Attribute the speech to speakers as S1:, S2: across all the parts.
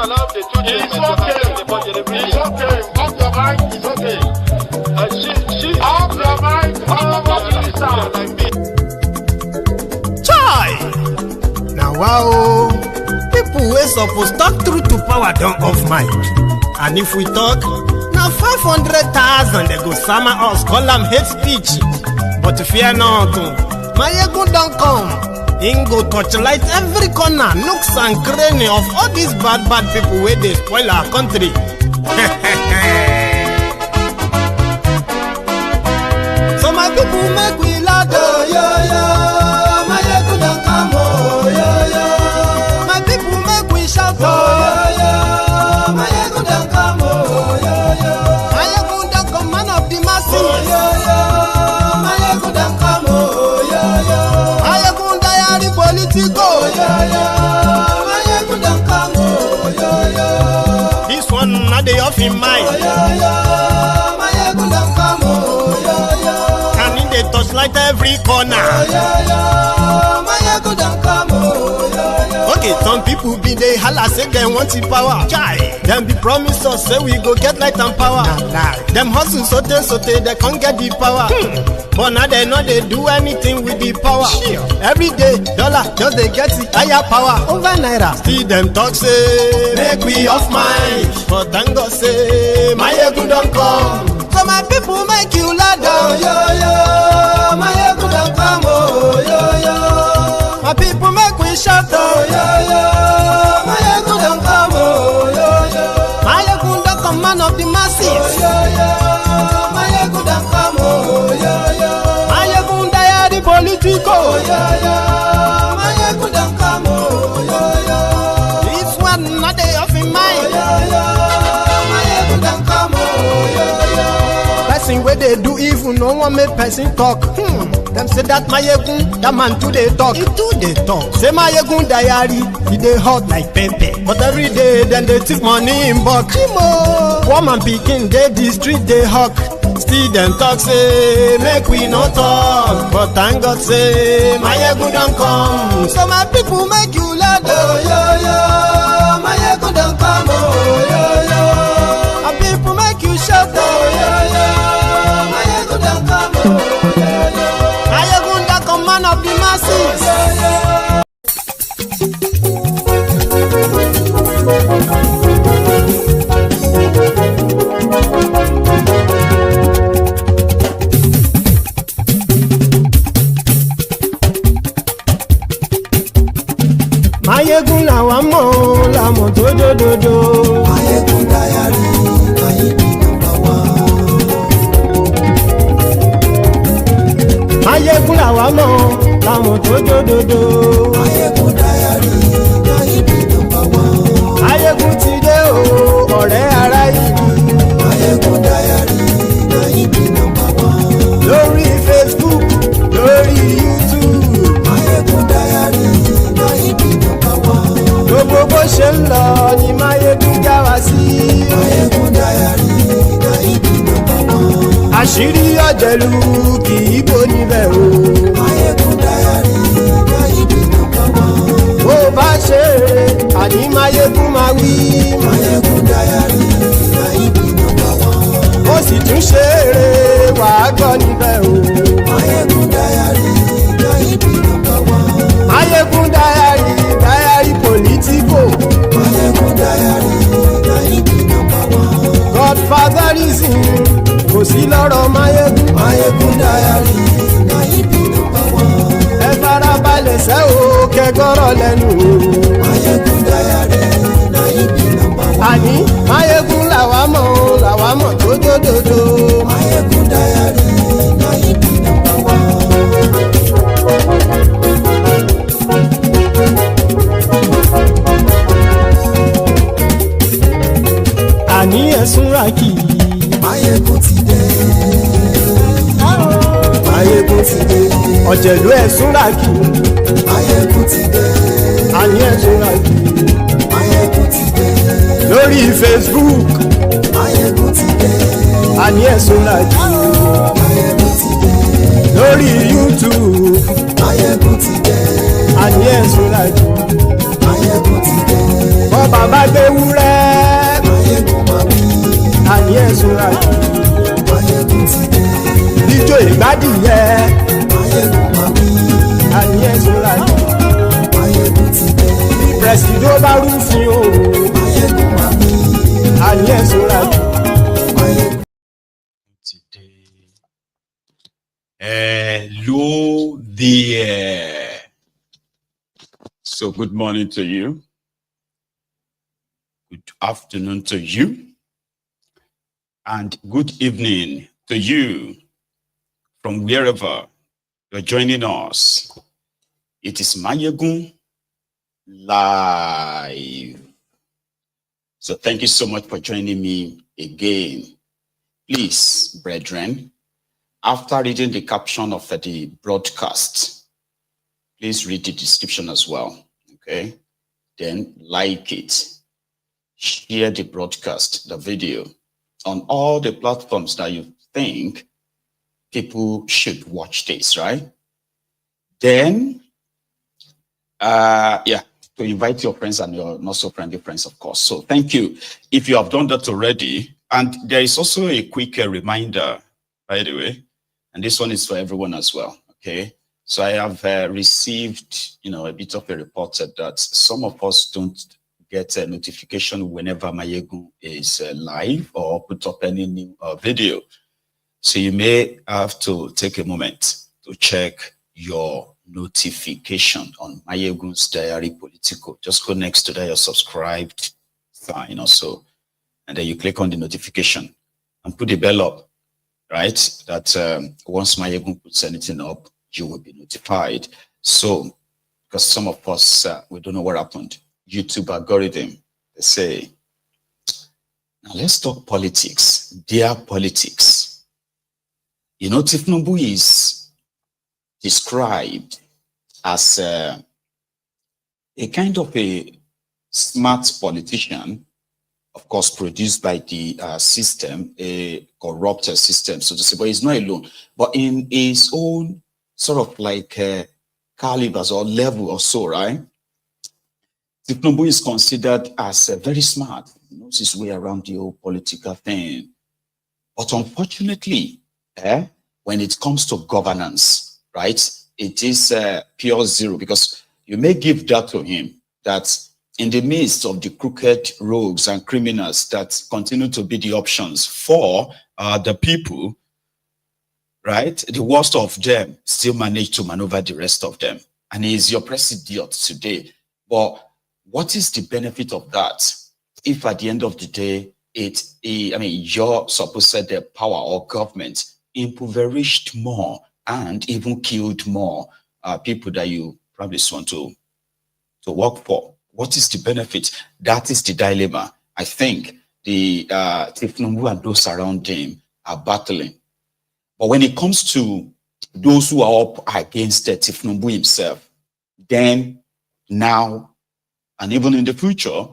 S1: allow the children to attend the budget every year.
S2: It's okay. Off your mind. It's okay.
S1: She
S2: Off your mind.
S1: like me.
S3: Chai! Now wow, people wey suppose talk truth to power don't off mic. And if we talk, now 500,000 they go summer us, call them hate speech. But fear not, my ego don't come. Ingo torchlight every corner, nooks and cranny of all these bad people where they spoil our country. So my people make we loud, oh, yo. My ego don't come, oh, yo. My people make we shout, oh, yo. My ego don't come, oh, yo. My ego don't come, man of the masses, oh, yo. My ego don't come, oh, yo. My ego diary politico, oh, yo. My ego don't come, oh, yo. This one not the off in mind, oh, yo. My ego don't come, oh, yo. And in the touchlight every corner, oh, yo. My ego don't come, oh, yo. Okay, some people be they holla say they want the power. Chai, them be promise us say we go get light and power. Them hustle sote they can't get the power. But now they know they do anything with the power. Every day, dollar just they get the higher power over naira. Still them talk say make we off mind. But thank God say my ego don't come. So my people make you loud, oh, yo yo. My ego don't come, oh, yo yo. My people make we shout, oh, yo yo. My ego don't come, oh, yo yo. My ego don't come, man of the masses, oh, yo yo. My ego don't come, oh, yo yo. My ego diary politico, oh, yo yo. My ego don't come, oh, yo yo. This one not the off in mind, oh, yo yo. My ego don't come, oh, yo yo. Person where they do evil, no one make person talk. Them say that my egun, that man too they talk. He too they talk. Say my egun diary, he they hot like pepper. But every day then they take money in bulk. Woman picking they the street they hawk. Still them talk say make we no talk. But thank God say my egun don't come. So my people make you loud, oh yo yo. My egun don't come, oh yo yo. My people make you shout, oh yo yo. My egun don't come, oh yo yo. My egun don't come, man of the masses, oh yo. Mayegun làwa mọ̀ làmọ̀ tó dòdòdò. Mayegun diary Mayegun number one. Mayegun làwa mọ̀ làmọ̀ tó dòdòdò. Mayegun diary Mayegun number one. Mayegun ti dé o ọ̀rẹ́ ara ìlú. Mayegun diary Mayegun number one. Lórí Facebook lórí YouTube. Mayegun diary Mayegun number one. Gbogbo bó ṣe ń lọ ni Mayegun já wa sí. Mayegun diary Mayegun number one. Àṣírí ọ̀jẹ̀lú kì í bò níbẹ̀ o. Mayegun diary Mayegun number one. Bó bá ṣe eré àní Mayegun máa wí. Mayegun diary Mayegun number one. Ó sì tún ṣe eré wàá gbọ́ níbẹ̀ o. Mayegun diary Mayegun number one. Mayegun diary politico. Mayegun diary Mayegun number one. Godfatherism kò sí lọ́rọ̀ Mayegun. Mayegun diary Mayegun number one. Ẹ farabalẹ̀ sẹ́ o kẹgọ́rọ̀ lẹ́nu o. Mayegun diary Mayegun number one. Àní Mayegun làwa mọ̀ tó dòdòdò. Mayegun diary Mayegun number one. Àní ẹ̀sùn rákì. Mayegun ti dé. Mayegun ti dé. Ọ̀jẹ̀lú ẹ̀sùn rákì. Mayegun ti dé. Àní ẹ̀sùn rákì. Mayegun ti dé. Lórí Facebook. Mayegun ti dé. Àní ẹ̀sùn rákì. Mayegun ti dé. Lórí YouTube. Mayegun ti dé. Àní ẹ̀sùn rákì. Mayegun ti dé. bàbá gbé wúrẹ́.
S4: Máyégún máa wí.
S3: Àní ẹ̀sùn àjò.
S4: Máyégún ti dé.
S3: Ijó ìgbádìyẹ.
S4: Máyégún máa wí.
S3: Àní ẹ̀sùn àjò.
S4: Máyégún ti dé.
S3: Bí pẹ̀sìdó bá rúfin o.
S4: Máyégún máa wí.
S3: Àní ẹ̀sùn àjò.
S4: Máyégún.
S5: Today. Hello there. So good morning to you. Good afternoon to you. And good evening to you from wherever you're joining us. It is Máyégún Live. So thank you so much for joining me again. Please, brethren, after reading the caption of the broadcast, please read the description as well, okay? Then like it, share the broadcast, the video, on all the platforms that you think people should watch this, right? Then, to invite your friends and your not so friendly friends, of course. So thank you if you have done that already. And there is also a quick reminder, by the way, and this one is for everyone as well, okay? So I have received, a bit of a report that some of us don't get a notification whenever Máyégún is live or put up any new video. So you may have to take a moment to check your notification on Máyégún's Diary Political. Just go next to that, your subscribed sign also, and then you click on the notification and put the bell up, right? That once Máyégún puts anything up, you will be notified. So, because some of us, we don't know what happened. YouTube algorithm, they say. Now let's talk politics, their politics. Tinubu is described as a kind of a smart politician, of course, produced by the system, a corrupt system, so to say, but he's not alone. But in his own sort of like calibers or level or so, right? Tinubu is considered as very smart. He knows his way around the whole political thing. But unfortunately, when it comes to governance, right, it is pure zero, because you may give that to him, that in the midst of the crooked rogues and criminals that continue to be the options for the people, right, the worst of them still manage to maneuver the rest of them. And he is your president today. But what is the benefit of that if at the end of the day, your supposed power or government impoverished more and even killed more people that you probably want to work for? What is the benefit? That is the dilemma. I think the thiefnubu and those around him are battling. But when it comes to those who are up against the thiefnubu himself, then now and even in the future,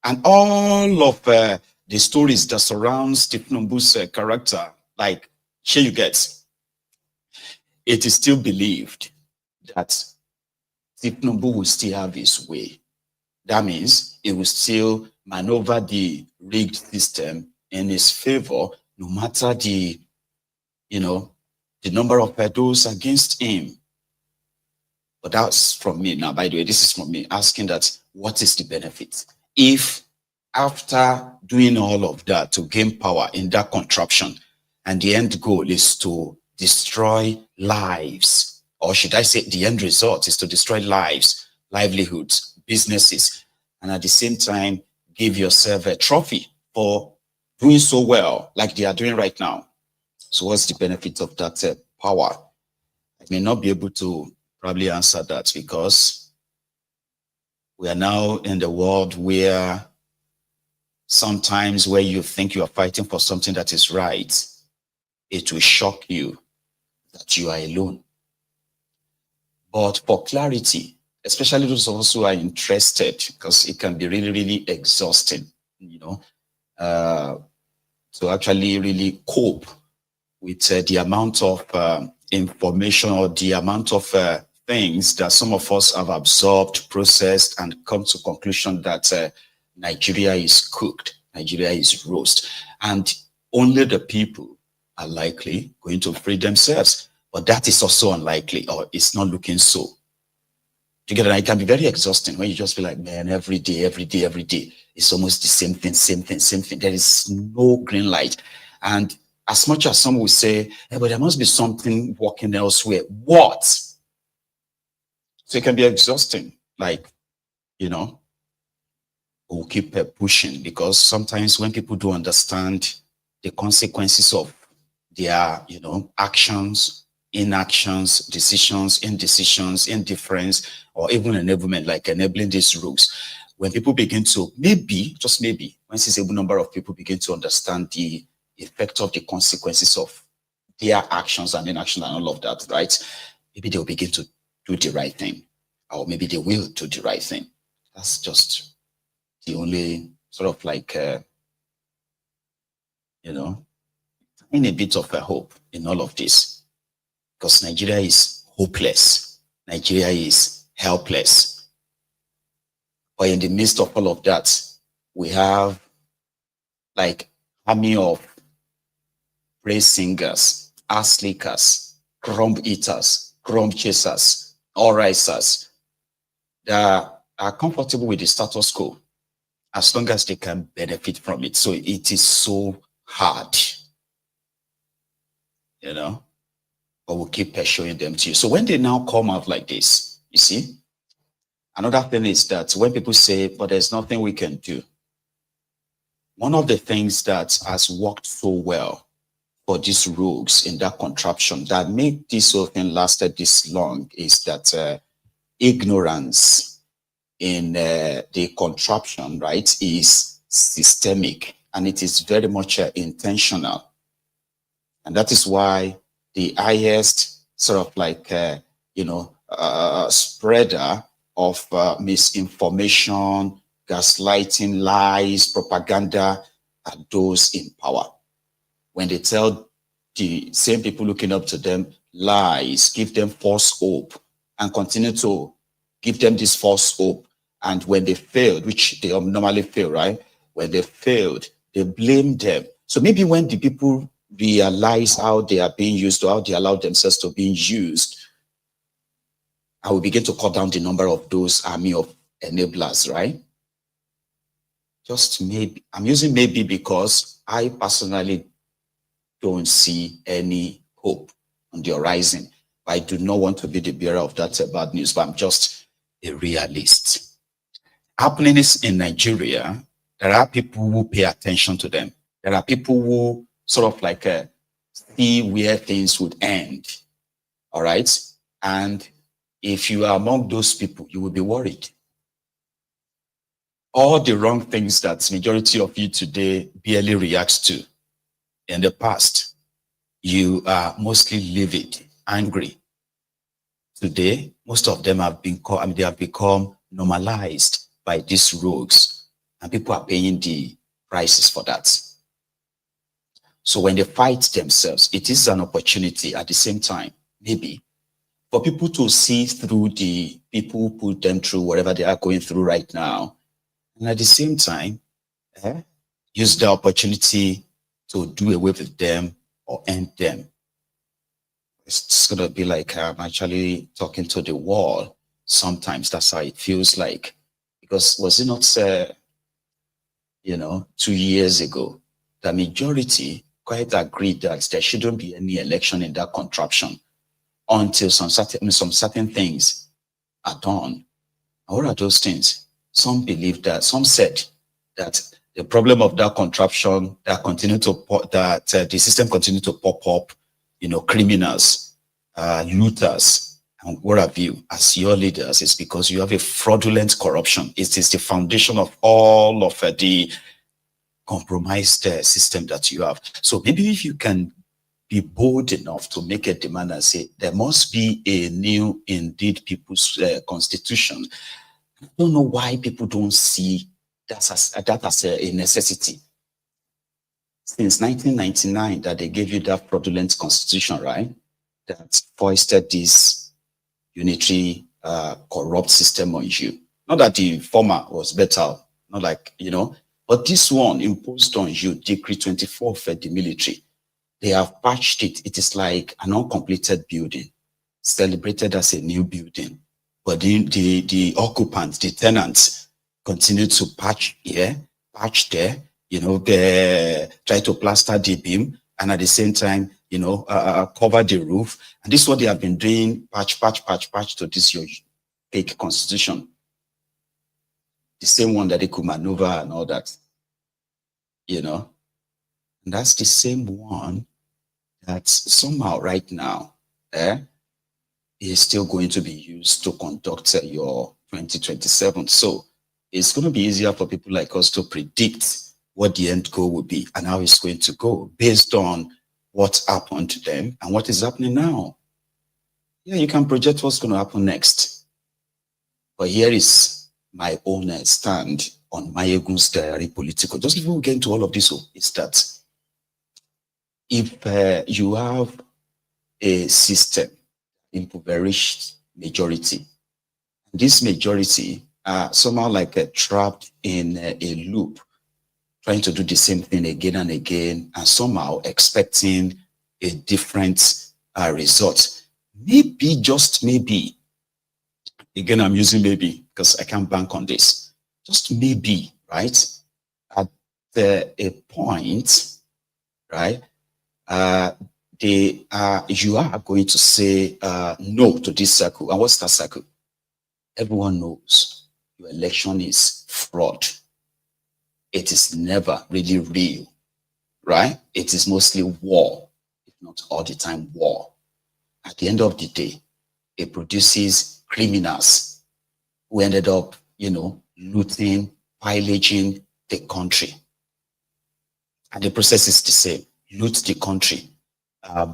S5: and all of the stories that surrounds thiefnubu's character, like, here you get, it is still believed that thiefnubu will still have his way. That means it will still maneuver the rigged system in his favor, no matter the number of those against him. But that's from me now, by the way, this is from me asking that, what is the benefit? If after doing all of that to gain power in that contraption, and the end goal is to destroy lives, or should I say the end result is to destroy lives, livelihoods, businesses, and at the same time give yourself a trophy for doing so well like they are doing right now. So what's the benefit of that power? I may not be able to probably answer that, because we are now in the world where sometimes where you think you are fighting for something that is right, it will shock you that you are alone. But for clarity, especially those of us who are interested, because it can be really, really exhausting, to actually really cope with the amount of information or the amount of things that some of us have absorbed, processed, and come to conclusion that Nigeria is cooked, Nigeria is roast, and only the people are likely going to free themselves. But that is also unlikely, or it's not looking so. Together, it can be very exhausting when you just feel like, man, every day, it's almost the same thing. There is no green light. And as much as some will say, hey, but there must be something working elsewhere. What? So it can be exhausting. Like, you know, we'll keep pushing, because sometimes when people don't understand the consequences of their, you know, actions, inactions, decisions, indecisions, indifference, or even enablement, like enabling these rogues, when people begin to, maybe, just maybe, when a stable number of people begin to understand the effect of the consequences of their actions and inaction and all of that, right? Maybe they'll begin to do the right thing, or maybe they will do the right thing. That's just the only sort of like, you know, in a bit of a hope in all of this. Because Nigeria is hopeless. Nigeria is helpless. But in the midst of all of that, we have like army of praise singers, ass lickers, crumb eaters, crumb chasers, all risers that are comfortable with the status quo as long as they can benefit from it. So it is so hard, you know, but we'll keep showing them to you. So when they now come out like this, you see, another thing is that when people say, but there's nothing we can do, one of the things that has worked so well for these rogues in that contraption that made this whole thing lasted this long is that ignorance in the contraption, right, is systemic, and it is very much intentional. And that is why the highest sort of like, you know, spreader of misinformation, gaslighting, lies, propaganda are those in power. When they tell the same people looking up to them lies, give them false hope, and continue to give them this false hope. And when they failed, which they normally fail, right? When they failed, they blame them. So maybe when the people realize how they are being used, or how they allow themselves to be used, I will begin to cut down the number of those army of enablers, right? Just maybe. I'm using maybe because I personally don't see any hope on the horizon. I do not want to be the bearer of that bad news, but I'm just a realist. Happenings in Nigeria, there are people who pay attention to them. There are people who sort of like see where things would end. All right. And if you are among those people, you will be worried. All the wrong things that majority of you today barely reacts to in the past, you are mostly livid, angry. Today, most of them have been they have become normalized by these rogues, and people are paying the prices for that. So when they fight themselves, it is an opportunity at the same time, maybe, for people to see through the people who put them through whatever they are going through right now. And at the same time, use the opportunity to do away with them or end them. It's going to be like I'm actually talking to the wall. Sometimes that's how it feels like. Because was it not, you know, 2 years ago, the majority quite agreed that there shouldn't be any election in that contraption until some certain things are done. And what are those things? Some believe that, some said that the problem of that contraption that the system continued to pop up, you know, criminals, looters, and what have you, as your leaders, is because you have a fraudulent corruption. It is the foundation of all of the compromised system that you have. So maybe if you can be bold enough to make a demand and say, there must be a new, indeed, people's constitution. I don't know why people don't see that as a necessity. Since 1999 that they gave you that fraudulent constitution, right? That foisted this unitary corrupt system on you. Not that the former was better, not like, but this one imposed on you, Decree 24 for the military. They have patched it. It is like an uncompleted building, celebrated as a new building. But the occupants, the tenants, continue to patch here, patch there, they try to plaster the beam, and at the same time, cover the roof. And this is what they have been doing, patch to this your fake constitution. The same one that they could maneuver and all that, And that's the same one that somehow right now, is still going to be used to conduct your 2027. So it's going to be easier for people like us to predict what the end goal will be and how it's going to go based on what happened to them and what is happening now. Yeah, you can project what's going to happen next. But here is my own stand on Mayegun's diary political. Just before we get into all of this, is that if you have a system, impoverished majority, this majority are somehow like trapped in a loop, trying to do the same thing again and again, and somehow expecting a different result. Maybe, just maybe, again, I'm using maybe because I can't bank on this. Just maybe, right? At a point, right? You are going to say no to this circle. And what's that circle? Everyone knows your election is fraud. It is never really real, right? It is mostly war, if not all the time war. At the end of the day, it produces criminals who ended up, looting, pillaging the country. And the process is the same. Loot the country,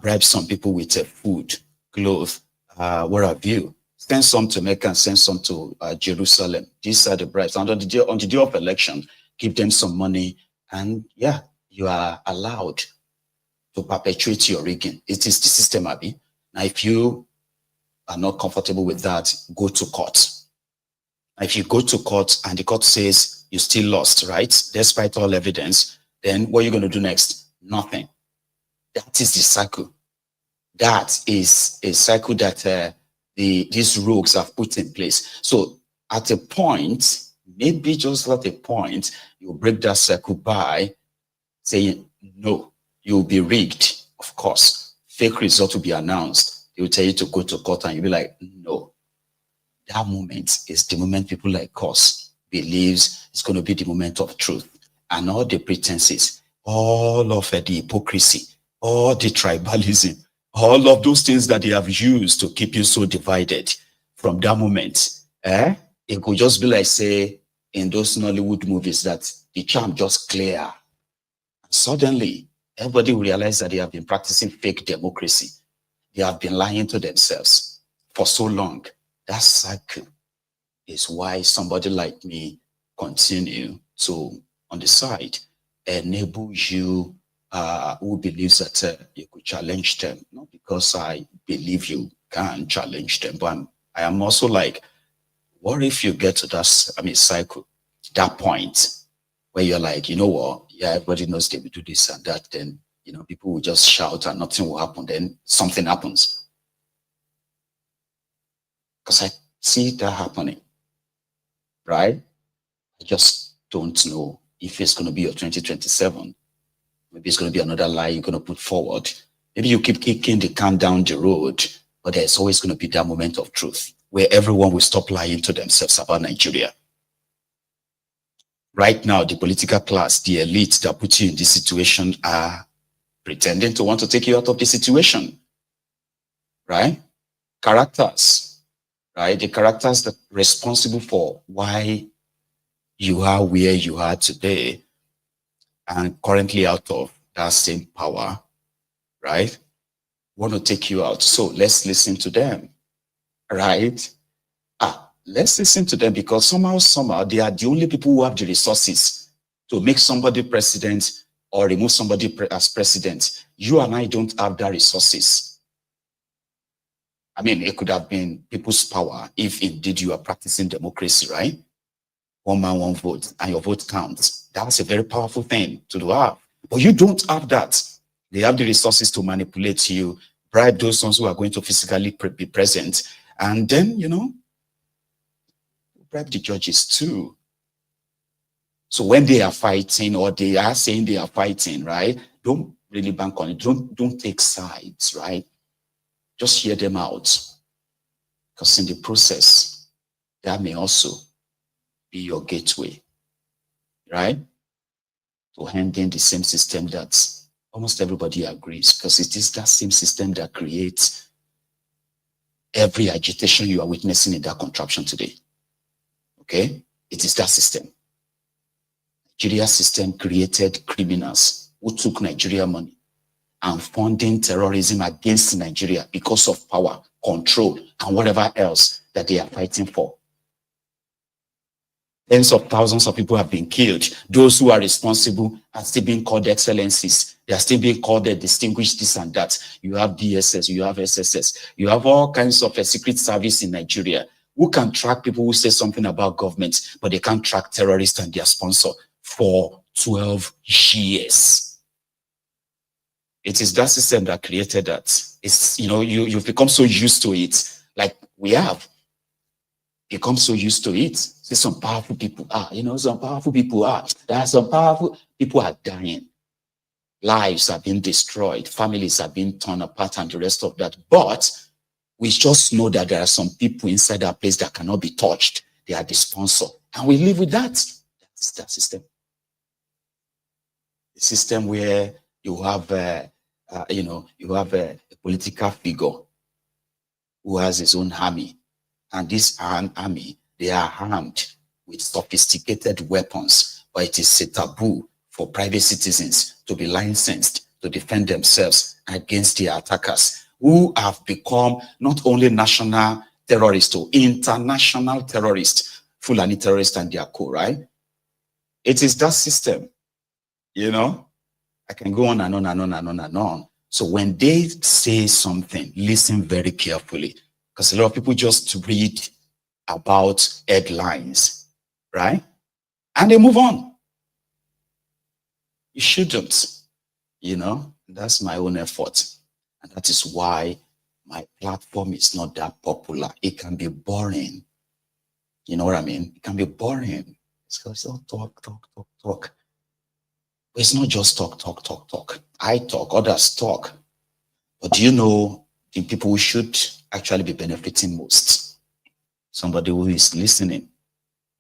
S5: bribe some people with food, clothes, what have you. Send some to Mecca and send some to Jerusalem. These are the bribes. And on the day of election, give them some money, and yeah, you are allowed to perpetuate your rigging. It is the system, Abi. Now, if you are not comfortable with that, go to court. If you go to court and the court says you still lost, right, despite all evidence, then what are you going to do next? Nothing. That is the cycle. That is a cycle that these rogues have put in place. So at a point, maybe just at a point, you break that cycle by saying, no, you'll be rigged, of course. Fake result will be announced. They will tell you to go to court and you'll be like, no. That moment is the moment people like us believes it's going to be the moment of truth. And all the pretenses, all of the hypocrisy, all the tribalism, all of those things that they have used to keep you so divided, from that moment, it could just be like, say, in those Nollywood movies that the charm just clear. And suddenly, everybody will realize that they have been practicing fake democracy. They have been lying to themselves for so long. That cycle is why somebody like me continue to, on the side, enable you who believes that you could challenge them. Not because I believe you can challenge them, but I am also like, what if you get to that, cycle, that point where you're like, you know what, yeah, everybody knows they will do this and that, then, people will just shout and nothing will happen, then something happens. Because I see that happening, right? I just don't know if it's going to be your 2027. Maybe it's going to be another lie you're going to put forward. Maybe you keep kicking the can down the road, but there's always going to be that moment of truth where everyone will stop lying to themselves about Nigeria. Right now, the political class, the elite that put you in this situation are pretending to want to take you out of the situation, right? Characters, right? The characters that are responsible for why you are where you are today and currently out of that same power, right? Want to take you out. So let's listen to them, right? Let's listen to them, because somehow they are the only people who have the resources to make somebody president or remove somebody as president. You and I don't have that resources. It could have been people's power if indeed you are practicing democracy, right? one man, one vote, and your vote counts. That's a very powerful thing to have. But you don't have that. They have the resources to manipulate you, bribe those ones who are going to physically be present, and then, bribe the judges too. So when they are fighting, or they are saying they are fighting, right? Don't really bank on it. Don't take sides, right? Just hear them out. Because in the process, that may also be your gateway, right? To handling the same system that almost everybody agrees, because it is that same system that creates every agitation you are witnessing in that contraption today. Okay? It is that system. Nigeria's system created criminals who took Nigeria money and funding terrorism against Nigeria because of power, control, and whatever else that they are fighting for. Tens of thousands of people have been killed. Those who are responsible are still being called excellencies. They are still being called the distinguished this and that. You have DSS, you have SSS, you have all kinds of secret service in Nigeria who can track people who say something about government, but they can't track terrorists and their sponsor for 12 years. It is that system that created that. It's, you've become so used to it, like we have become so used to it. See, some powerful people are, some powerful people are. There are some powerful people are dying. Lives are being destroyed. Families are being torn apart and the rest of that. But we just know that there are some people inside that place that cannot be touched. They are the sponsor. And we live with that. That's that system. The system where you have, you have a political figure who has his own army. And this army, they are armed with sophisticated weapons, but it is a taboo for private citizens to be licensed to defend themselves against the attackers who have become not only national terrorists, or international terrorists, Fulani terrorists and their co, right? It is that system, I can go on and on and on and on and on. So when they say something, listen very carefully. Because a lot of people just read about headlines, right? And they move on. You shouldn't, That's my own effort. And that is why my platform is not that popular. It can be boring. You know what I mean? It can be boring. It's all talk. But it's not just talk. I talk, others talk. But do you know the people who should actually be benefiting most? Somebody who is listening.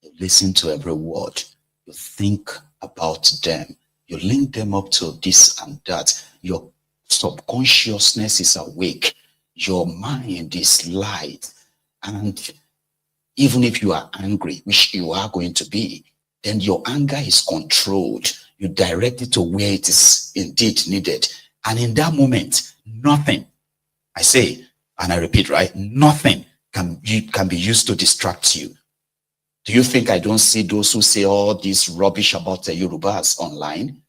S5: You listen to every word. You think about them. You link them up to this and that. Your subconsciousness is awake. Your mind is light. And even if you are angry, which you are going to be, then your anger is controlled. You direct it to where it is indeed needed. And in that moment, nothing, I say, and I repeat, right? Nothing can be used to distract you. Do you think I don't see those who say all this rubbish about the Yorubas online?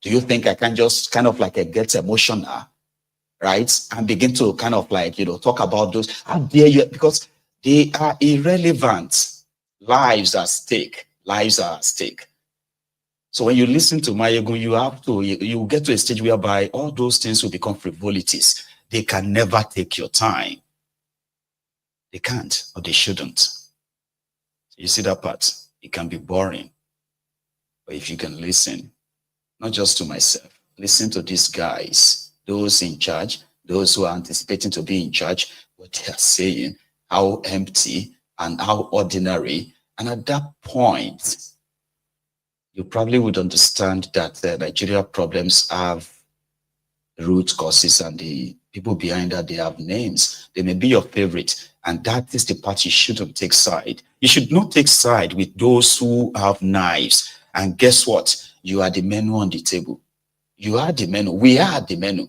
S5: Do you think I can just kind of get emotional, right? And begin to kind of talk about those? How dare you? Because they are irrelevant. Lives are at stake. Lives are at stake. So when you listen to Mayegun, you get to a stage whereby all those things will become frivolities. They can never take your time. They can't, or they shouldn't. So you see that part? It can be boring. But if you can listen, not just to myself, listen to these guys, those in charge, those who are anticipating to be in charge, what they are saying, how empty and how ordinary. And at that point, you probably would understand that Nigeria problems have root causes, and the people behind that, they have names. They may be your favorite, and that is the part you shouldn't take side. You should not take side with those who have knives. And guess what? You are the menu on the table. You are the menu. We are the menu.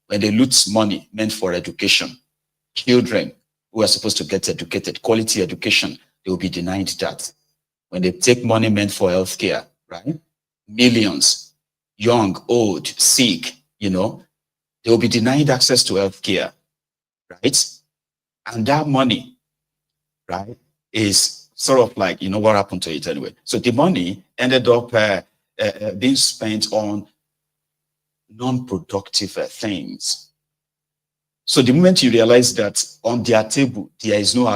S5: When they loot money meant for education, children who are supposed to get educated, quality education, they will be denied that. When they take money meant for healthcare, right? Millions, young, old, sick, they will be denied access to healthcare, right? And that money, right, is sort of like, you know what happened to it anyway. So the money ended up being spent on non-productive things. So the moment you realize that on their table, there is no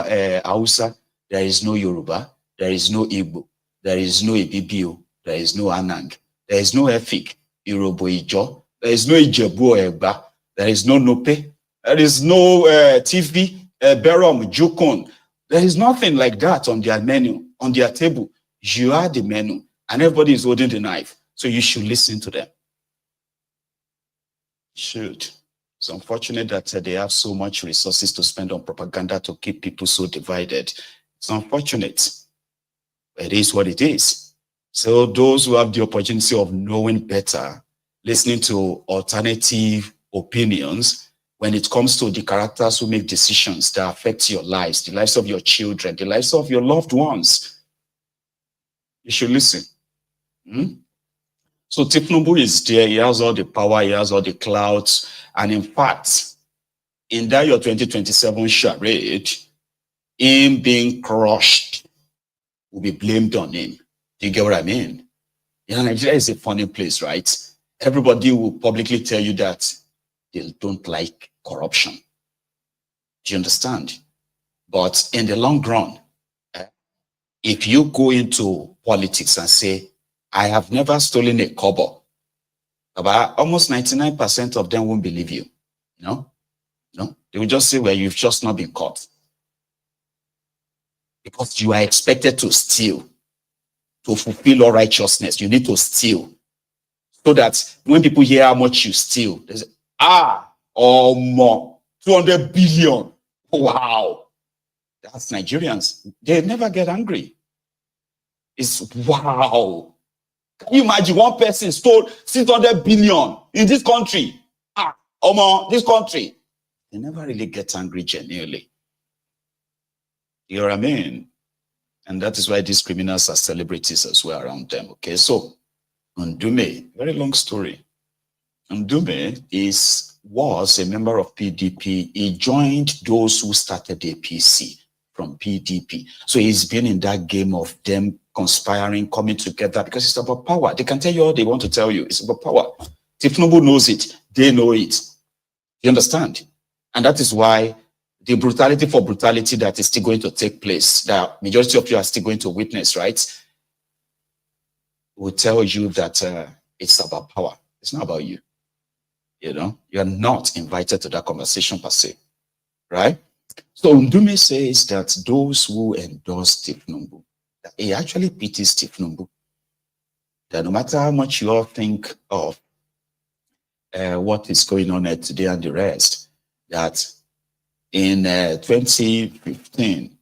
S5: Hausa, there is no Yoruba, there is no Igbo, there is no Ibibio, there is no Anang, there is no Efik, Yoruba Ijo, there is no Ijebu or Egba, there is no Nope, there is no TV, Berom, Jukon. There is nothing like that on their menu, on their table. You are the menu, and everybody is holding the knife. So you should listen to them. Should. It's unfortunate that they have so much resources to spend on propaganda to keep people so divided. It's unfortunate. It is what it is. So those who have the opportunity of knowing better, listening to alternative opinions, when it comes to the characters who make decisions that affect your lives, the lives of your children, the lives of your loved ones, you should listen. So thiefnubu is there. He has all the power. He has all the clouds. And in fact, in that your 2027 charade, him being crushed will be blamed on him. Do you get what I mean? You know, Nigeria is a funny place, right? Everybody will publicly tell you that they don't like corruption. Do you understand? But in the long run, if you go into politics and say, I have never stolen a kobo, about almost 99% of them won't believe you. No, they will just say, well, you've just not been caught. Because you are expected to steal. To fulfill all righteousness, you need to steal. So that when people hear how much you steal, they say, or more, 200 billion. Wow. That's Nigerians. They never get angry. It's wow. Can you imagine one person stole 600 billion in this country? This country. They never really get angry genuinely. You know what I mean? And that is why these criminals are celebrities as well around them. Okay, so Ndume, very long story. Ndume was a member of PDP. He joined those who started the APC from PDP. So he's been in that game of them conspiring, coming together, because it's about power. They can tell you all they want to tell you. It's about power. Thiefnubu knows it. They know it. You understand? And that is why the brutality for brutality that is still going to take place, that majority of you are still going to witness, right, will tell you that it's about power. It's not about you. You know, you're not invited to that conversation per se, right? So Ndume says that those who endorse thiefnubu, he actually pities thiefnubu. That no matter how much you all think of what is going on today and the rest, that in 2015,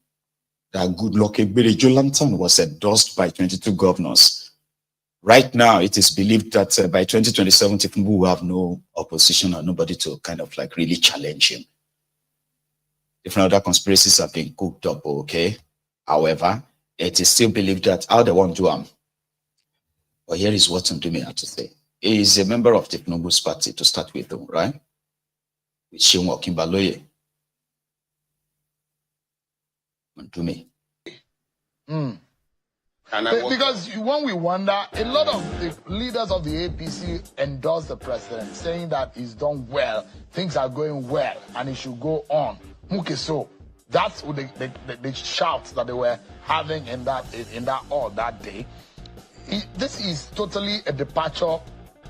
S5: that Goodluck Ebele Lantern was endorsed by 22 governors. Right now, it is believed that by 2027, thiefnubu will have no opposition or nobody to kind of like really challenge him. Different other conspiracies have been cooked up, okay? However, it is still believed that how they want to do them. But here is what Ndume had to say. He is a member of thiefnubu's party to start with, though, right? With Shinwo Kimbaloye. Ndume.
S2: Because when we wonder, a lot of the leaders of the APC endorse the president, saying that he's done well, things are going well, and he should go on. So that's the shouts that they were having in that hall that day. This is totally a departure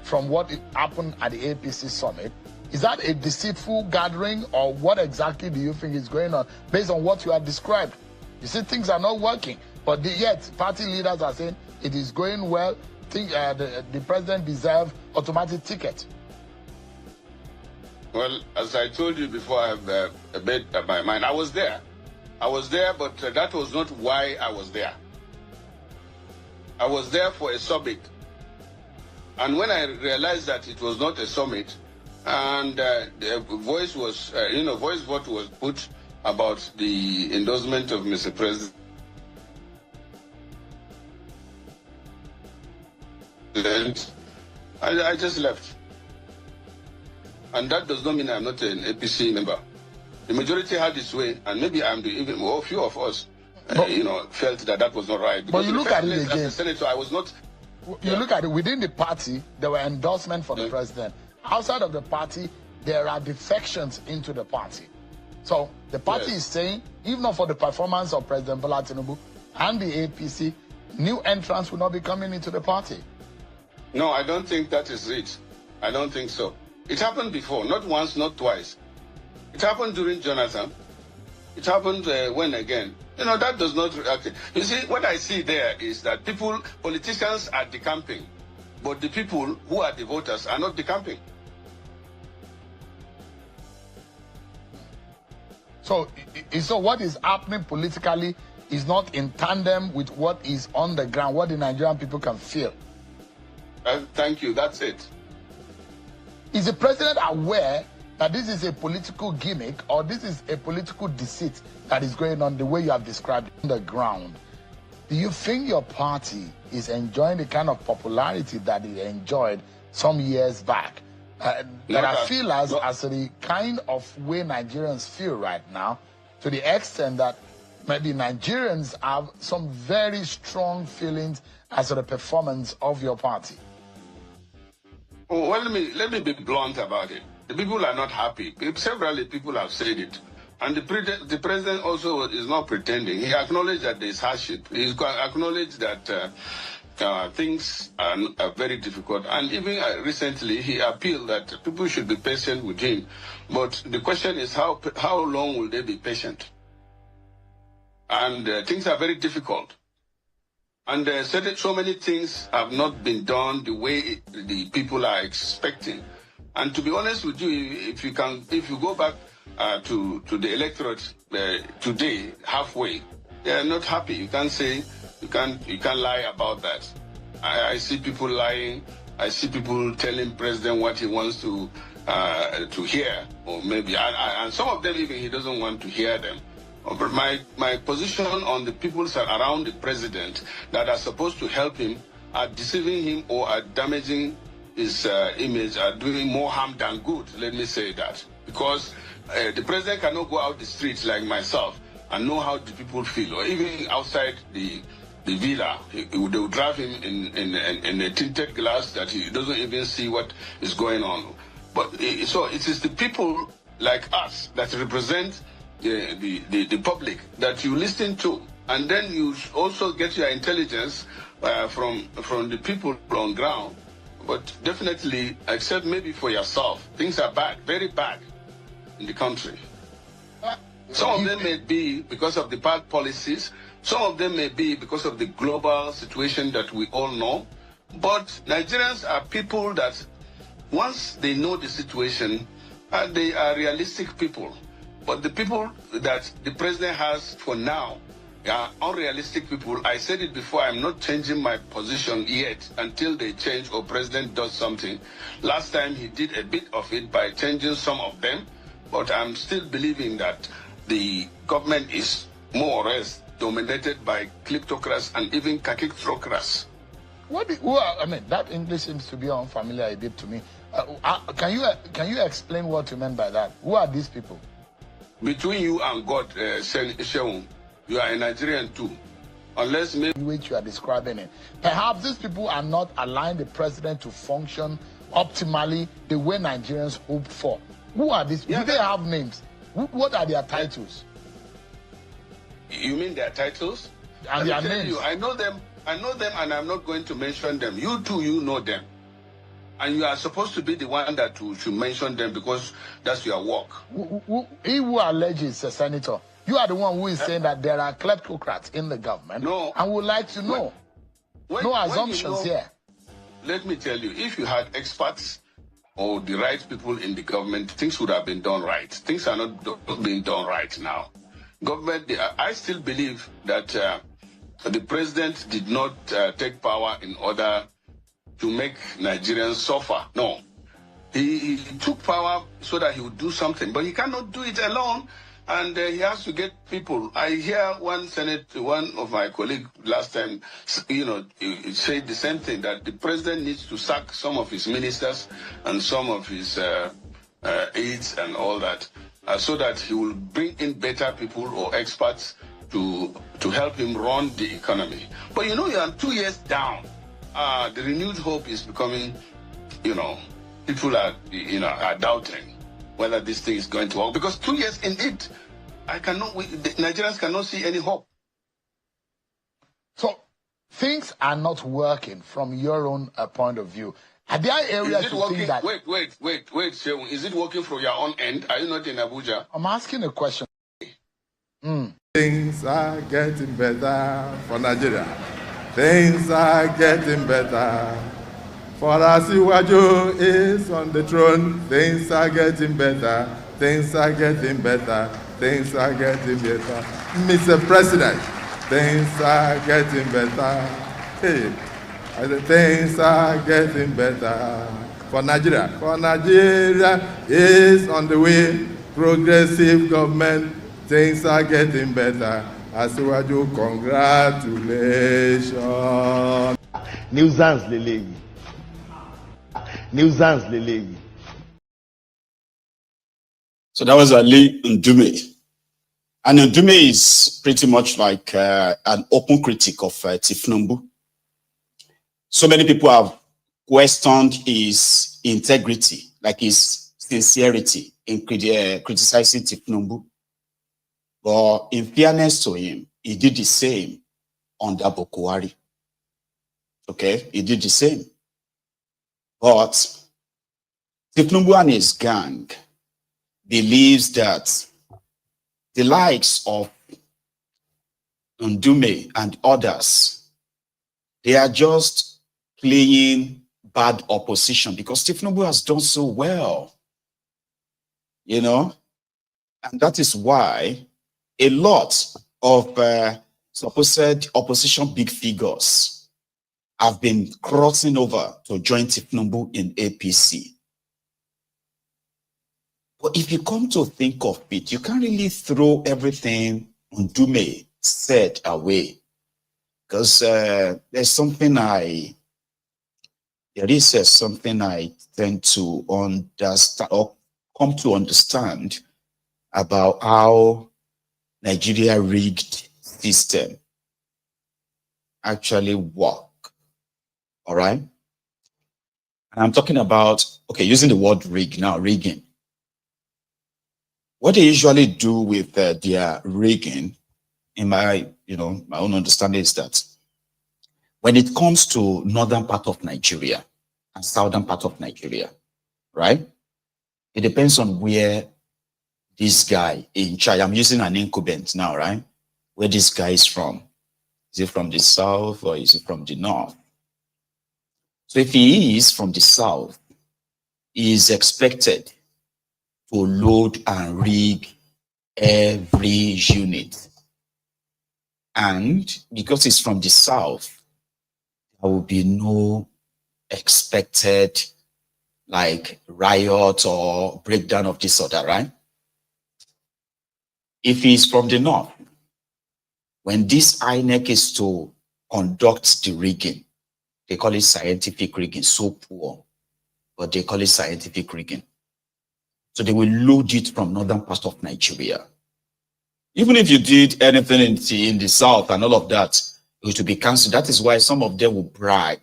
S2: from what happened at the APC summit. Is that a deceitful gathering, or what exactly do you think is going on based on what you have described? You see, things are not working, but yet party leaders are saying it is going well. The president deserves automatic ticket.
S1: Well, as I told you before, I have made my mind. I was there, but that was not why I was there. I was there for a summit. And when I realized that it was not a summit, and the voice vote was put about the endorsement of Mr. President, I just left. And that does not mean I'm not an APC member. The majority had its way, and maybe I'm even more, few of us felt that was not right.
S2: But you look at it again.
S1: As a senator, I was not.
S2: You look at it, within the party, there were endorsements for the president. Outside of the party, there are defections into the party. So the party is saying, even for the performance of President Bola Tinubu and the APC, new entrants will not be coming into the party.
S1: No, I don't think that is it. I don't think so. It happened before, not once, not twice. It happened during Jonathan. It happened when again? That does not... You see, what I see there is that politicians are decamping, but the people who are the voters are not decamping.
S2: So what is happening politically is not in tandem with what is on the ground, what the Nigerian people can feel.
S1: Thank you, that's it.
S2: Is the president aware that this is a political gimmick or this is a political deceit that is going on the way you have described on the ground? Do you think your party is enjoying the kind of popularity that it enjoyed some years back? That I feel as the kind of way Nigerians feel right now, to the extent that maybe Nigerians have some very strong feelings as to the performance of your party.
S1: Oh, well, let me be blunt about it. The people are not happy. Several people have said it. And the president also is not pretending. He acknowledged that there is hardship. He acknowledged that things are very difficult. And even recently, he appealed that people should be patient with him. But the question is, how long will they be patient? And things are very difficult. And so many things have not been done the way the people are expecting. And to be honest with you, if you go back to the electorate today, halfway, they are not happy. You can't say, you can't lie about that. I see people lying. I see people telling president what he wants to hear, or maybe, and some of them even he doesn't want to hear them. But my position on the people around the president that are supposed to help him are deceiving him or are damaging his image, are doing more harm than good, let me say that. Because the president cannot go out the streets like myself and know how the people feel, or even outside the villa, they will drive him in a tinted glass that he doesn't even see what is going on. But so it is the people like us that represent the public that you listen to, and then you also get your intelligence from the people on ground. But definitely, except maybe for yourself, things are bad, very bad in the country. Some of them may be because of the bad policies. Some of them may be because of the global situation that we all know. But Nigerians are people that once they know the situation, they are realistic people. But the people that the president has for now are unrealistic people. I said it before, I'm not changing my position yet until they change or president does something. Last time he did a bit of it by changing some of them, but I'm still believing that the government is more or less dominated by kleptocrats and even kakistocrats.
S2: That English seems to be unfamiliar a bit to me. Can you explain what you meant by that? Who are these people?
S1: Between you and God, Sheung, you are a Nigerian too. Unless maybe...
S2: which you are describing it. Perhaps these people are not allowing the president to function optimally the way Nigerians hoped for. Who are these? Do they have names? What are their titles?
S1: You mean their titles?
S2: And their names?
S1: I know them and I'm not going to mention them. You too, you know them. And you are supposed to be the one that should mention them because that's your work.
S2: He who alleges a senator, you are the one who is saying that there are kleptocrats in the government.
S1: No.
S2: And would like to know. No assumptions here.
S1: Let me tell you, if you had experts or the right people in the government, things would have been done right. Things are not being done right now. Government, I still believe that the president did not take power in order to make Nigerians suffer. No. He took power so that he would do something, but he cannot do it alone, and he has to get people. I hear one of my colleagues last time, he said the same thing, that the president needs to sack some of his ministers and some of his aides and all that, so that he will bring in better people or experts to help him run the economy. But you are 2 years down. The renewed hope is becoming, people are doubting whether this thing is going to work, because 2 years in it, the Nigerians cannot see any hope.
S2: So things are not working from your own point of view. Are there areas
S1: is it
S2: you
S1: working?
S2: think that...
S1: Wait, Shehu. Is it working from your own end? Are you not in Abuja?
S2: I'm asking a question.
S6: Things are getting better for Nigeria. Things are getting better. For Asiwaju is on the throne. Things are getting better. Things are getting better. Things are getting better. Mr. President, things are getting better. Hey, things are getting better for Nigeria. For Nigeria is on the way. Progressive government. Things are getting better. Asiwaju, congratulations.
S7: Nuisance lele. Nuisance lele.
S5: So that was Ali Ndume. And Ndume is pretty much like an open critic of thiefnubu. So many people have questioned his integrity, like his sincerity in criticizing thiefnubu. But in fairness to him, he did the same under Buhari. Okay, he did the same. But thiefnubu and his gang believes that the likes of Ndume and others, they are just playing bad opposition because thiefnubu has done so well, and that is why a lot of supposed opposition big figures have been crossing over to join thiefnubu in APC. But if you come to think of it, you can't really throw everything Ndume said away, because there is something I tend to understand or come to understand about how Nigeria rigged system actually work. All right. And I'm talking about, using the word rig now, rigging. What they usually do with their rigging, in my own understanding, is that when it comes to northern part of Nigeria and southern part of Nigeria, right? It depends on where this guy in charge, I'm using an incumbent now, right? Where this guy is from. Is he from the south or is he from the north? So if he is from the south, he is expected to load and rig every unit. And because he's from the south, there will be no expected riot or breakdown of this or that, right? If he's from the north, when this INEC is to conduct the rigging, they call it scientific rigging, so poor, but they call it scientific rigging. So they will load it from northern part of Nigeria. Even if you did anything in the south and all of that, it will be cancelled. That is why some of them will brag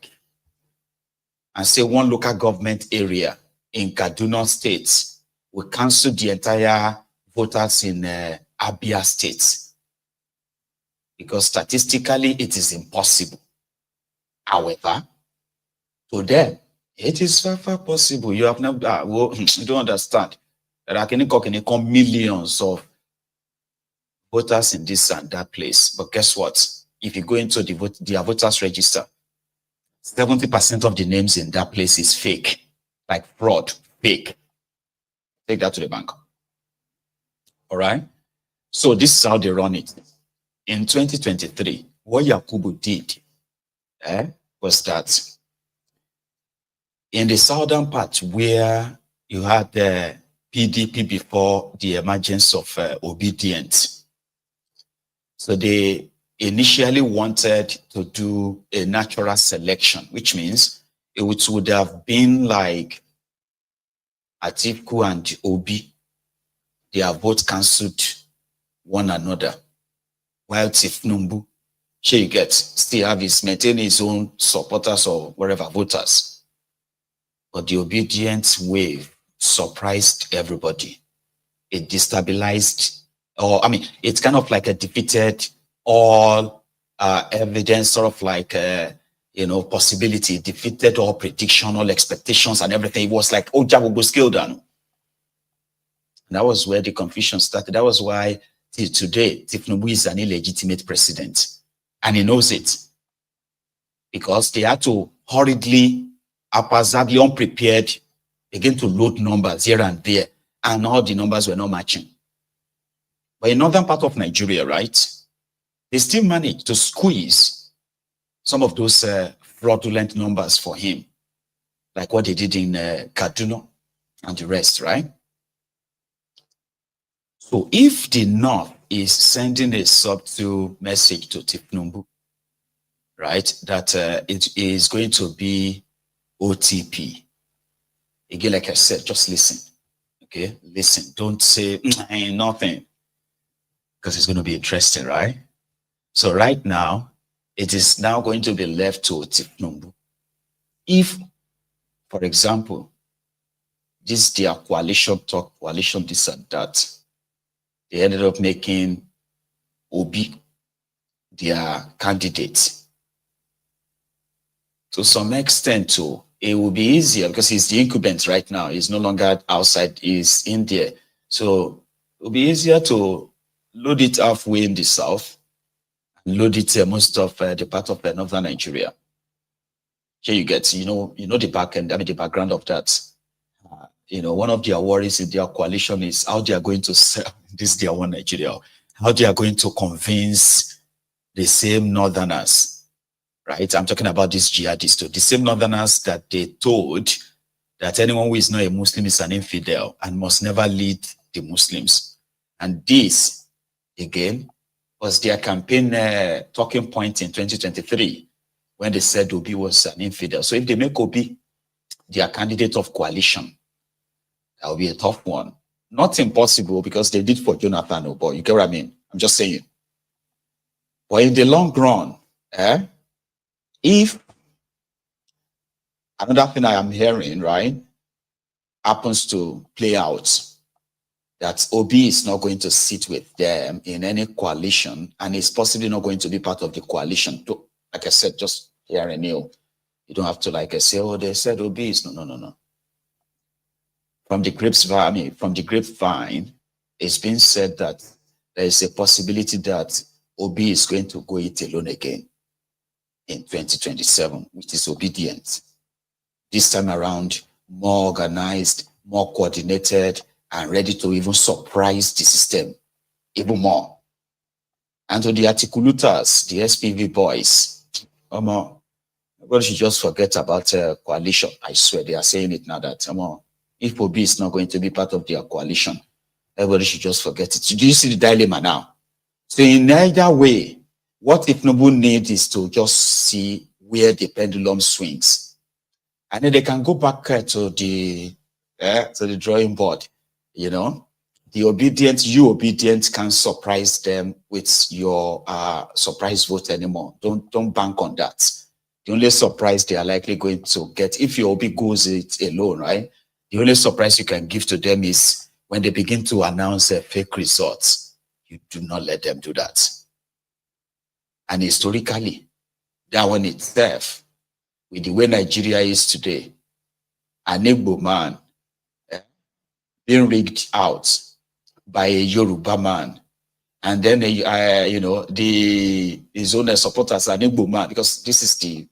S5: and say one local government area in Kaduna State will cancel the entire voters in Abia State. Because statistically, it is impossible. However, to them, it is far possible. You have not, you don't understand. There are come millions of voters in this and that place. But guess what? If you go into their voters register, 70% of the names in that place is fake, like fraud, fake. Take that to the bank. All right? So this is how they run it. In 2023, what Yakubu did was that in the southern part where you had the PDP before the emergence of obedience, so they initially wanted to do a natural selection, which means it would have been like Atiku and Obi. Their votes cancelled one another. while thiefnubu, she gets still have his maintain his own supporters or whatever voters. But the obedient wave surprised everybody. It destabilized, or I mean, it's kind of like a defeated all evidence, sort of like possibility, defeated all prediction, all expectations, and everything. It was like, oh, Jago scale down. That was where the confusion started. That was why till today, thiefnubu is an illegitimate president. And he knows it. Because they had to hurriedly, haphazardly, unprepared, begin to load numbers here and there. And all the numbers were not matching. But in northern part of Nigeria, right, they still managed to squeeze some of those fraudulent numbers for him. Like what they did in Kaduna and the rest, right? So if the North is sending a subtle message to thiefnubu, right, that it is going to be OTP. Again, like I said, just listen. Okay, listen. Don't say nothing, because it's going to be interesting, right? So right now, it is now going to be left to thiefnubu. If, for example, this their coalition talk, coalition this and that, they ended up making Obi their candidate. To some extent, too, it will be easier because he's the incumbent right now. He's no longer outside, he's in there. So it will be easier to load it halfway in the south, and load it most of the part of northern Nigeria. Here you get, you know the back end, I mean the background of that. One of their worries in their coalition is how they are going to sell this their one Nigeria, how they are going to convince the same northerners, right? I'm talking about these jihadists too, the same northerners that they told that anyone who is not a Muslim is an infidel and must never lead the Muslims. And this, again, was their campaign talking point in 2023 when they said Obi was an infidel. So if they make Obi their candidate of coalition, that will be a tough one. Not impossible because they did for Jonathan, but you get what I mean? I'm just saying. But in the long run, if another thing I am hearing, right, happens to play out, that Obi is not going to sit with them in any coalition and is possibly not going to be part of the coalition. Like I said, just hear and you don't have to like say, oh, they said Obi is no. From the grapevine, it's been said that there is a possibility that Obi is going to go it alone again in 2027, which is obedient. This time around, more organized, more coordinated, and ready to even surprise the system even more. And to the articulators, the SPV boys, everybody should just forget about coalition. I swear they are saying it now that if Obi is not going to be part of their coalition, everybody should just forget it. So do you see the dilemma now? So in either way, what thiefnubu needs is to just see where the pendulum swings. And then they can go back to the drawing board. The obedient can't surprise them with your surprise vote anymore. Don't bank on that. The only surprise they are likely going to get, if your Obi goes it alone, right? The only surprise you can give to them is when they begin to announce fake results. You do not let them do that. And historically, that one itself, with the way Nigeria is today, an Igbo man being rigged out by a Yoruba man, and then his own supporters, an Igbo man, because this is the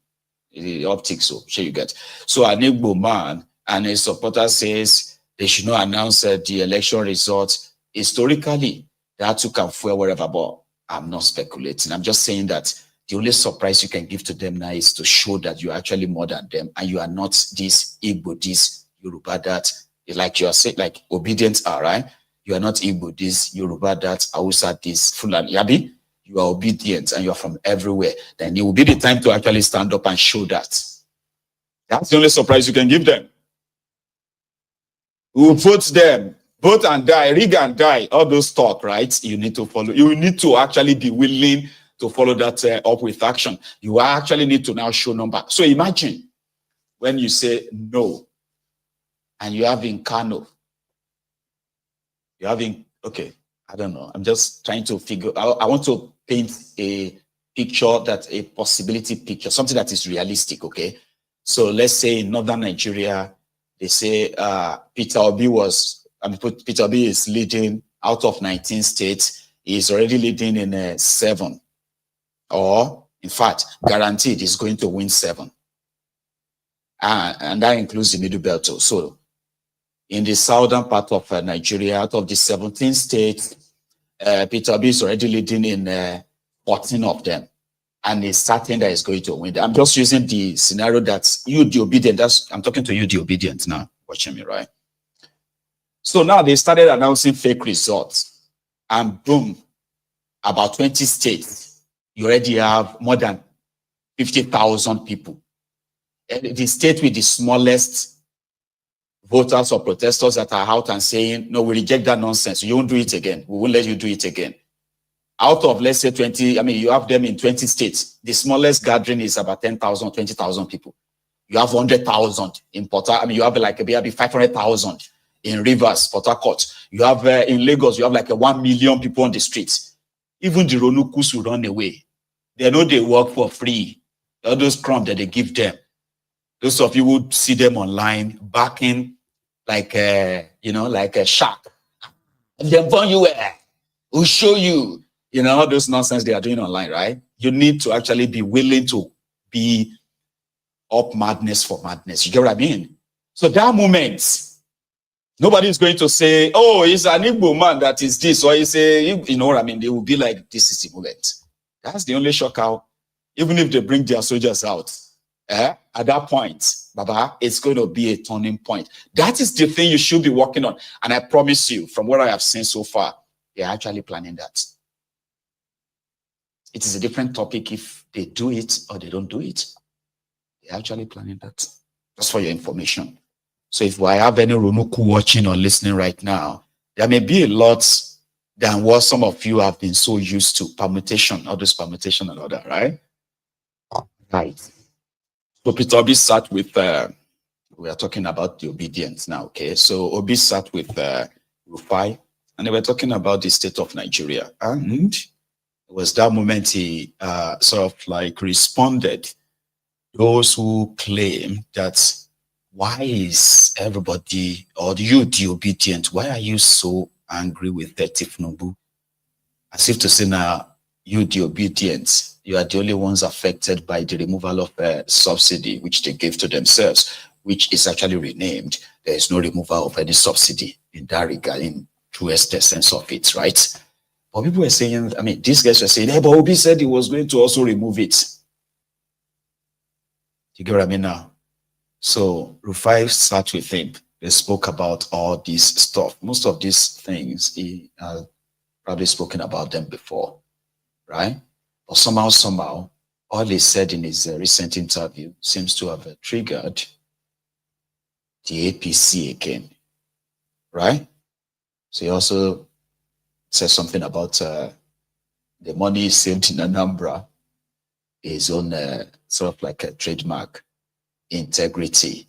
S5: optics, so sure you get. So an Igbo man and his supporter says they should not announce the election results. Historically, that too can fuel wherever, but I'm not speculating. I'm just saying that the only surprise you can give to them now is to show that you're actually more than them and you are not this Igbo, this Yoruba, that, like you are saying, like obedient are, right? You are not Igbo, this Yoruba, that Hausa, this Fulani. Yabi, you are obedient and you are from everywhere. Then it will be the time to actually stand up and show that. That's the only surprise you can give them. We will vote them vote and die, rig and die, all those talk, right? You need to follow. You need to actually be willing to follow that up with action. You actually need to now show number. So imagine when you say no, and you have in Kano, you have in, okay, I don't know. I'm just trying to figure, I want to paint a picture that's a possibility picture, something that is realistic, okay? So let's say in northern Nigeria, they say Peter Obi is leading out of 19 states. He's already leading in 7. Or, in fact, guaranteed he's going to win 7. And that includes the Middle Belt too. So, in the southern part of Nigeria, out of the 17 states, Peter Obi is already leading in 14 of them. And it's certain that he's going to win. I'm just using the scenario that you, the obedient, I'm talking to you, the obedient now, watching me, right? So now they started announcing fake results. And boom, about 20 states, you already have more than 50,000 people. And the state with the smallest voters or protesters that are out and saying, no, we reject that nonsense. You won't do it again. We won't let you do it again. Out of, let's say, 20, I mean, you have them in 20 states. The smallest gathering is about 10,000, 20,000 people. You have 100,000 in Port Harcourt. I mean, you have like maybe 500,000 in Rivers, Port Harcourt. You have in Lagos, you have like 1 million people on the streets. Even the Ronukus will run away. They know they work for free. All those crumbs that they give them. Those of you would see them online backing like like a shark. And they burn you where? We'll show you. You know, all those nonsense they are doing online, right? You need to actually be willing to be up madness for madness. You get what I mean? So that moment, nobody is going to say, oh, it's an Igbo man that is this, or it's you know what I mean? They will be like, this is the moment. That's the only shock out. Even if they bring their soldiers out, at that point, Baba, it's going to be a turning point. That is the thing you should be working on. And I promise you, from what I have seen so far, they're actually planning that. It is a different topic if they do it or they don't do it. They're actually planning that. Just for your information. So if I have any Ronuku watching or listening right now, there may be a lot than what some of you have been so used to. Permutation, all this permutation and all that, right? Right. So Peter Obi sat with, we are talking about the obedience now, okay? So Obi sat with Rufai, and they were talking about the state of Nigeria. And it was that moment he sort of like responded. Those who claim that why is everybody, or you, the obedient, why are you so angry with the thiefnubu? As if to say now, you, the obedient, you are the only ones affected by the removal of subsidy, which they gave to themselves, which is actually renamed. There is no removal of any subsidy in that regard, in truest sense of it, right? But people were saying, I mean, these guys were saying, hey, but Obi said he was going to also remove it. You get what I mean now? So Rufai sat with him. They spoke about all this stuff. Most of these things, he probably spoken about them before, right? But somehow, all he said in his recent interview seems to have triggered the APC again, right? So he also said something about the money saved in Anambra, his own sort of like a trademark, integrity.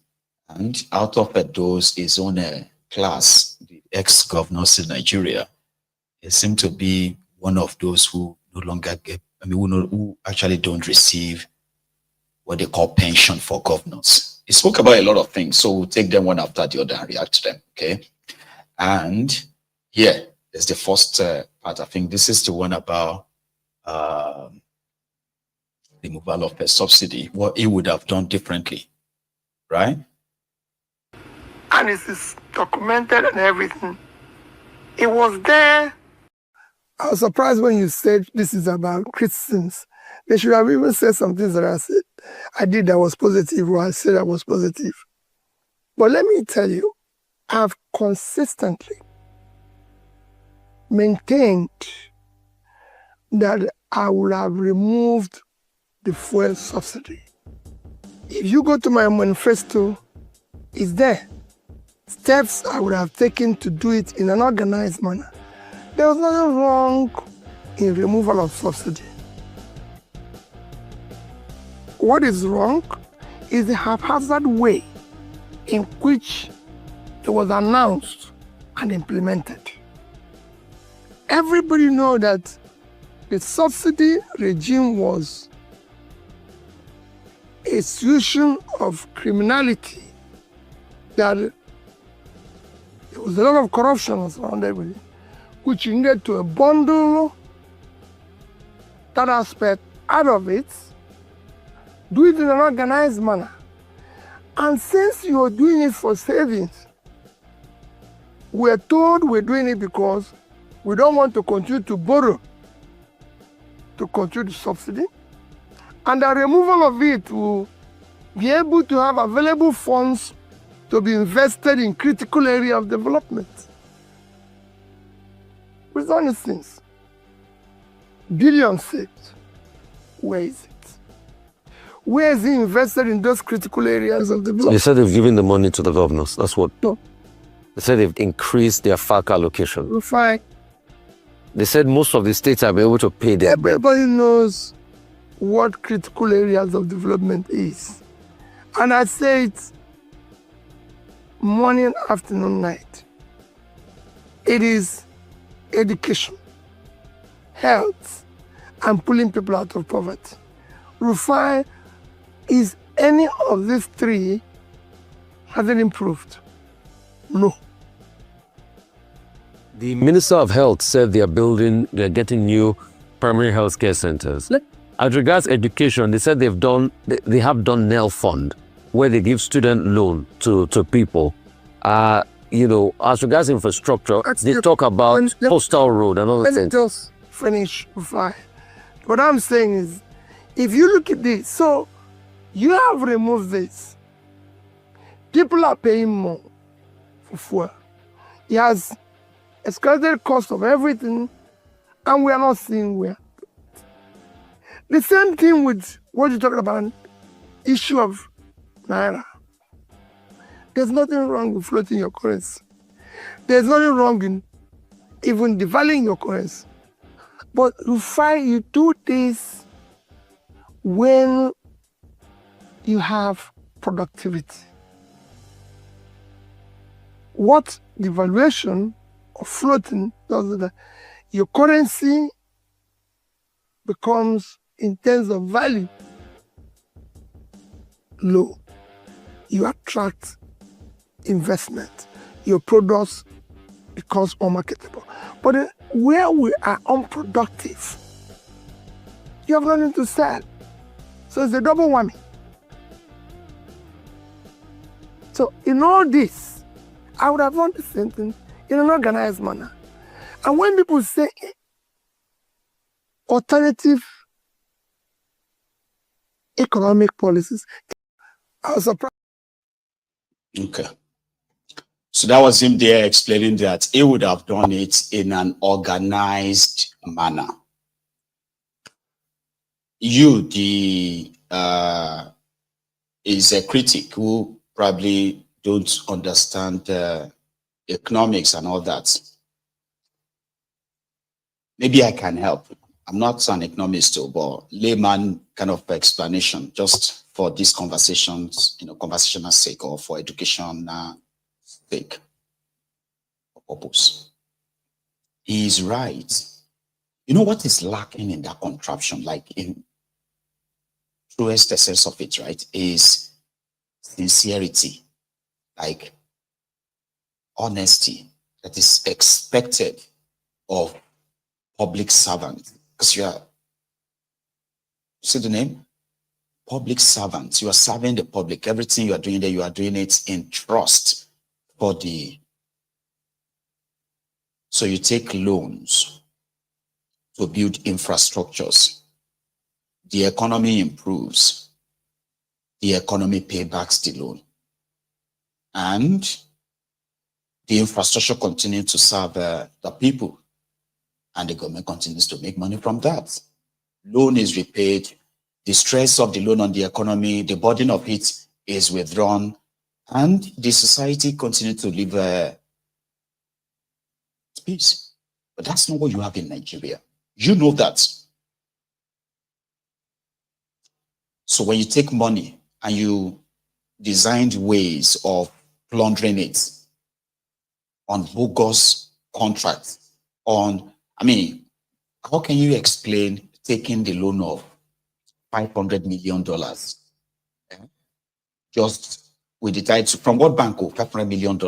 S5: And out of those, his own class, the ex-governors in Nigeria, he seemed to be one of those who no longer get, who actually don't receive what they call pension for governors. He spoke about a lot of things, so we'll take them one after the other and react to them, okay? And yeah, there's the first part. I think this is the one about removal of a subsidy, what he would have done differently, right?
S7: And it is documented and everything. It was there. I was surprised when you said this is about Christians. They should have even said some things that I said. I did that was positive, or I said I was positive. But let me tell you, I've consistently maintained that I would have removed the fuel subsidy. If you go to my manifesto, it's there. steps I would have taken to do it in an organized manner. There was nothing wrong in removal of subsidy. What is wrong is the haphazard way in which it was announced and implemented. Everybody knows that the subsidy regime was a solution of criminality, that there was a lot of corruption surrounded with it, which you needed to bundle that aspect out of it, do it in an organized manner. And since you're doing it for savings, we're told we're doing it because we don't want to continue to borrow to continue the subsidy. And the removal of it will be able to have available funds to be invested in critical area of development. With honest things, billions saved. Where is it? Where is he invested in those critical areas of development?
S8: They said they've given the money to the governors. That's what.
S7: No.
S8: They said they've increased their FAC allocation.
S7: Rufai.
S8: They said most of the states have been able to pay them.
S7: Everybody knows what critical areas of development is. And I say it morning, afternoon, night. It is education, health, and pulling people out of poverty. Rufai, is any of these three, has it improved? No.
S8: The Minister of Health said they're getting new primary health care centers. As regards education, they said they have done NEL Fund, where they give student loan to people. As regards infrastructure, they talk about Postal Road and other things.
S7: Let me just finish, Rufai. What I'm saying is, if you look at this, so you have removed this. People are paying more for fuel. It has escalated cost of everything, and we are not seeing where. The same thing with what you're talking about, issue of Naira. There's nothing wrong with floating your currency. There's nothing wrong in even devaluing your currency. But Rufai, you do this when you have productivity. What devaluation or floating does is that your currency becomes, in terms of value, low. You attract investment. Your products becomes unmarketable. But where we are unproductive, you have nothing to sell. So it's a double whammy. So in all this, I would have done the same thing in an organized manner. And when people say alternative economic policies, I was surprised.
S5: Okay. So that was him there explaining that he would have done it in an organized manner. You, is a critic who probably don't understand economics and all that. Maybe I can help. I'm not an economist, but layman kind of explanation, just for these conversations, conversational sake or for education sake or purpose. He is right. You know what is lacking in that contraption, like in truest essence of it, right, is sincerity, like honesty that is expected of public servants. Because you see the name? Public servants. You are serving the public. Everything you are doing there, you are doing it in trust for the. So you take loans to build infrastructures. The economy improves. The economy pays back the loan. And the infrastructure continues to serve the people. And the government continues to make money from that. Loan is repaid. The stress of the loan on the economy, the burden of it is withdrawn. And the society continue to live peace. But that's not what you have in Nigeria. You know that. So when you take money and you designed ways of plundering it on bogus contracts, how can you explain taking the loan of $500 million? Just with the title from what bank? $500 million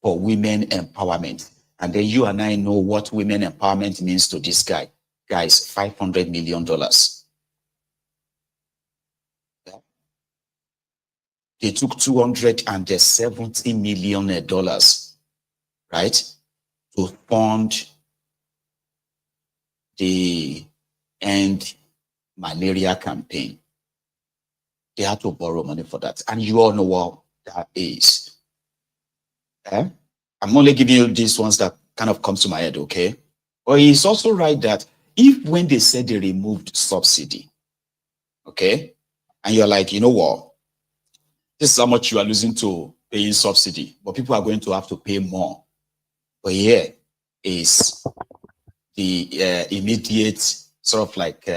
S5: for women empowerment. And then you and I know what women empowerment means to this guy. Guys, $500 million. They took $270 million, right, to fund the End Malaria campaign. They had to borrow money for that. And you all know what that is. I'm only giving you these ones that kind of come to my head, okay? But it's also right that if when they said they removed subsidy, okay, and you're like, you know what, this is how much you are losing to paying subsidy, but people are going to have to pay more. But here is the immediate sort of like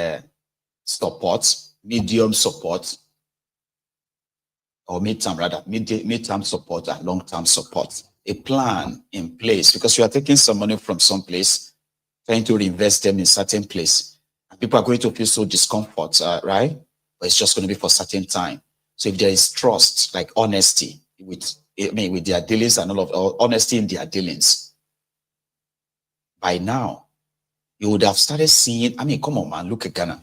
S5: support, medium support, or midterm rather, midterm support and long-term support. A plan in place, because you are taking some money from some place, trying to reinvest them in certain place. And people are going to feel so discomfort, right? But it's just going to be for a certain time. So if there is trust, like honesty with their dealings and honesty in their dealings, by now, you would have started seeing, come on, man, look at Ghana.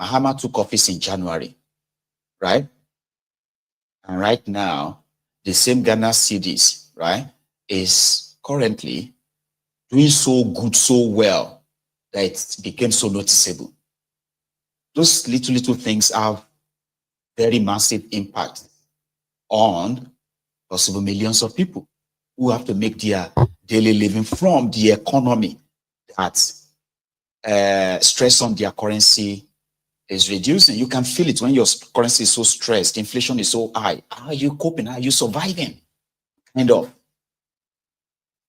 S5: Mahama took office in January, right? And right now, the same Ghana cedis, right, is currently doing so good, so well, that it became so noticeable. Those little things have very massive impact on possible millions of people who have to make their daily living from the economy that stress on their currency is reducing. You can feel it when your currency is so stressed, inflation is so high. How are you coping? How are you surviving? Kind of.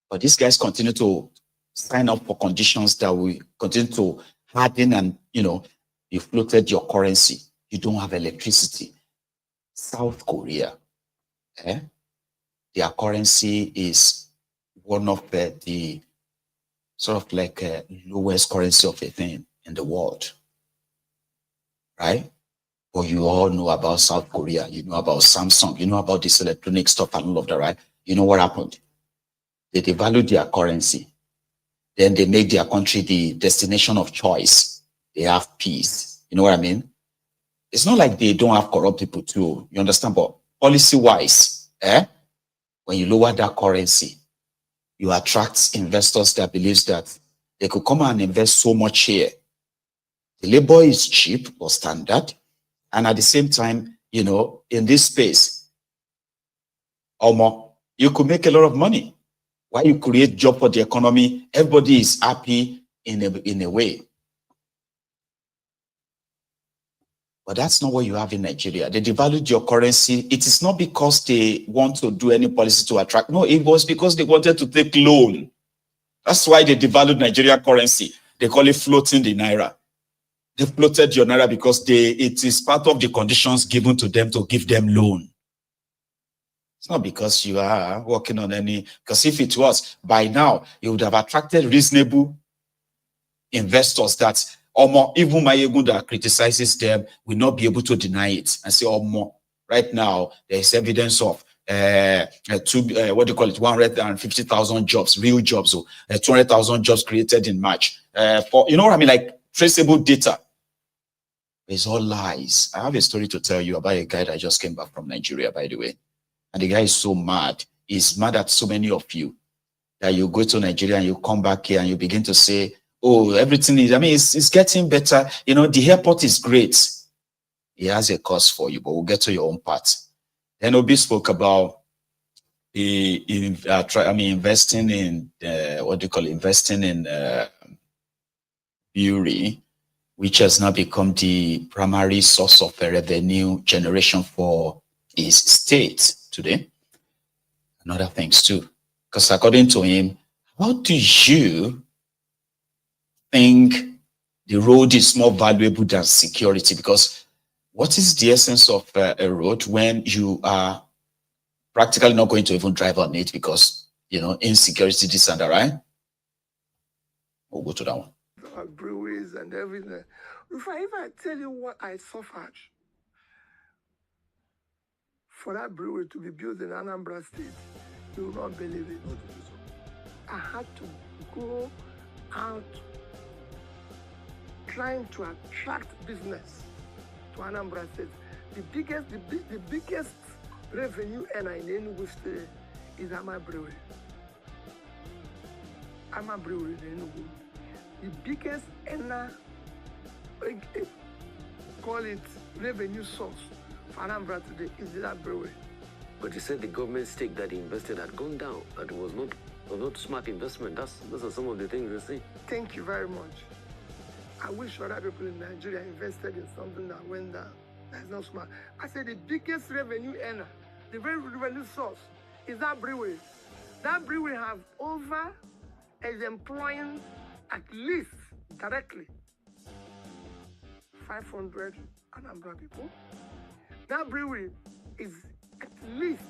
S5: But these guys continue to sign up for conditions that will continue to harden and, you floated your currency. You don't have electricity. South Korea, their currency is one of the sort of like lowest currency of a thing in the world, right? But you all know about South Korea. You know about Samsung. You know about this electronic stuff and all of that, right? You know what happened? They devalued their currency. Then they make their country the destination of choice. They have peace. You know what I mean? It's not like they don't have corrupt people too. You understand? But policy-wise, when you lower that currency, you attract investors that believes that they could come and invest so much here. The labor is cheap or standard. And at the same time, in this space, you could make a lot of money. While you create job for the economy, everybody is happy in a way. But that's not what you have in Nigeria. They devalued your currency. It is not because they want to do any policy to attract. No, it was because they wanted to take loan. That's why they devalued Nigerian currency. They call it floating the naira. They floated your naira because it is part of the conditions given to them to give them loan. It's not because you are working on any, because if it was, by now, you would have attracted reasonable investors that even Mayegun that criticizes them will not be able to deny it and say, right now, there is evidence of 150,000 jobs, real jobs, 200,000 jobs created in March. Like traceable data. It's all lies. I have a story to tell you about a guy that just came back from Nigeria, by the way. And the guy is so mad. He's mad at so many of you that you go to Nigeria and you come back here and you begin to say, oh, everything is, it's getting better. The airport is great. He has a cost for you, but we'll get to your own part. Then Obi spoke about investing in, investing in brewery. which has now become the primary source of revenue generation for his state today, and other things too. Because according to him, how do you think the road is more valuable than security? Because what is the essence of a road when you are practically not going to even drive on it because, you know, insecurity, this and that, right? We'll go to that one.
S7: Breweries and everything. If I tell you what I suffered for that brewery to be built in Anambra State, you will not believe it. I had to go out trying to attract business to Anambra State. The biggest revenue earner in Enugu State is Ama Brewery. Ama Brewery in Enugu. The biggest earner, call it revenue source for Anambra today, is that brewery.
S8: But you said the government stake that he invested had gone down, that it was not smart investment. Those are some of the things they say.
S7: Thank you very much. I wish other people in Nigeria invested in something that went down. That's not smart. I said the biggest revenue earner, the very revenue source, is that brewery. That brewery is employing at least directly 500 Anambra people. That brewery is at least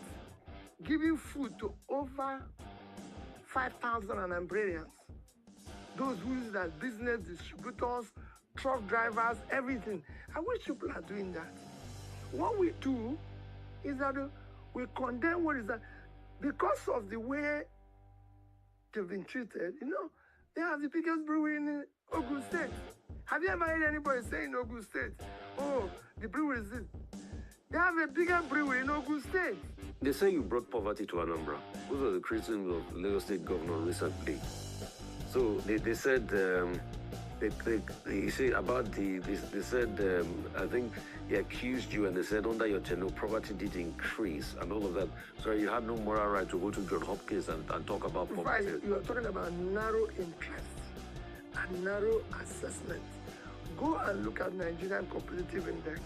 S7: giving food to over 5,000 Anambrarians. Those who use it as business distributors, truck drivers, everything. I wish people are doing that. What we do is that we condemn what is that. Because of the way they've been treated, you know, they have the biggest brewery in Ogun State. Have you ever heard anybody say in Ogun State, oh, the brewery is it? They have a bigger brewery in Ogun State.
S8: They say you brought poverty to Anambra. Those are the criticisms of Lagos State Governor recently. So they said, they say about they said, I think he accused you and they said under your tenure, poverty did increase and all of that. So you had no moral right to go to John Hopkins and talk about poverty.
S7: Right, you are talking about narrow interest and narrow assessment. Go and look at Nigerian Competitive Index.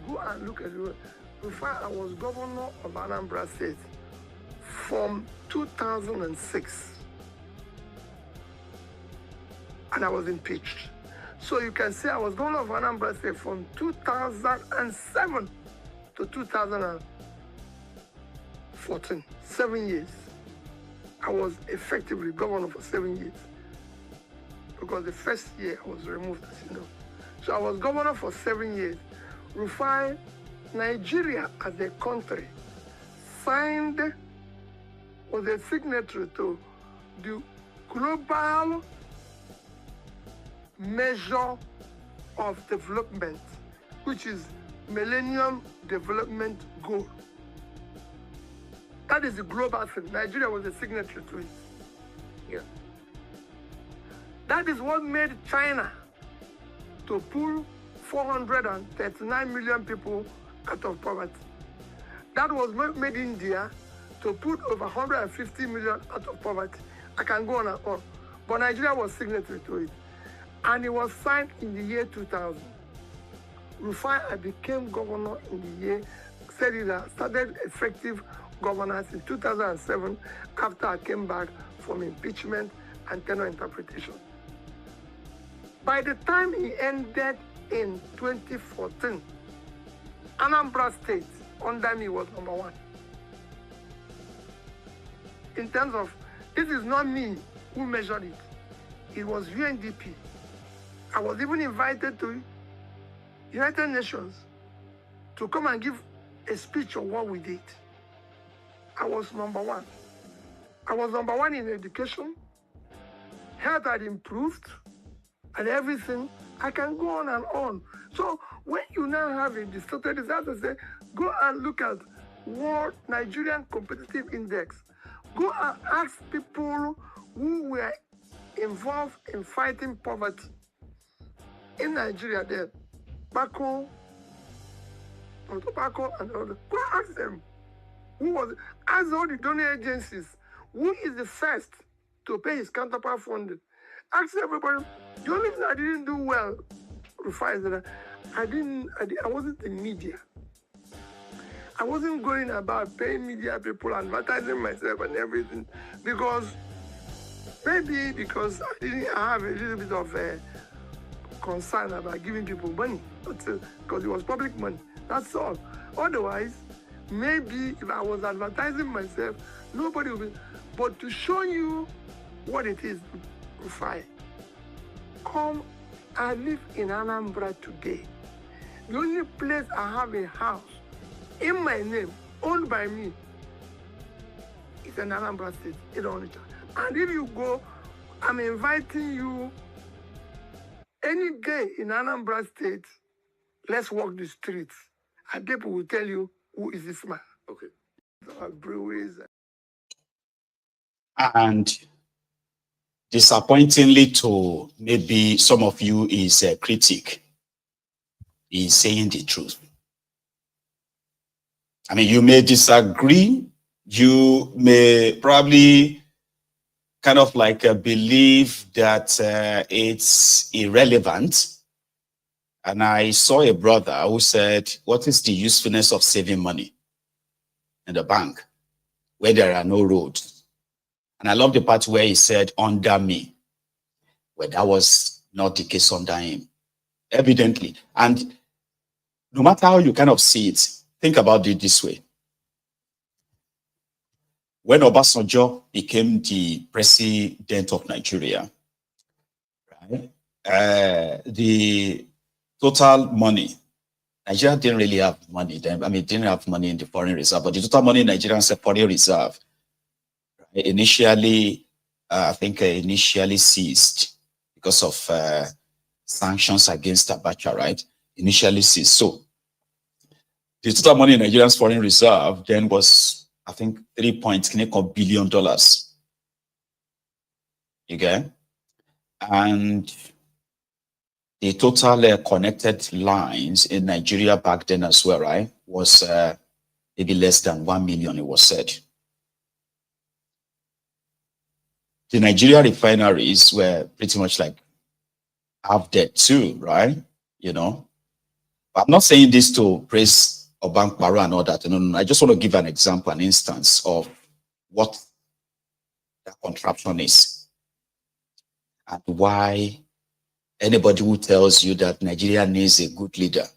S7: Go and look at it. Rufai, I was governor of Anambra State from 2006. And I was impeached. So you can say I was governor of Anambra State from 2007 to 2014, 7 years. I was effectively governor for 7 years. Because the first year I was removed, as you know. So I was governor for 7 years. Rufai, Nigeria as a country signed, was a signatory to the global measure of development, which is Millennium Development Goal. That is a global thing. Nigeria was a signatory to it. Yeah. That is what made China to pull 439 million people out of poverty. That was what made India to put over 150 million out of poverty. I can go on and on. But Nigeria was signatory to it. And it was signed in the year 2000. Rufai, I became governor in the year, started effective governance in 2007 after I came back from impeachment and tenure interpretation. By the time he ended in 2014, Anambra State under me was #1. In terms of, this is not me who measured it. It was UNDP. I was even invited to United Nations to come and give a speech on what we did. I was #1. I was #1 in education. Health had improved and everything. I can go on and on. So when you now have a distorted result, to say, go and look at World Nigerian Competitive Index. Go and ask people who were involved in fighting poverty in Nigeria there. Tobacco and all that. Go ask them. Who was it? Ask all the donor agencies. Who is the first to pay his counterpart funding? Ask everybody. The only thing I didn't do well Rufai said, I wasn't in media. I wasn't going about paying media people, advertising myself and everything, because I didn't have a little bit of concern about giving people money, because it was public money. That's all. Otherwise, maybe if I was advertising myself, nobody would be. But to show you what it is, Rufai, come, I live in Anambra today. The only place I have a house in my name, owned by me, is in Anambra State, in Onitsha. And if you go, I'm inviting you any day in Anambra State, let's walk the streets. And people will tell you, who is this man? Okay. Breweries.
S5: And disappointingly to maybe some of you is a critic, is saying the truth. I mean, you may disagree, you may probably kind of like believe that it's irrelevant. And I saw a brother who said, what is the usefulness of saving money in the bank where there are no roads? And I love the part where he said, under me, where that was not the case under him, evidently. And no matter how you kind of see it, think about it this way. When Obasanjo became the president of Nigeria, right, the total money, Nigeria didn't really have money then. I mean, didn't have money in the foreign reserve, but the total money in Nigeria's foreign reserve, right, initially, I think initially ceased because of sanctions against Abacha, right? Initially ceased. So the total money in Nigeria's foreign reserve then was, I think, $3 billion. You get? And the total connected lines in Nigeria back then as well, right, was maybe less than 1 million, it was said. The Nigeria refineries were pretty much like half dead too, right? You know, but I'm not saying this to praise Obank Baro and all that. No, I just want to give an example, an instance of what that contraption is and why anybody who tells you that Nigeria needs a good leader,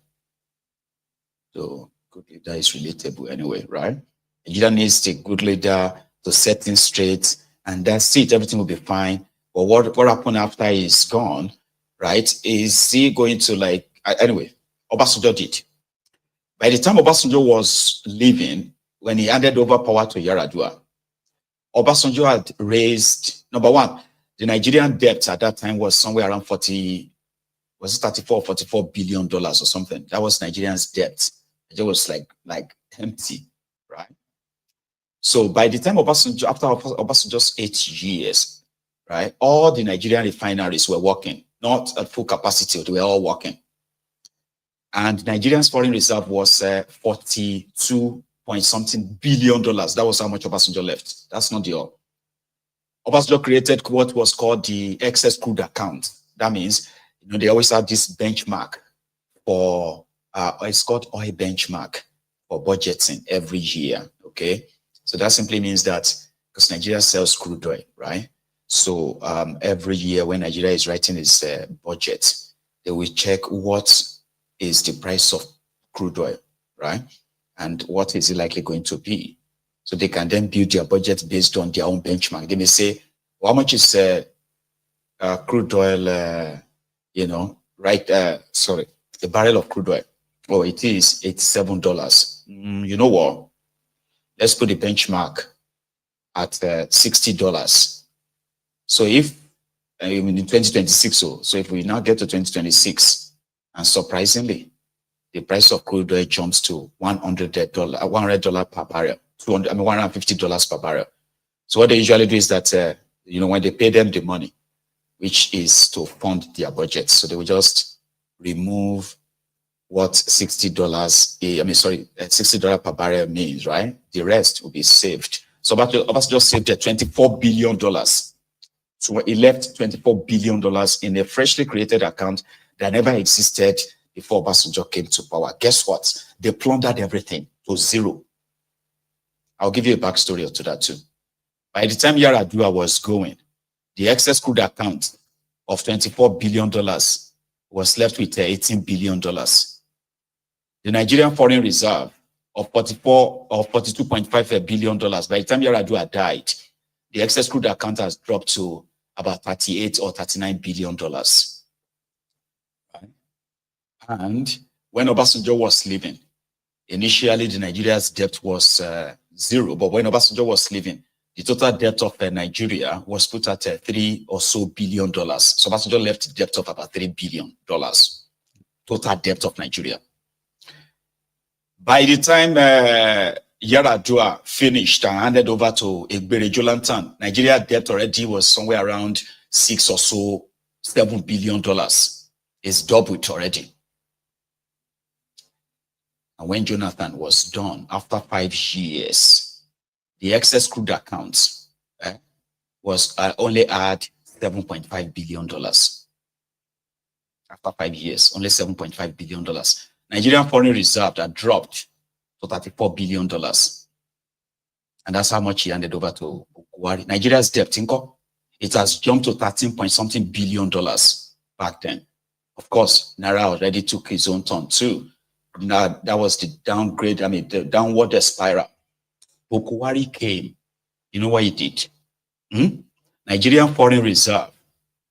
S5: so good leader is relatable anyway, right? Nigeria needs a good leader to set things straight, and that's it, everything will be fine. But what happened after he's gone, right? Is he going to like, anyway, Obasanjo did. By the time Obasanjo was leaving, when he handed over power to Yar'Adua, Obasanjo had raised, number one, the Nigerian debt at that time was somewhere around 44 billion dollars or something. That was Nigeria's debt. It was like empty, right? So by the time Obasanjo, after Obasanjo's 8 years, right, all the Nigerian refineries were working, not at full capacity, they were all working. And Nigeria's foreign reserve was 42 point something billion dollars. That was how much Obasanjo left. That's not the all. Obasanjo created what was called the excess crude account. That means, you know, they always have this benchmark for, it's called oil benchmark for budgeting every year, okay? So that simply means that, because Nigeria sells crude oil, right? So every year when Nigeria is writing its budget, they will check what is the price of crude oil, right? And what is it likely going to be? So they can then build their budget based on their own benchmark. They may say, well, how much is crude oil, you know, right? Sorry, the barrel of crude oil. Oh, it is $87. You know what? Let's put the benchmark at $60. So if, in 2026, so if we now get to 2026, and surprisingly, the price of crude oil jumps to $100 per barrel, $150 per barrel. So what they usually do is that, you know, when they pay them the money, which is to fund their budget, so they will just remove what $60 per barrel means, right? The rest will be saved. So Obasanjo just saved $24 billion. So he left $24 billion in a freshly created account that never existed before Obasanjo came to power. Guess what? They plundered everything to zero. I'll give you a backstory to that too. By the time Yar'Adua was going, the excess crude account of $24 billion was left with $18 billion. The Nigerian foreign reserve of $42.5 billion, by the time Yar'Adua died, the excess crude account has dropped to about $38 or $39 billion. Right? And when Obasanjo was leaving, initially the Nigeria's debt was zero, but when Obasanjo was leaving, the total debt of Nigeria was put at $3 or so billion. So Obasanjo left a debt of about $3 billion, total debt of Nigeria. By the time Yar'Adua finished and handed over to Egbere Jolantan, Nigeria debt already was somewhere around $6 or so, $7 billion. It's doubled already. And when Jonathan was done, after 5 years, the excess crude account was only at $7.5 billion. After 5 years, only $7.5 billion. Nigerian foreign reserve that dropped to $34 billion. And that's how much he handed over to Buhari. Nigeria's debt, it has jumped to 13-point-something billion back then. Of course, Naira already took his own turn too. Now, that was the downgrade, the downward spiral. Buhari came. You know what he did? Nigerian foreign reserve,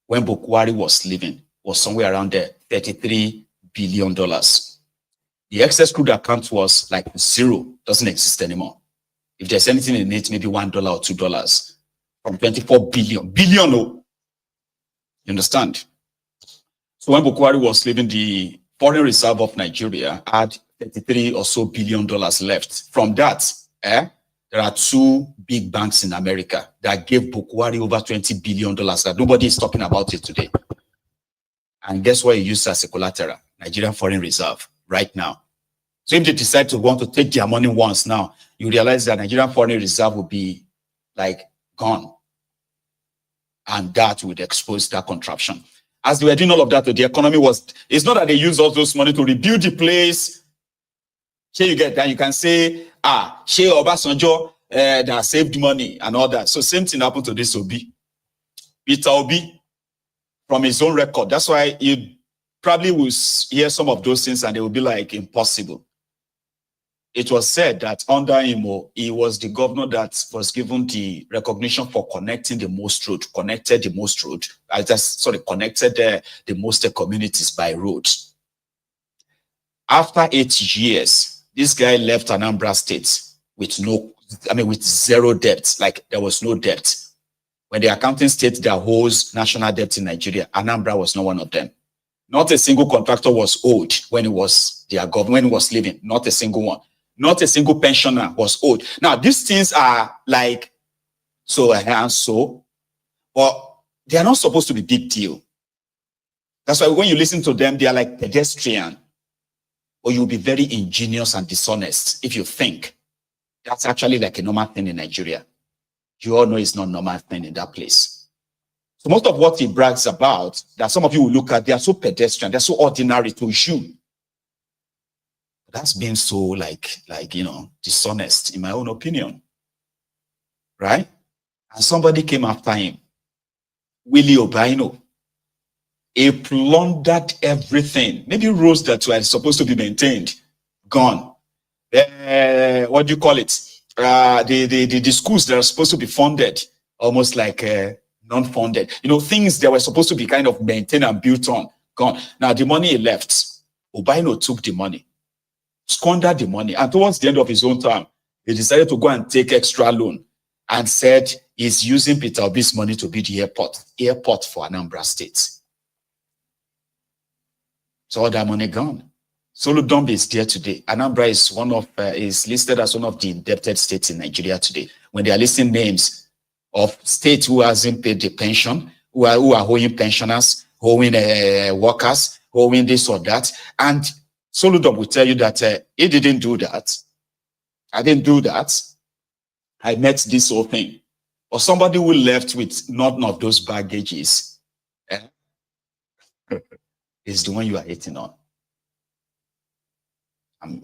S5: when Buhari was leaving, was somewhere around there, $33 billion. The excess crude account was like zero, doesn't exist anymore. If there's anything in it, maybe $1 or $2 from 24 billion. You understand? So when Buhari was leaving, the foreign reserve of Nigeria had $33 or so billion left. From that, there are 2 big banks in America that gave Buhari over $20 billion that nobody is talking about it today. And guess what he used as a collateral? Nigerian foreign reserve right now. So if they decide to want to take their money once now, you realize that Nigerian foreign reserve will be like gone. And that would expose that contraption. As they were doing all of that, the economy was, it's not that they use all those money to rebuild the place. Here you get that, you can say, Shey Obasanjo that saved money and all that. So same thing happened to this Obi. Peter Obi, from his own record. That's why you probably will hear some of those things and they will be like impossible. It was said that under him, he was the governor that was given the recognition for connected the most road, connected the most communities by road. After 8 years, this guy left Anambra State with with zero debt, like there was no debt. When the accounting state that holds national debt in Nigeria, Anambra was not one of them. Not a single contractor was owed when he was their government, when he was living, not a single one. Not a single pensioner was owed. Now, these things are like so and so, but they are not supposed to be big deal. That's why when you listen to them, they are like pedestrian, or you'll be very ingenious and dishonest if you think that's actually like a normal thing in Nigeria. You all know it's not a normal thing in that place. So most of what he brags about, that some of you will look at, they are so pedestrian, they're so ordinary to you. That's being so dishonest, in my own opinion. Right? And somebody came after him, Willie Obaino. He plundered everything. Maybe roads that were supposed to be maintained, gone. What do you call it? The schools that are supposed to be funded, almost like non-funded. Things that were supposed to be kind of maintained and built on, gone. Now the money he left, Obaino took the money, squandered the money, and towards the end of his own term, he decided to go and take extra loan and said he's using Peter Obi's money to build the airport for Anambra State. So all that money gone. Soludumbe is there today. Anambra is listed as one of the indebted states in Nigeria today. When they are listing names of states who hasn't paid the pension, who are owing pensioners, owing workers, owing this or that, and Soludumbe will tell you that he didn't do that. I didn't do that. I met this whole thing. Or somebody who left with none of those baggages. is the one you are hating on.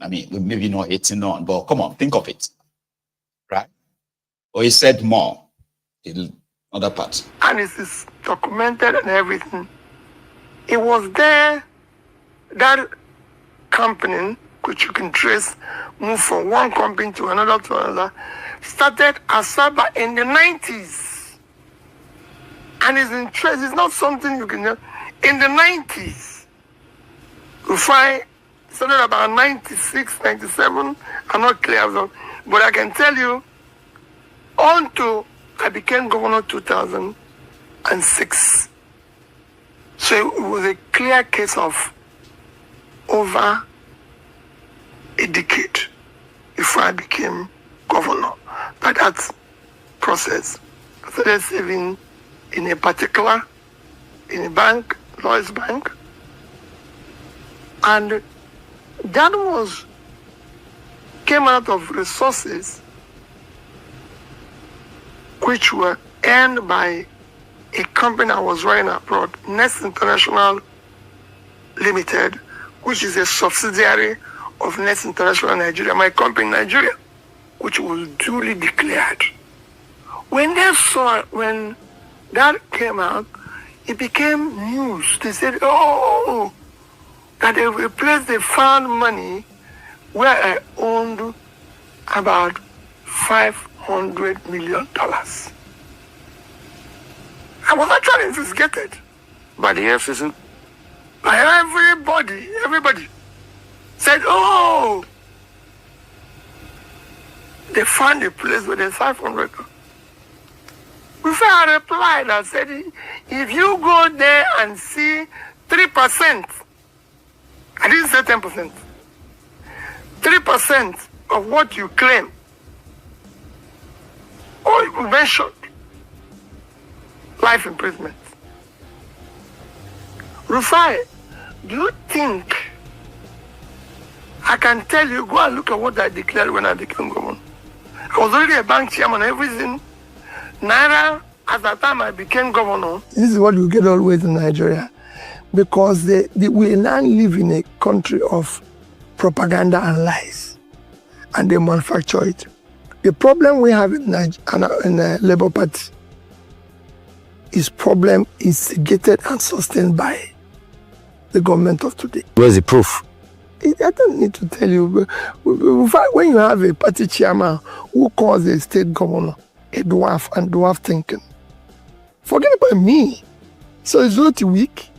S5: I mean, maybe not hating on, but come on, think of it, right? Or he said more, the other part.
S7: And it is documented and everything. It was there that company, which you can trace, moved from one company to another, started Asaba in the 90s. And it's in trace, it's not something you can know. In the 90s, Rufai started about 96, 97, I'm not clear, but I can tell you, until I became governor 2006. So it was a clear case of over a decade before I became governor. But that process, I started saving in a particular, in a bank, Lloyd's Bank. And that came out of resources which were earned by a company I was running abroad, Nest International Limited, which is a subsidiary of Nest International Nigeria, my company in Nigeria, which was duly declared. When that came out, it became news. They said, oh, that they replaced the found money where I owned about $500 million. I was actually investigated by the FCC. By everybody said, oh, they found a place where there's 500. Before I replied, I said, if you go there and see 3%, I didn't say 10%, 3% of what you claim, or you mentioned, life imprisonment. Rufai, do you think I can tell you, go and look at what I declared when I became governor? I was already a bank chairman, everything. Naira, at that time I became governor. This is what you get always in Nigeria. Because we now live in a country of propaganda and lies. And they manufacture it. The problem we have in the Labour Party is problem instigated and sustained by the government of today.
S8: Where's the proof?
S7: I don't need to tell you. When you have a party chairman who calls a state governor a dwarf and dwarf thinking, forget about me. So it's not weak.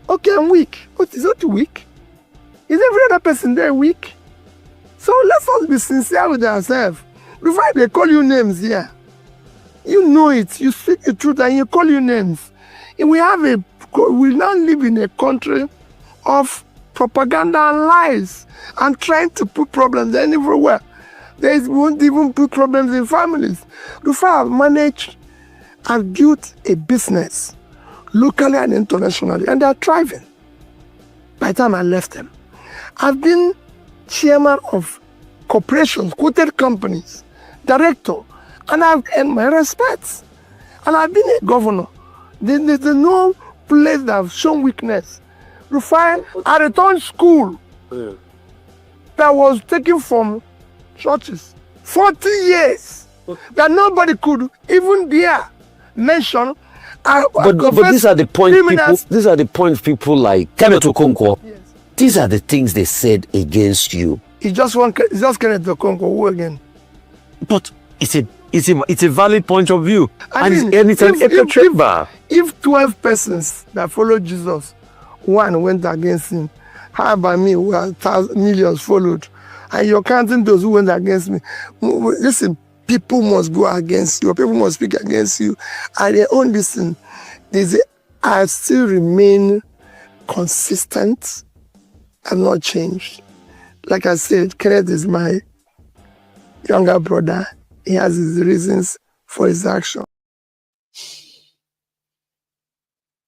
S7: Okay, I'm weak. But it's not weak. Is every other person there weak? So let's all be sincere with ourselves. Before they call you names here, you know it. You speak the truth and you call you names. And we now live in a country of propaganda and lies and trying to put problems everywhere. They won't even put problems in families. Rufai have managed and built a business locally and internationally, and they are thriving. By the time I left them, I've been chairman of corporations, quoted companies, director, and I've earned my respects. And I've been a governor. There's no place that have shown weakness. Rufai, I returned school that was taken from churches 40 years that nobody could even dare mention.
S8: But these are the point criminals. These are the points people like Kenneth Okonkwo. Yes. These are the things they said against you.
S7: It's just Kenneth Okonkwo. Who again?
S8: But it's a valid point of view. And it's an echo chamber.
S7: If 12 persons that followed Jesus, one went against him, how about me, who millions followed, and you're counting those who went against me? Listen, people must go against you, people must speak against you, and they own this thing. I still remain consistent. I'm not changed. Like I said, Kenneth is my younger brother. He has his reasons for his action.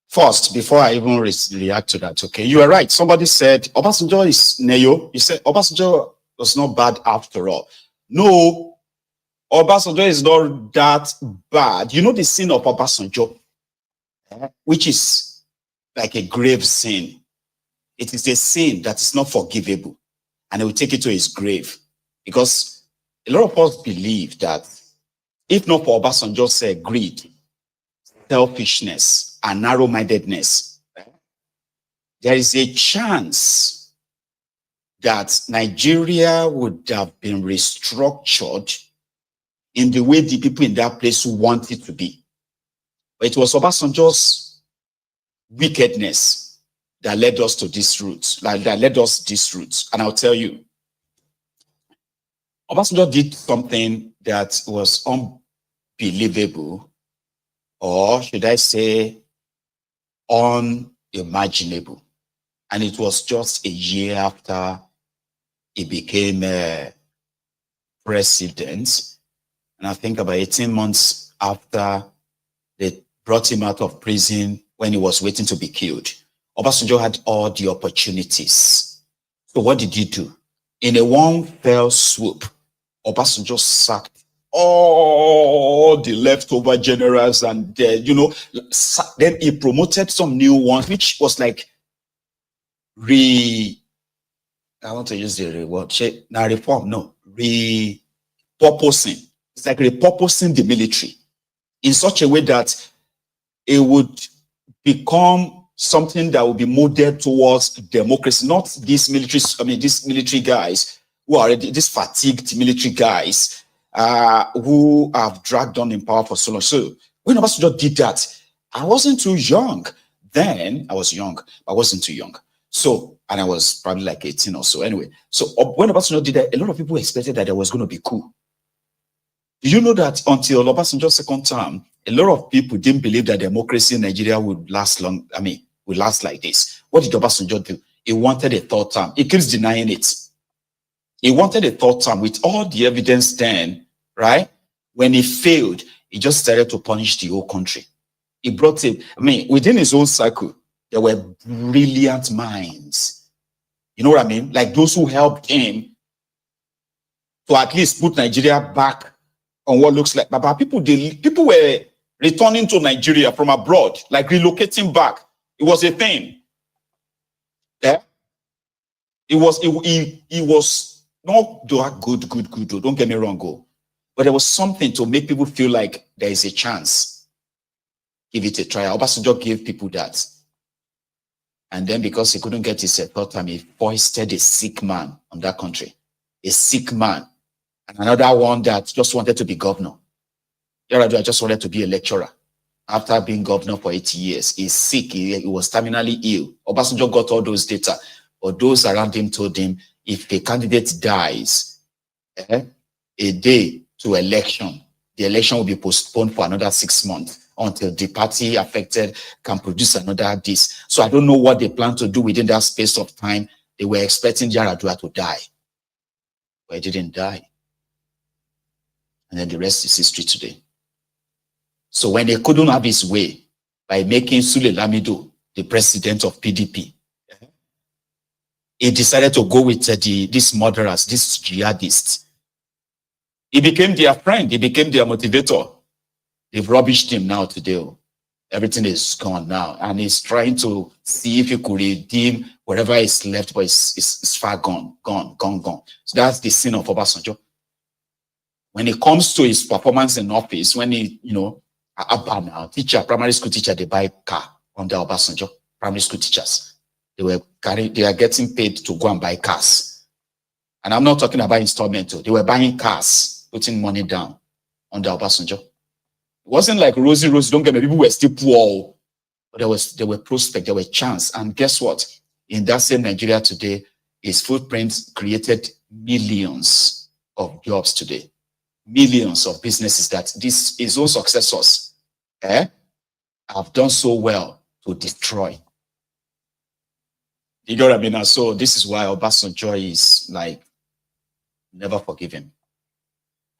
S5: First, before I even react to that, okay, you are right. Somebody said Obasanjo is Neyo. You said Obasanjo was not bad after all. No, Obasanjo is not that bad. You know the sin of Obasanjo, which is like a grave sin. It is a sin that is not forgivable, and he will take it to his grave. Because a lot of us believe that if not for Obasanjo's greed, selfishness, and narrow-mindedness, there is a chance that Nigeria would have been restructured in the way the people in that place want it to be. But it was Obasanjo's wickedness that led us to this route, that led us this route. And I'll tell you, Obasanjo did something that was unbelievable, or should I say, unimaginable. And it was just a year after he became president. And I think about 18 months after they brought him out of prison when he was waiting to be killed. Obasanjo had all the opportunities. So what did he do? In a one fell swoop, Obasanjo sacked all the leftover generals, and then he promoted some new ones, which was like I want to use the word, reform, no, repurposing. It's like repurposing the military in such a way that it would become something that will be molded towards democracy, not these military guys who are already, these fatigued military guys who have dragged on in power for so long. So when Obasanjo did that, I wasn't too young. Then I was young, I wasn't too young. So, and I was probably like 18 or so. Anyway, so when Obasanjo did that, a lot of people expected that there was going to be coup. Do you know that until Obasanjo's second term, a lot of people didn't believe that democracy in Nigeria would last long, would last like this? What did Obasanjo do? He wanted a third term. He keeps denying it. He wanted a third term with all the evidence then, right? When he failed, he just started to punish the whole country. He brought it, within his own circle, there were brilliant minds. You know what I mean? Like those who helped him to at least put Nigeria back on what looks like. But people were returning to Nigeria from abroad, like relocating back. It was a thing. Yeah. He was not that good. Don't get me wrong, but there was something to make people feel like there is a chance. Give it a try. Obasanjo gave people that. And then because he couldn't get his third time, he foisted a sick man on that country. A sick man. And another one that just wanted to be governor. Yaradua just wanted to be a lecturer. After being governor for 80 years, he's sick. He was terminally ill. Obasanjo got all those data. But those around him told him, if the candidate dies a day to election, the election will be postponed for another 6 months until the party affected can produce another this. So I don't know what they plan to do within that space of time. They were expecting Yaradua to die. But he didn't die. And then the rest is history today. So when they couldn't have his way by making Sule Lamido the president of PDP, he decided to go with these murderers, these jihadists. He became their friend. He became their motivator. They've rubbished him now today. Everything is gone now. And he's trying to see if he could redeem whatever is left, but it's far gone. So that's the sin of Obasanjo. When it comes to his performance in office, when he, primary school teacher, they buy car under Obasanjo, primary school teachers. They are getting paid to go and buy cars. And I'm not talking about installment. They were buying cars, putting money down under Obasanjo. It wasn't like rosy, don't get me, people were still poor. But there were prospects, there were chance. And guess what? In that same Nigeria today, his footprint created millions of jobs today. Millions of businesses that his own successors have done so well to destroy. You know what I mean? And so this is why Obasanjo is like, never forgive him.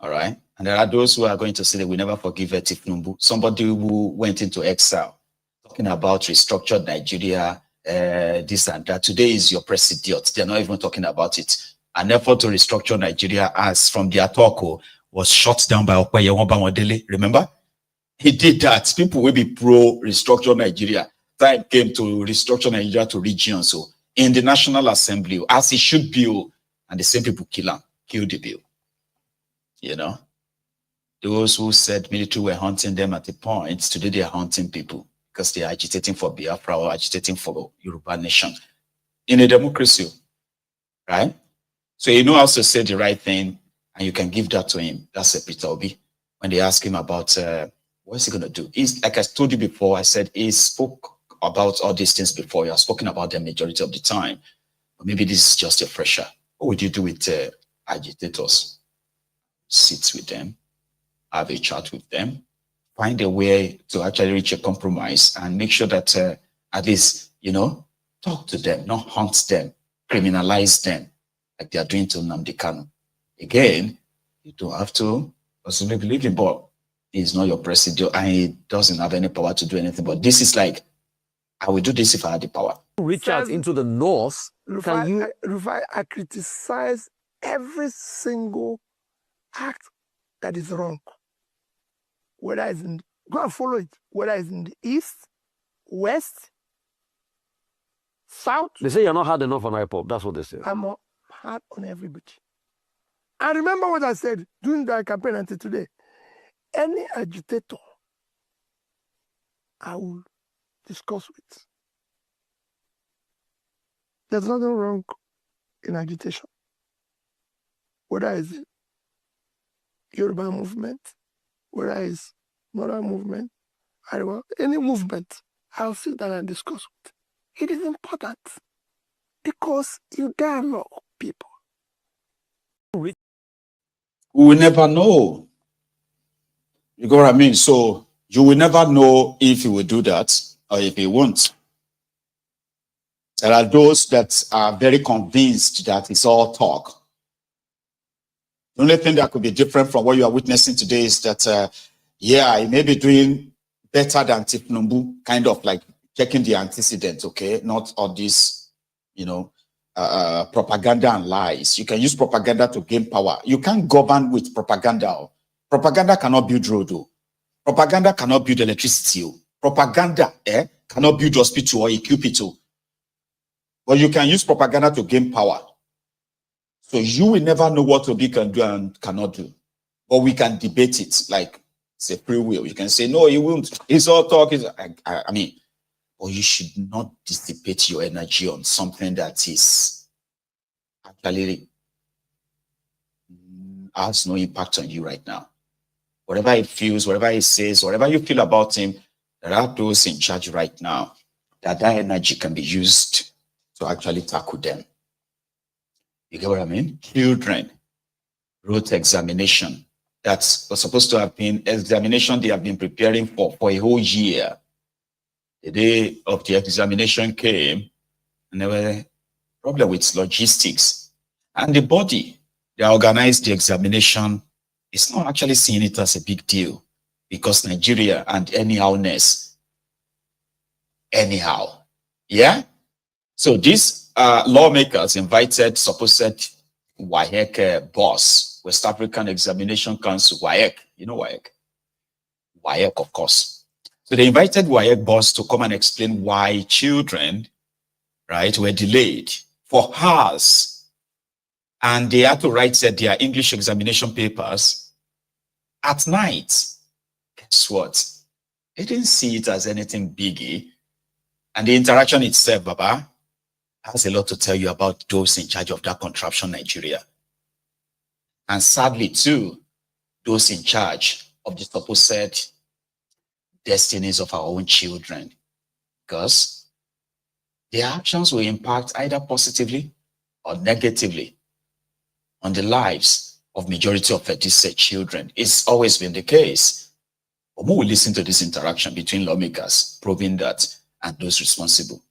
S5: All right? And there are those who are going to say that we never forgive thiefnubu, somebody who went into exile, talking about restructured Nigeria, this and that. Today is your president. They're not even talking about it. An effort to restructure Nigeria, as from their talk, was shut down by Okweye Wambamodele. Remember? He did that. People will be pro restructure Nigeria. time came to restructure Nigeria to regions, so in the National Assembly, as it should be, and the same people kill the bill. You know, those who said military were hunting them at the point, today they are hunting people because they are agitating for Biafra or agitating for Yoruba nation in a democracy, right? So you know how to say the right thing, and you can give that to him. That's a Peter Obi. When they ask him about what's he going to do, he's, like I told you before, I said he spoke about all these things before. You have spoken about them majority of the time. But maybe this is just a fresher. What would you do with agitators? Sit with them, have a chat with them, find a way to actually reach a compromise and make sure that at least, you know, talk to them, not hunt them, criminalize them like they are doing to Nnamdi Kanu. Again, you don't have to possibly believe him, but he's not your president and he doesn't have any power to do anything. But this is like, I would do this if I had the power.
S8: Reach out into the north.
S7: Rufai, I criticize every single act that is wrong. Whether it's in, go and follow it. Whether it's in the east, west, south.
S8: They say you're not hard enough on IPOP. That's what they say.
S7: I'm hard on everybody. And remember what I said during the campaign until today. Any agitator, I will discuss with. There's nothing wrong in agitation. Whether it's Yoruba movement, whether it's Northern movement, any movement, I'll sit down and discuss with. It is important because you dialogue people.
S5: We will never know. You know what I mean? So you will never know if he will do that or if he won't. There are those that are very convinced that it's all talk. The only thing that could be different from what you are witnessing today is that, yeah, he may be doing better than thiefnubu, kind of like checking the antecedents, okay? Not all this, you know, propaganda and lies. You can use propaganda to gain power. You can't govern with propaganda. Propaganda cannot build road. Propaganda cannot build electricity. Propaganda cannot build hospital or equip it. But you can use propaganda to gain power. So you will never know what Obi can do and cannot do. But we can debate it like it's a free will. You can say, no, he won't. It's all talk. I mean, but you should not dissipate your energy on something that is actually has no impact on you right now. Whatever he feels, whatever he says, whatever you feel about him, there are those in charge right now that energy can be used to actually tackle them. You get what I mean? Children wrote examination. That was supposed to have been examination they have been preparing for a whole year. The day of the examination came, and there were a problem with logistics. And the body that organized the examination is not actually seeing it as a big deal because Nigeria and anyhowness. Anyhow. Yeah? So these lawmakers invited supposed WAEC boss, West African Examination Council, WAEC. You know WAEC? WAEC, of course. So they invited WAEC boss to come and explain why children, right, were delayed for hours. And they had to write their English examination papers at night. Guess what? They didn't see it as anything biggie. And the interaction itself, Baba, has a lot to tell you about those in charge of that contraption, Nigeria. And sadly, too, those in charge of the supposed destinies of our own children. Because their actions will impact either positively or negatively on the lives of majority of these children. It's always been the case. But we will listen to this interaction between lawmakers, proving that, and those responsible.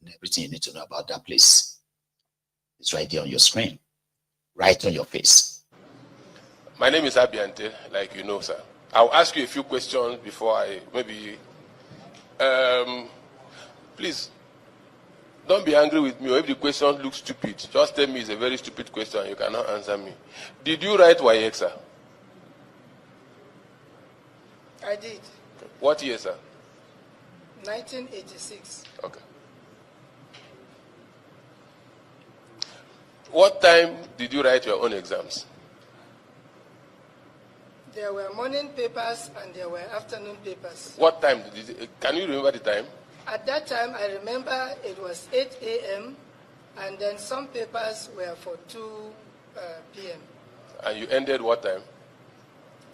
S5: And everything you need to know about that place is right there on your screen, right on your face.
S9: My name is Abiante, like you know, sir. I'll ask you a few questions before I maybe. Please, don't be angry with me, or if the question looks stupid, just tell me it's a very stupid question. You cannot answer me. Did you write WAEC, sir?
S10: I did.
S9: What year, sir?
S7: 1986.
S9: Okay. What time did you write your own exams?
S7: There were morning papers and there were afternoon papers.
S9: What time did you, can you remember the time?
S7: At that time, I remember it was 8 a.m. and then some papers were for 2 p.m.
S9: And you ended what time?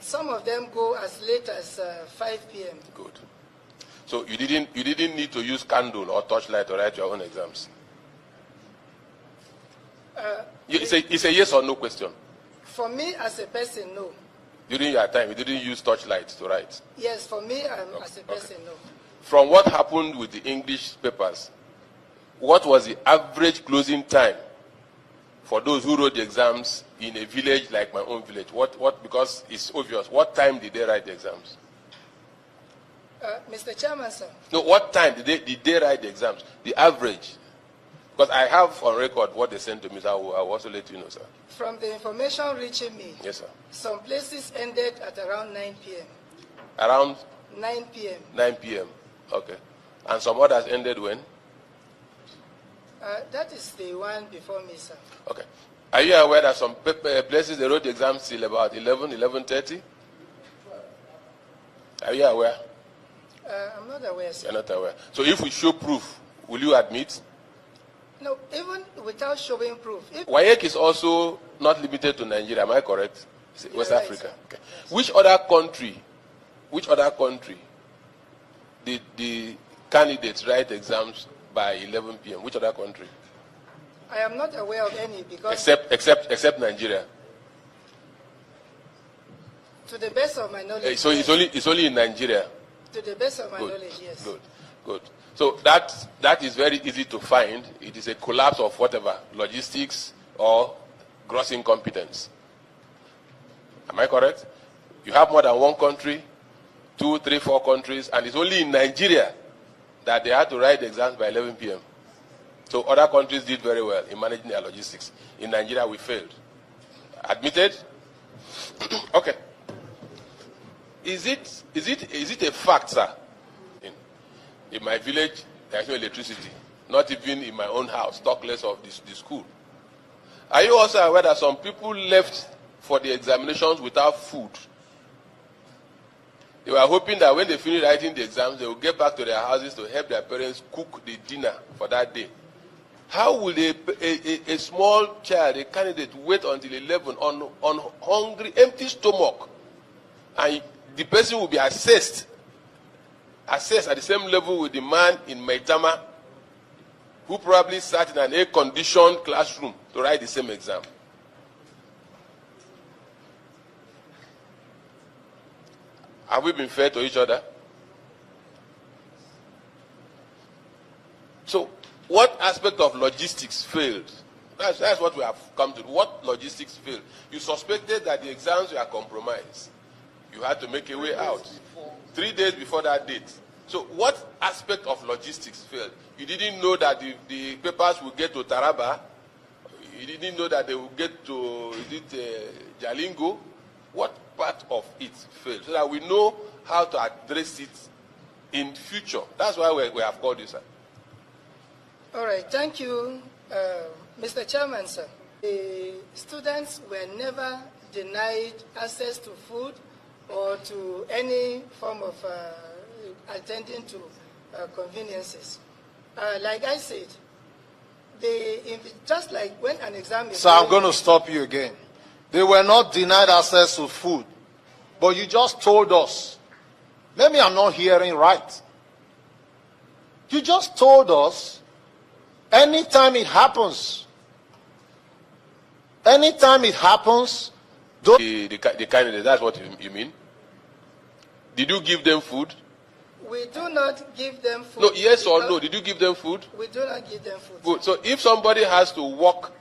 S7: Some of them go as late as 5 p.m.
S9: Good. So you didn't need to use candle or torchlight to write your own exams. It's a yes or no question.
S7: For me as a person, no.
S9: During your time, you didn't use torchlight to write.
S7: Yes, for me as a person, no.
S9: From what happened with the English papers, what was the average closing time for those who wrote the exams in a village like my own village? What? Because it's obvious. What time did they write the exams?
S7: Mr. Chairman, sir.
S9: No, what time did they write the exams? The average. Because I have on record what they sent to me, so I will also let you know, sir.
S7: From the information reaching me,
S9: yes, sir.
S7: Some places ended at around 9 p.m.
S9: Around?
S7: 9 p.m.
S9: 9 p.m. Okay. And some others ended when?
S7: That is the one before me, sir.
S9: Okay. Are you aware that some places they wrote the exams till about 11:30? Are you aware?
S7: I'm not aware, sir.
S9: You're not aware. So if we show proof, will you admit?
S7: No, even without showing proof.
S9: WAEC is also not limited to Nigeria, am I correct? West
S7: right,
S9: Africa. Okay.
S7: Yes.
S9: Which other country did the candidates write exams by 11 p.m.? Which other country?
S7: I am not aware of any because...
S9: Except Nigeria.
S7: To the best of my knowledge...
S9: So
S7: yes.
S9: it's only in Nigeria?
S7: To the best of my knowledge, yes.
S9: Good. So that is very easy to find. It is a collapse of whatever, logistics or gross incompetence. Am I correct? You have more than one country, 2, 3, 4 countries, and it's only in Nigeria that they had to write the exams by 11 p.m. So other countries did very well in managing their logistics. In Nigeria, we failed. Admitted? Okay. Is it a fact, sir? In my village, there is no electricity. Not even in my own house, talk less of the school. Are you also aware that some people left for the examinations without food? They were hoping that when they finish writing the exams, they will get back to their houses to help their parents cook the dinner for that day. How will a small child, a candidate, wait until 11 on hungry, empty stomach, and the person will be assessed at the same level with the man in Maitama who probably sat in an air-conditioned classroom to write the same exam? Have we been fair to each other? So, what aspect of logistics failed? That's what we have come to. What logistics failed? You suspected that the exams were compromised. You had to make a way out. 3 days before that date. So what aspect of logistics failed? You didn't know that the papers would get to Taraba. You didn't know that they would get to Jalingo. What part of it failed? So that we know how to address it in future. That's why we have called you, sir.
S7: All right. Thank you, Mr. Chairman, sir. The students were never denied access to food or to any form of attending to conveniences. Like I said, just like when an exam is...
S10: So I'm going to stop you again. They were not denied access to food, but you just told us. Maybe I'm not hearing right. You just told us anytime it happens, the
S9: candidate, that's what you mean? Did you give them food?
S7: We do not give them food.
S9: No, yes or no? Did you give them food?
S7: We do not give them food.
S9: Good. So if somebody has to walk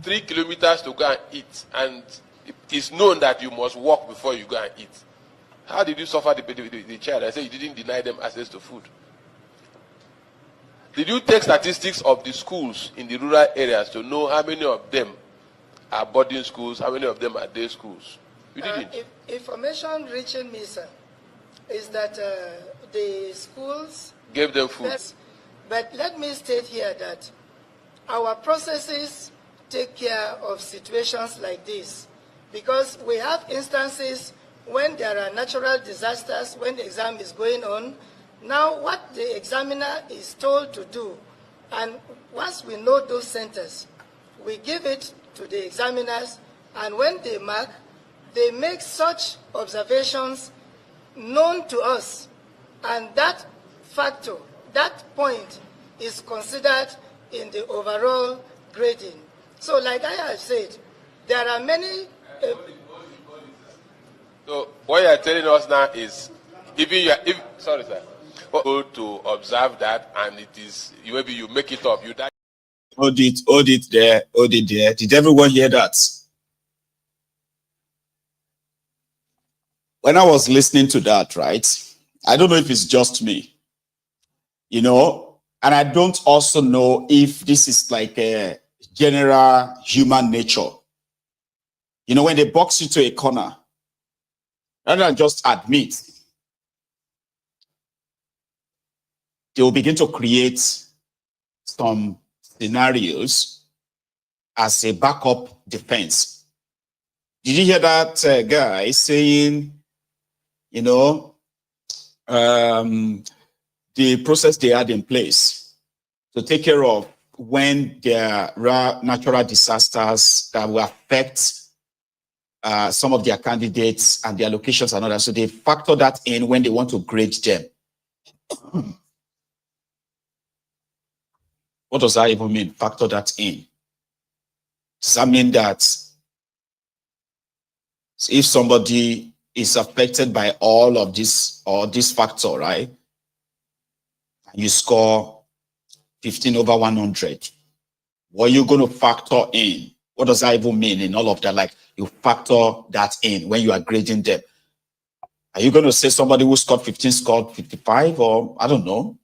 S9: 3 kilometers to go and eat, and it is known that you must walk before you go and eat, how did you suffer the child? I said you didn't deny them access to food. Did you take statistics of the schools in the rural areas to know how many of them are boarding schools, how many of them are day schools? You didn't.
S7: Information reaching me, sir, is that the schools.
S9: Gave them food.
S7: But let me state here that our processes take care of situations like this, because we have instances when there are natural disasters, when the exam is going on. Now, what the examiner is told to do, and once we know those centers, we give it to the examiners, and when they mark, they make such observations known to us, and that factor, that point, is considered in the overall grading. So, like I have said, there are many.
S9: So, what you are telling us now is, sorry, sir, to observe that, and it is maybe you make it up.
S5: Hold it there. Did everyone hear that? When I was listening to that, right? I don't know if it's just me, and I don't also know if this is like a general human nature. When they box you to a corner, rather than just admit, they will begin to create some scenarios as a backup defense. Did you hear that guy saying, the process they had in place to take care of when there are natural disasters that will affect some of their candidates and their locations and others. So they factor that in when they want to grade them. What does that even mean? Factor that in. Does that mean that if somebody is affected by all of this or this factor, right? You score 15 over 100. What are you going to factor in? What does that even mean in all of that? Like, you factor that in when you are grading them. Are you going to say somebody who scored 15 scored 55, or I don't know?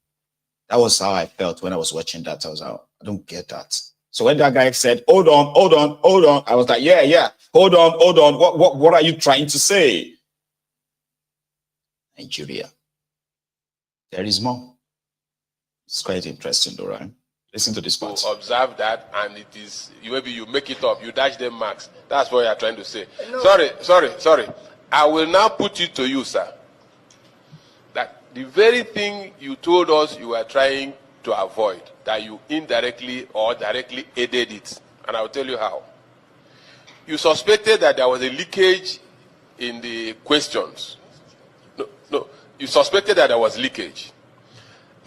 S5: That was how I felt when I was watching that. I was like, I don't get that. So when that guy said, hold on, I was like, yeah, hold on. What are you trying to say? Nigeria. There is more. It's quite interesting though, right? Listen to this part.
S9: To observe that, and it is, maybe you make it up, you dash them marks. That's what you are trying to say. No. Sorry. I will now put it to you, sir, that the very thing you told us you were trying to avoid, that you indirectly or directly aided it. And I will tell you how. You suspected that there was a leakage in the questions. No. You suspected that there was leakage.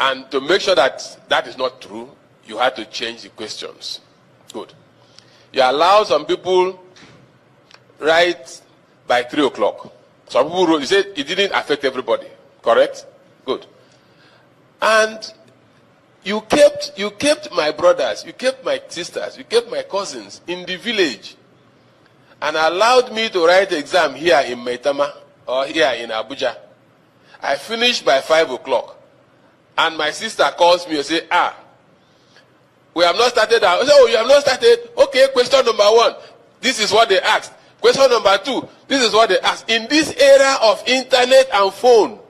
S9: And to make sure that that is not true, you had to change the questions. Good. You allow some people write by 3 o'clock. Some people wrote, you said it didn't affect everybody. Correct? Good. And you kept my brothers, you kept my sisters, you kept my cousins in the village and allowed me to write the exam here in Maitama or here in Abuja. I finished by 5 o'clock. And my sister calls me and says, we have not started. I say, oh, you have not started? Okay, question number 1. This is what they asked. Question number 2. This is what they asked. In this era of internet and phone.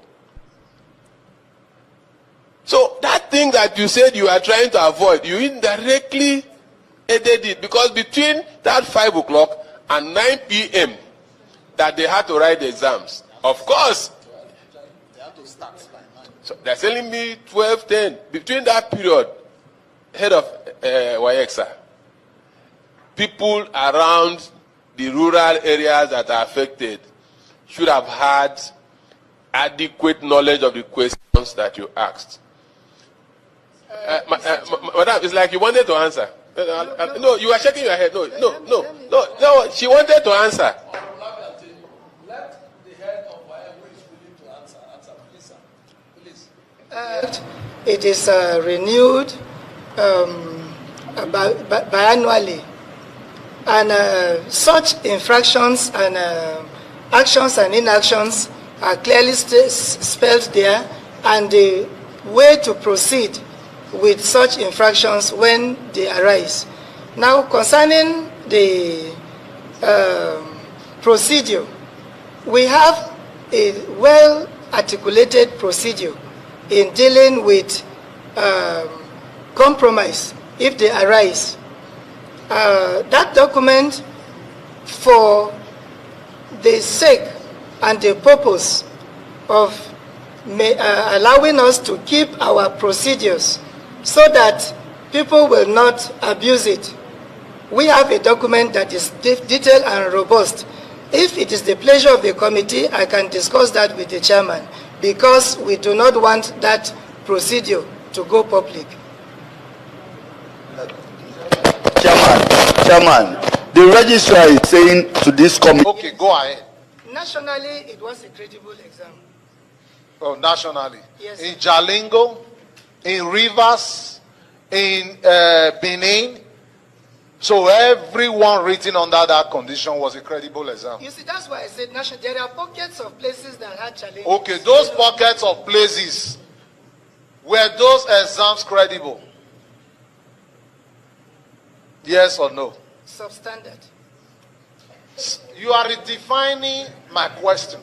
S9: So that thing that you said you are trying to avoid, you indirectly aided it. Because between that 5 o'clock and 9 p.m. that they had to write the exams, of course, so they're telling me 12:10. Between that period, head of YXA, people around the rural areas that are affected should have had adequate knowledge of the questions that you asked. Madam, it's like you wanted to answer. No, you are shaking your head. No. She wanted to answer.
S7: It is renewed biannually, and such infractions and actions and inactions are clearly spelled there, and the way to proceed with such infractions when they arise. Now, concerning the procedure, we have a well-articulated procedure
S11: in dealing with compromise if they arise. That document, for the sake and the purpose of allowing us to keep our procedures so that people will not abuse it, we have a document that is detailed and robust. If it is the pleasure of the committee, I can discuss that with the chairman, because we do not want that procedure to go public.
S12: Chairman, the registrar is saying to this committee.
S10: Okay, go ahead.
S11: Nationally, it was a credible exam.
S10: Oh, nationally.
S11: Yes.
S10: In Jalingo, in Rivers, in Benin. So everyone written under that condition was a credible exam.
S11: You see, that's why I said national. There are pockets of places that had challenges.
S10: Okay, those pockets of places, were those exams credible? Yes or no?
S11: Substandard.
S10: You are redefining my question.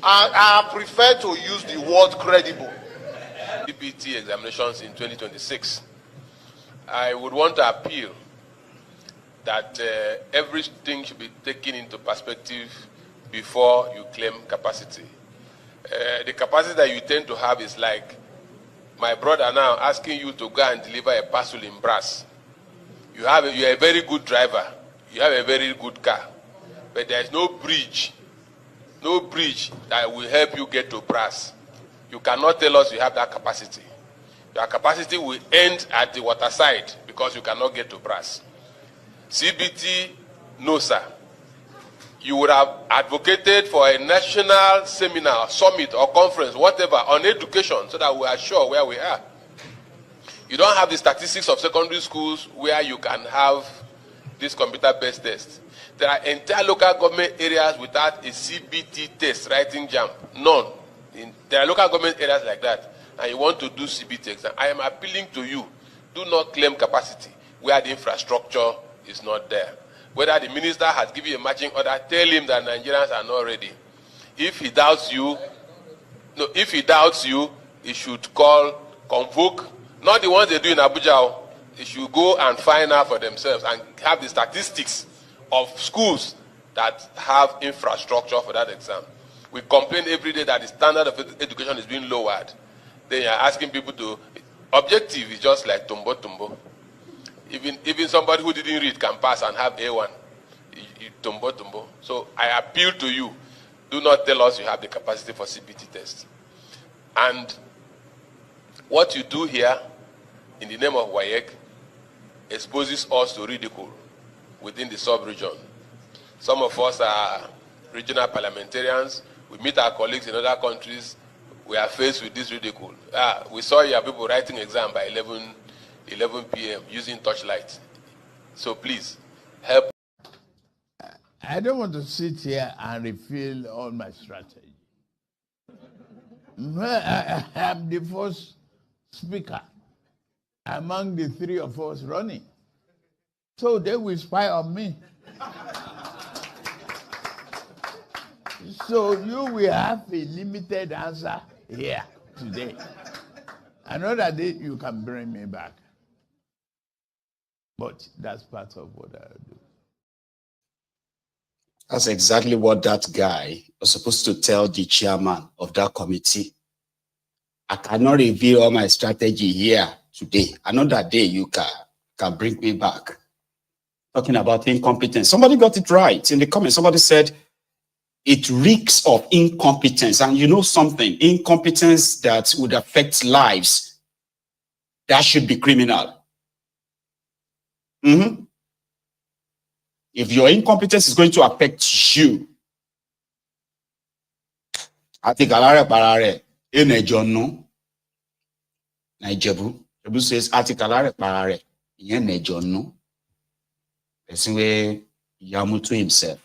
S10: I prefer to use the word credible.
S9: DPT examinations in 2026. I would want to appeal that everything should be taken into perspective before you claim capacity. The capacity that you tend to have is like my brother now asking you to go and deliver a parcel in brass. You are a very good driver. You have a very good car. But there is no bridge that will help you get to brass. You cannot tell us you have that capacity. Your capacity will end at the waterside because you cannot get to brass. CBT, no sir. You would have advocated for a national seminar, summit or conference, whatever, on education so that we are sure where we are. You don't have the statistics of secondary schools where you can have this computer-based test. There are entire local government areas without a CBT test, writing jam. None. There are local government areas like that, and you want to do CBT exam. I am appealing to you, do not claim capacity where the infrastructure is not there. Whether the minister has given a matching order, tell him that Nigerians are not ready. If he doubts you, he should convoke, not the ones they do in Abuja. They should go and find out for themselves and have the statistics of schools that have infrastructure for that exam. We complain every day that the standard of education is being lowered. Then you're asking people to, objective is just like tumbo. Even somebody who didn't read can pass and have A1. Tumbo. So I appeal to you, do not tell us you have the capacity for CBT test. And what you do here in the name of WAEC exposes us to ridicule within the sub-region. Some of us are regional parliamentarians. We meet our colleagues in other countries. We are faced with this ridicule. We saw your people writing exam by 11 p.m. using torchlight. So please, help.
S13: I don't want to sit here and reveal all my strategy. I am the first speaker among the three of us running. So they will spy on me. So you will have a limited answer here today. Another day you can bring me back. But that's part of what I do.
S5: That's exactly what that guy was supposed to tell the chairman of that committee. I cannot reveal all my strategy here today. Another day you can bring me back. Talking about incompetence. Somebody got it right in the comments. Somebody said it reeks of incompetence. And you know something, incompetence that would affect lives, that should be criminal. If your incompetence is going to affect you, I think Alare in a journal, Nigebu says Article Parare in a journal. Person where Yamutu himself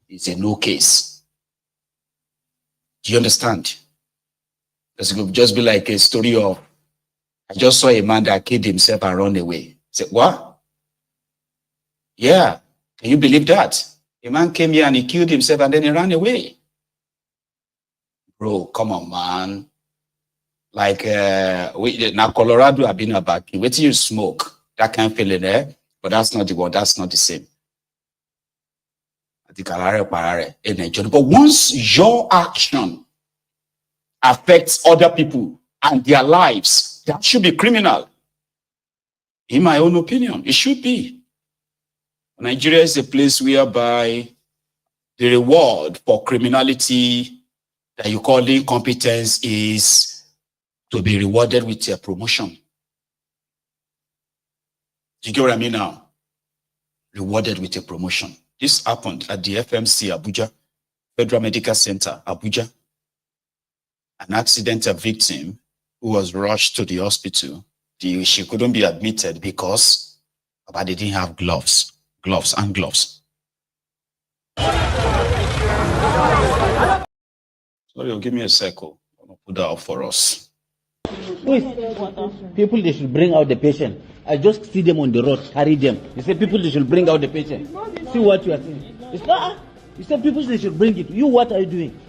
S5: is a no case. Do you understand? Because it could just be like a story of, I just saw a man that killed himself and ran away. Say, what? Yeah. Can you believe that? A man came here and he killed himself and then he ran away. Bro, come on, man. Like now Colorado have been about wait till you smoke, that kind of feeling there, but that's not the one, that's not the same. But once your action affects other people and their lives, that should be criminal. In my own opinion, it should be. Nigeria is a place whereby the reward for criminality that you call incompetence is to be rewarded with a promotion. You get what I mean now? Rewarded with a promotion. This happened at the FMC Abuja, Federal Medical Center, Abuja. An accidental victim who was rushed to the hospital. She couldn't be admitted because they didn't have gloves. Sorry, give me a second. I'm going to put that up for us.
S14: Wait, people, they should bring out the patient. I just see them on the road, carry them. You say people, they should bring out the patient. See what you are saying. It's not. You say people, they should bring it. You, what are you doing?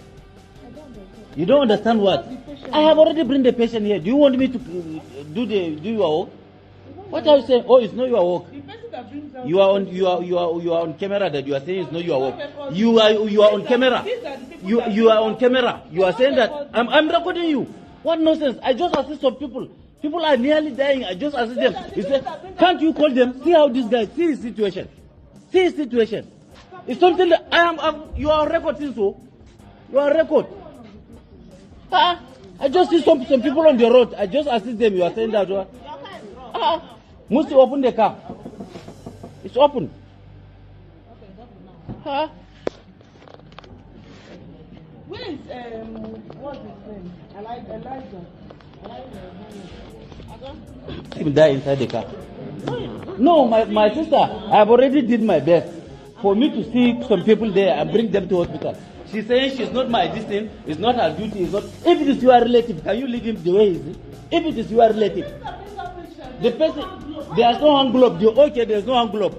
S14: You don't understand what? I have already bring the patient here. Do you want me to do your work? What are you saying? Oh, it's not your work. You are on camera that you are saying it's not your work. You are on camera. You are on camera. You are saying that I'm recording you. What nonsense? I just assist some people. People are nearly dying. I just assist them. You say, can't you call them? See how this guy, see his situation. See his situation. It's something that you are on record, so you are on record. I just see some people on the road. I just assist them. You are saying that. Must you open the car? It's open.
S15: Where is what's his name? Elijah.
S14: Him die inside the car. No, my sister, I've already did my best for me to see some people there and bring them to hospital. She's saying she's not my distance, it's not her duty, it's not. If it is your relative, can you leave him the way he is? If it is your relative, the person, there's no hand glove. Okay, there's no hand glove.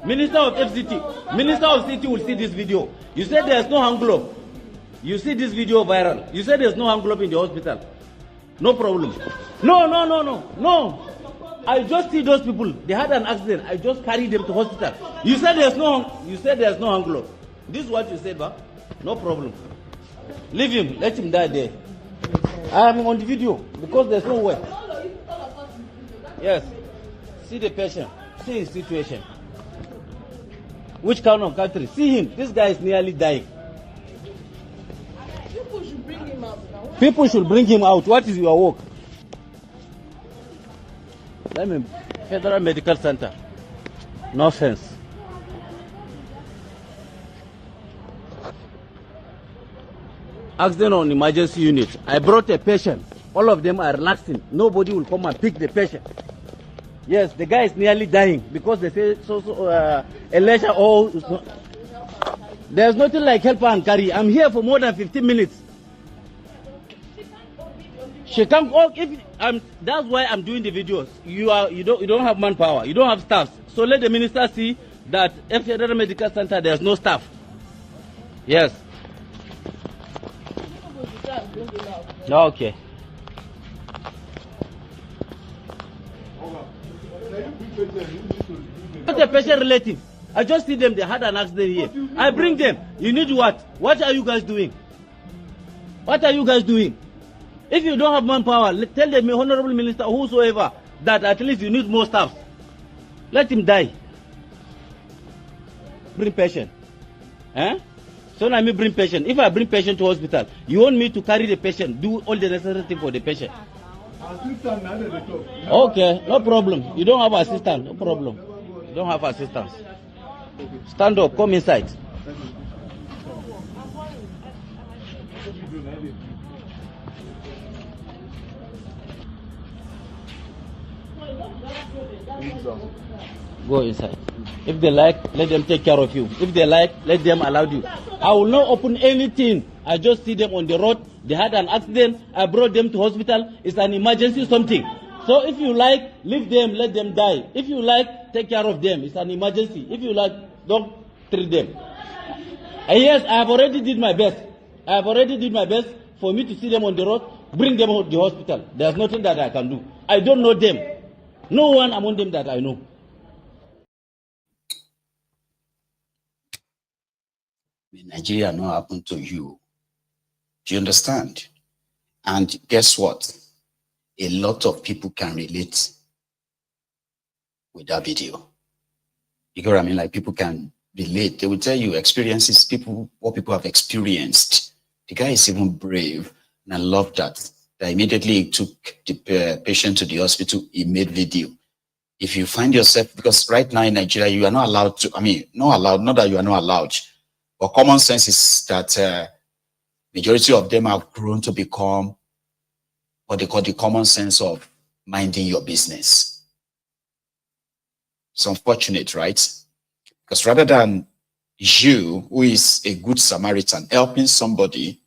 S14: Minister of FCT, Minister of City will see this video. You said there's no hand glove. You see this video viral. You said there's no hand glove in the hospital. No problem. No. I just see those people. They had an accident. I just carried them to hospital. You said there's no hand glove. This is what you said, ba? No problem. Leave him. Let him die there. I am on the video because there's no way. Yes. See the patient. See his situation. Which kind of country? See him. This guy is nearly dying.
S15: People should bring him out now.
S14: People should bring him out. What is your work? Let me. Federal Medical Center. No offense. Accident on emergency unit. I brought a patient. All of them are relaxing. Nobody will come and pick the patient. Yes, the guy is nearly dying because they say a leisure. Oh, there's nothing like help and carry. I'm here for more than 15 minutes. She can't walk. That's why I'm doing the videos. You don't have manpower. You don't have staff. So let the minister see that at Federal Medical Center there's no staff. Yes. Okay. Not a patient relative. I just see them. They had an accident here. I bring them. You need what? What are you guys doing? What are you guys doing? If you don't have manpower, tell the honorable minister, whosoever, that at least you need more staff. Let him die. Bring patient. So now me bring patient. If I bring patient to hospital, you want me to carry the patient, do all the necessary thing for the patient. Okay, no problem. You don't have assistant, no problem. You don't have assistance. Stand up, come inside. Go inside. If they like, let them take care of you. If they like, let them allow you. I will not open anything. I just see them on the road. They had an accident. I brought them to hospital. It's an emergency something. So if you like, leave them, let them die. If you like, take care of them. It's an emergency. If you like, don't treat them. Yes, I have already did my best. I have already did my best for me to see them on the road, bring them to the hospital. There's nothing that I can do. I don't know them. No one among them that I know.
S5: Nigeria not happen to you. Do you understand? And guess what? A lot of people can relate with that video. You get what I mean? Like people can relate. They will tell you experiences, what people have experienced. The guy is even brave. And I love that. That immediately he took the patient to the hospital, he made video. If you find yourself, because right now in Nigeria, you are not allowed to, not that you are not allowed, but common sense is that majority of them have grown to become what they call the common sense of minding your business. It's unfortunate, right? Because rather than you, who is a good Samaritan, helping somebody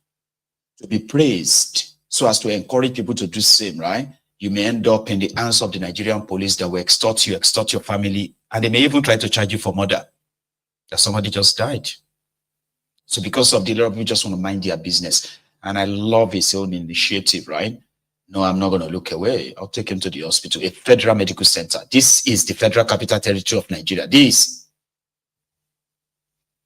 S5: to be praised so as to encourage people to do the same, right? You may end up in the hands of the Nigerian police that will extort you, extort your family, and they may even try to charge you for murder. That somebody just died. So because of the lot of people just want to mind their business. And I love his own initiative, right? No, I'm not going to look away. I'll take him to the hospital, a federal medical center. This is the Federal Capital Territory of Nigeria. This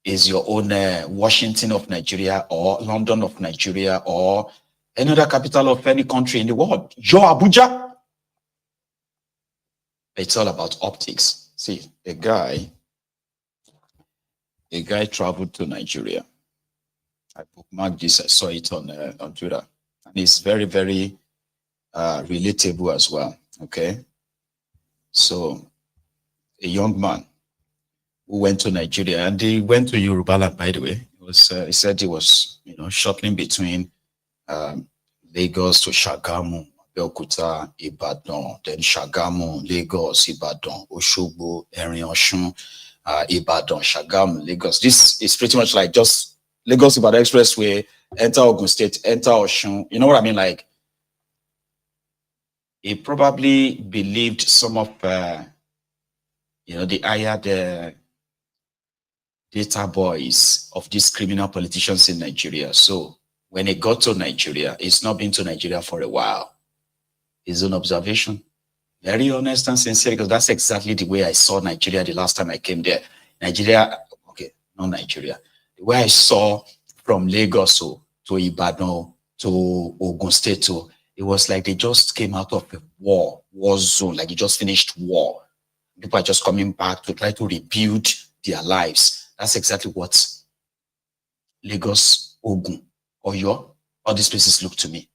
S5: is your own Washington of Nigeria or London of Nigeria or any other capital of any country in the world. Your Abuja. It's all about optics. See, a guy traveled to Nigeria. I bookmarked this. I saw it on Twitter. And it's very, very relatable as well. Okay. So a young man who went to Nigeria, and he went to Yoruba land, by the way. He said he was, shuttling between Lagos to Shagamu, Abeokuta, Ibadan, then Shagamu, Lagos, Ibadan, Oshogbo, Erin-Osun, Ibadan, Shagamu, Lagos. This is pretty much like just Lagos-Ibadan Expressway, enter Ogun State, enter Osun. You know what I mean? Like, he probably believed some of, the hired data boys of these criminal politicians in Nigeria. So when he got to Nigeria, he's not been to Nigeria for a while. His own observation. Very honest and sincere, because that's exactly the way I saw Nigeria the last time I came there. Nigeria, okay, not Nigeria. The way I saw from Lagos to Ibadan to Ogun State, it was like they just came out of a war zone, like they just finished war. People are just coming back to try to rebuild their lives. That's exactly what Lagos, Ogun, Oyo, all these places look to me.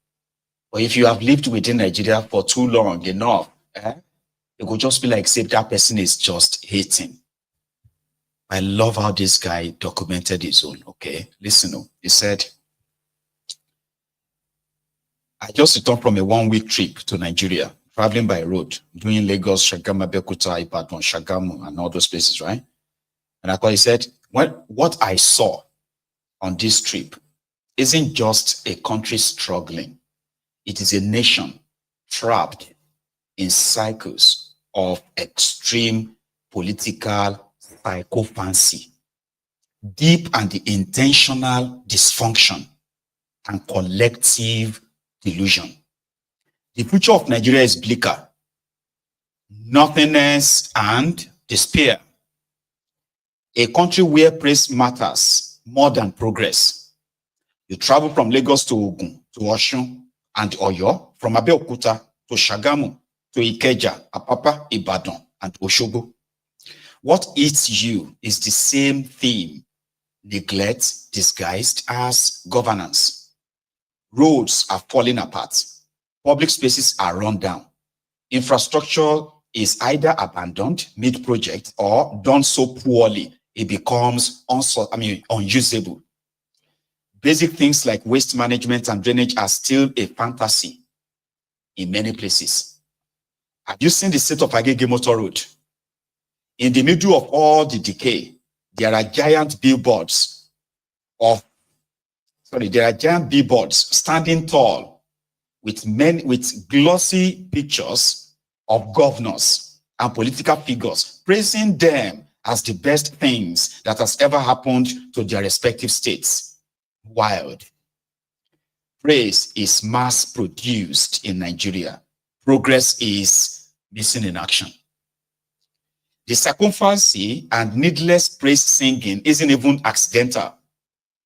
S5: But if you have lived within Nigeria for too long enough, it could just be like, say, that person is just hating. I love how this guy documented his own, okay? Listen, he said, I just returned from a 1-week trip to Nigeria, traveling by road, doing Lagos, Shagamu, Abeokuta, Ibadan, Shagamu, and all those places, right? And he said, what I saw on this trip isn't just a country struggling. It is a nation trapped in cycles of extreme political psychophancy, deep and the intentional dysfunction, and collective delusion. The future of Nigeria is bleaker, nothingness and despair. A country where praise matters more than progress. You travel from Lagos to Ogun, to Osun, and Oyo, from Abeokuta to Shagamu, to Ikeja, Apapa, Ibadan, and Oshogbo. What eats you is the same theme: neglect disguised as governance. Roads are falling apart. Public spaces are run down. Infrastructure is either abandoned mid-project or done so poorly it becomes unusable. Basic things like waste management and drainage are still a fantasy in many places. Have you seen the state of Agege Motor Road? In the middle of all the decay, there are giant billboards standing tall with glossy pictures of governors and political figures, praising them as the best things that has ever happened to their respective states. Wild. Praise is mass produced in Nigeria. Progress is missing in action. The circumferency and needless praise singing isn't even accidental.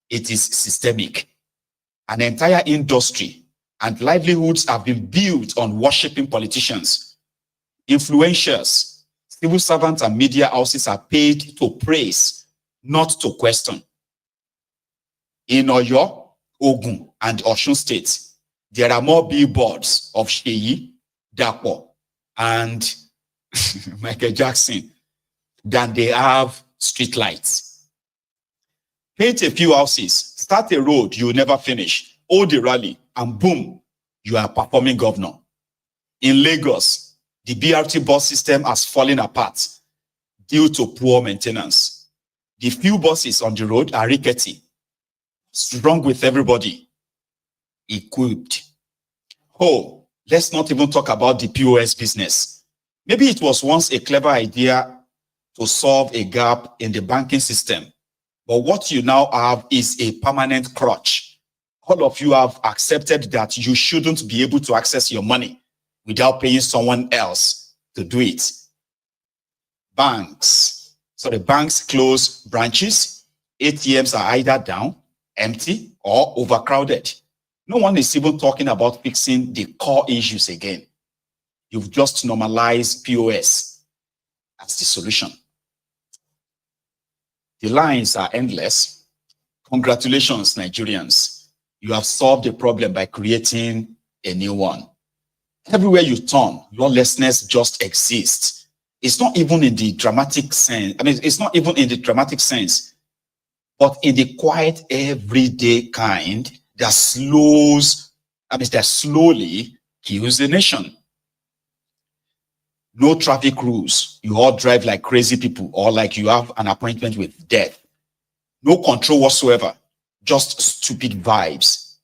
S5: It is systemic. An entire industry and livelihoods have been built on worshiping politicians. Influencers, civil servants, and media houses are paid to praise, not to question. In Oyo, Ogun, and Osun states, there are more billboards of Sheyi, Dapo, and Michael Jackson than they have streetlights. Paint a few houses, start a road you will never finish, hold a rally, and boom, you are performing governor. In Lagos, the BRT bus system has fallen apart due to poor maintenance. The few buses on the road are rickety. What's wrong with everybody? Equipped. Oh, let's not even talk about the POS business. Maybe it was once a clever idea to solve a gap in the banking system, but what you now have is a permanent crutch. All of you have accepted that you shouldn't be able to access your money without paying someone else to do it. Banks. So the banks close branches. ATMs are either down, empty, or overcrowded. No one is even talking about fixing the core issues again. You've just normalized POS as the solution. The lines are endless. Congratulations, Nigerians. You have solved the problem by creating a new one. Everywhere you turn, lawlessness just exists. It's not even in the dramatic sense. It's not even in the dramatic sense, but in the quiet, everyday kind that slowly kills the nation. No traffic rules. You all drive like crazy people or like you have an appointment with death. No control whatsoever. Just stupid vibes.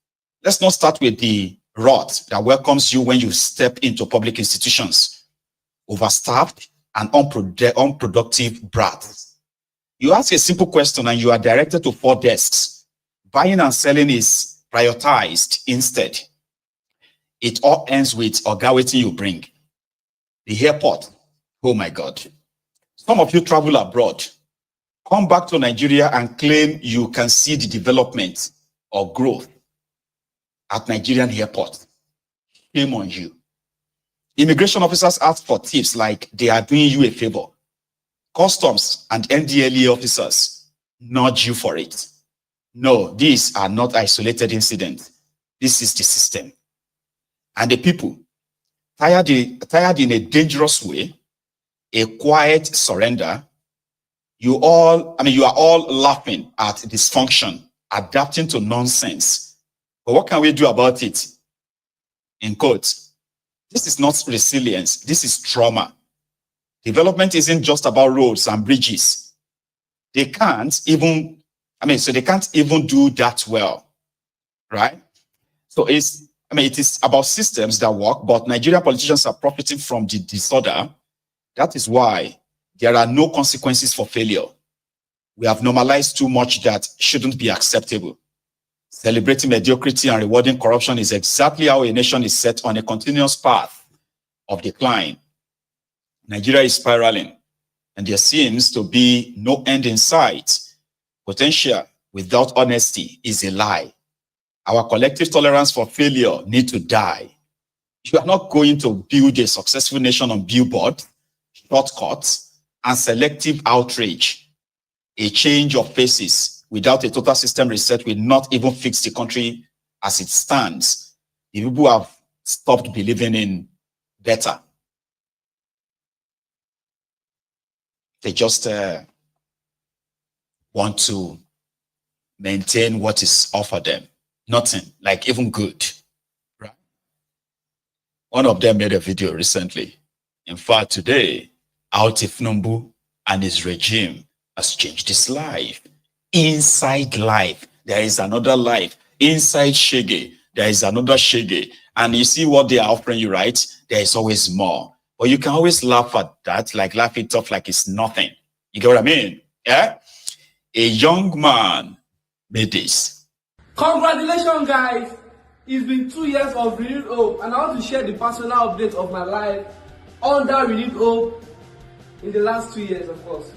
S5: Let's not start with the rot that welcomes you when you step into public institutions. Overstaffed and unproductive brats. You ask a simple question and you are directed to 4 desks. Buying and selling is prioritized instead. It all ends with Oga wetin you bring. The airport, oh my God. Some of you travel abroad. Come back to Nigeria and claim you can see the development or growth at Nigerian airport. Shame on you. Immigration officers ask for tips like they are doing you a favor. Customs and NDLEA officers nudge you for it. No, these are not isolated incidents. This is the system. And the people, tired in a dangerous way, a quiet surrender, you are all laughing at dysfunction, adapting to nonsense. But what can we do about it? In quotes, this is not resilience, this is trauma. Development isn't just about roads and bridges. They can't even do that well, right? So it is about systems that work, but Nigerian politicians are profiting from the disorder. That is why there are no consequences for failure. We have normalized too much that shouldn't be acceptable. Celebrating mediocrity and rewarding corruption is exactly how a nation is set on a continuous path of decline. Nigeria is spiraling, and there seems to be no end in sight. Potential without honesty is a lie. Our collective tolerance for failure needs to die. You are not going to build a successful nation on billboards, shortcuts, and selective outrage. A change of faces without a total system reset will not even fix the country as it stands. The people have stopped believing in better. They just want to maintain what is offered them. Nothing, like even good. Right? One of them made a video recently. In fact, today, how thiefnubu and his regime has changed his life. Inside life, there is another life. Inside Shege, there is another Shege. And you see what they are offering you, right? There is always more. But you can always laugh at that, like laugh it off like it's nothing. You get what I mean? Yeah? A young man made this.
S16: Congratulations, guys. It's been 2 years of renewed hope, and I want to share the personal update of my life under renewed hope in the last 2 years, of course.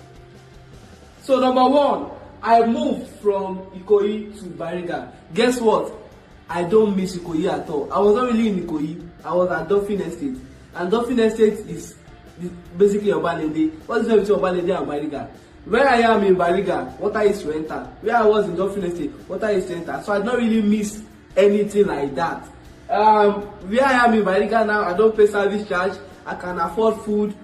S16: So number one, I moved from Ikoyi to Bariga. Guess what? I don't miss Ikoyi at all. I was not really in Ikoyi. I was at Dolphin Estate. And Dolphin Estate is basically Obalende. What is the difference between Obalende and Bariga? Where I am in Bariga, water is to enter. Where I was in Dolphin Estate, water is to enter. So I don't really miss anything like that. Where I am in Bariga now, I don't pay service charge. I can afford food.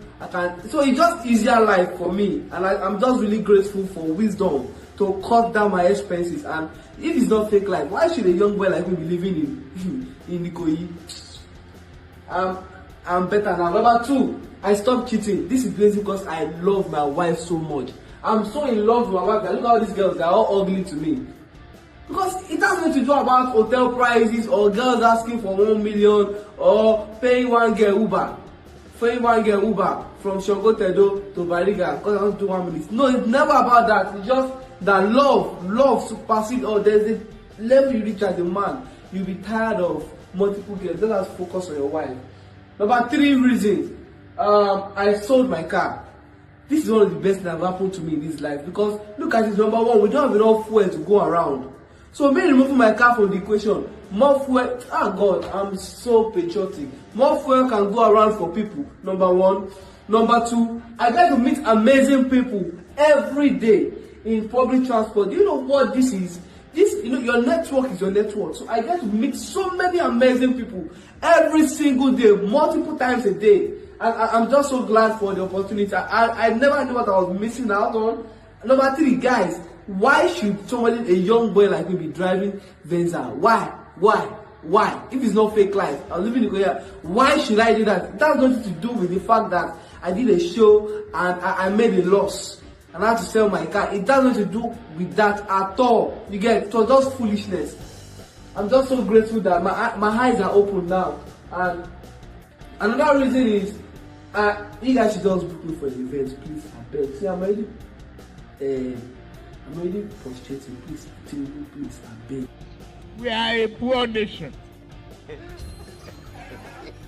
S16: So it's just easier life for me. And I'm just really grateful for wisdom to cut down my expenses. And if it's not fake life, why should a young boy like me be living in Ikoyi? I'm better now. Number two, I stopped cheating. This is basically because I love my wife so much. I'm so in love with my wife. Look at all these girls, they're all ugly to me. Because it has nothing to do about hotel prices or girls asking for 1 million or paying one girl Uber. Paying one girl Uber from Shogotedo to Bariga because I want to do 1 minute. No, it's never about that. It's just that love supersedes all. There's a level you reach as a man, you'll be tired of multiple girls. Just focus on your wife. Number three reasons, I sold my car. This is one of the best that have happened to me in this life because look at this. Number one, we don't have enough fuel to go around. So me removing my car from the equation, more fuel, God, I'm so patriotic. More fuel can go around for people, number one. Number two, I get to meet amazing people every day in public transport. Do you know what this is? Your network is your network. So I get to meet so many amazing people every single day, multiple times a day. And I'm just so glad for the opportunity. I never knew what I was missing out on. Number three, guys, why should somebody, a young boy like me, be driving Venza? Why? If it's not fake life, I'm living in Korea. Why should I do that? That's nothing to do with the fact that I did a show and I made a loss and I had to sell my car. It has nothing to do with that at all. You get it? Was just foolishness. I'm just so grateful that my eyes are open now. And another reason is, you guys should just book me for the event, please. I beg. See, I'm already frustrated. Please, Tinubu, please, I beg.
S13: We are a poor nation.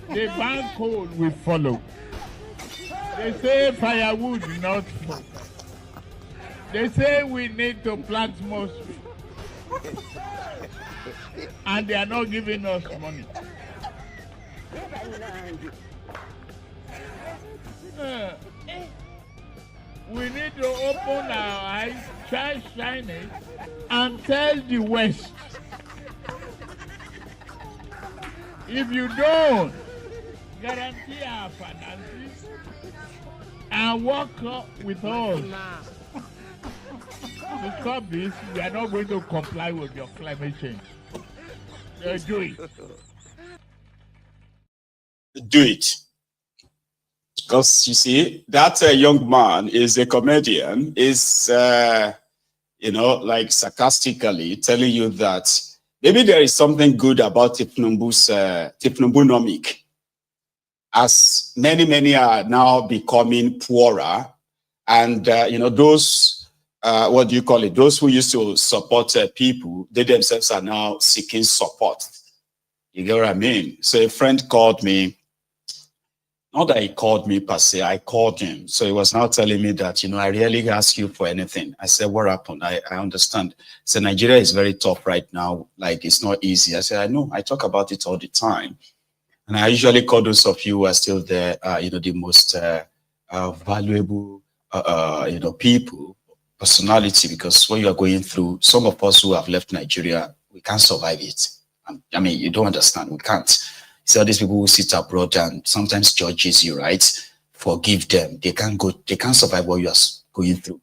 S13: The ban code will follow. They say firewood, not smoke. They say we need to plant more trees. And they are not giving us money. We need to open our eyes, shine it, and tell the West. If you don't guarantee our finances and work with us to stop this, we are not going to comply with your climate change. Do it.
S5: Do it. Because you see, that young man is a comedian, is, like sarcastically telling you that maybe there is something good about thiefnubunomic, as many are now becoming poorer, and those what do you call it? Those who used to support people, they themselves are now seeking support. You get what I mean? So a friend called me. Not that he called me per se, I called him. So he was now telling me that, I rarely ask you for anything. I said, what happened? I understand. So Nigeria is very tough right now. Like, it's not easy. I said, I know. I talk about it all the time. And I usually call those of you who are still there, the most valuable, people, personality, because what you are going through, some of us who have left Nigeria, we can't survive it. I mean, you don't understand. We can't. So these people who sit abroad and sometimes judges you, right? Forgive them. They can't survive what you are going through.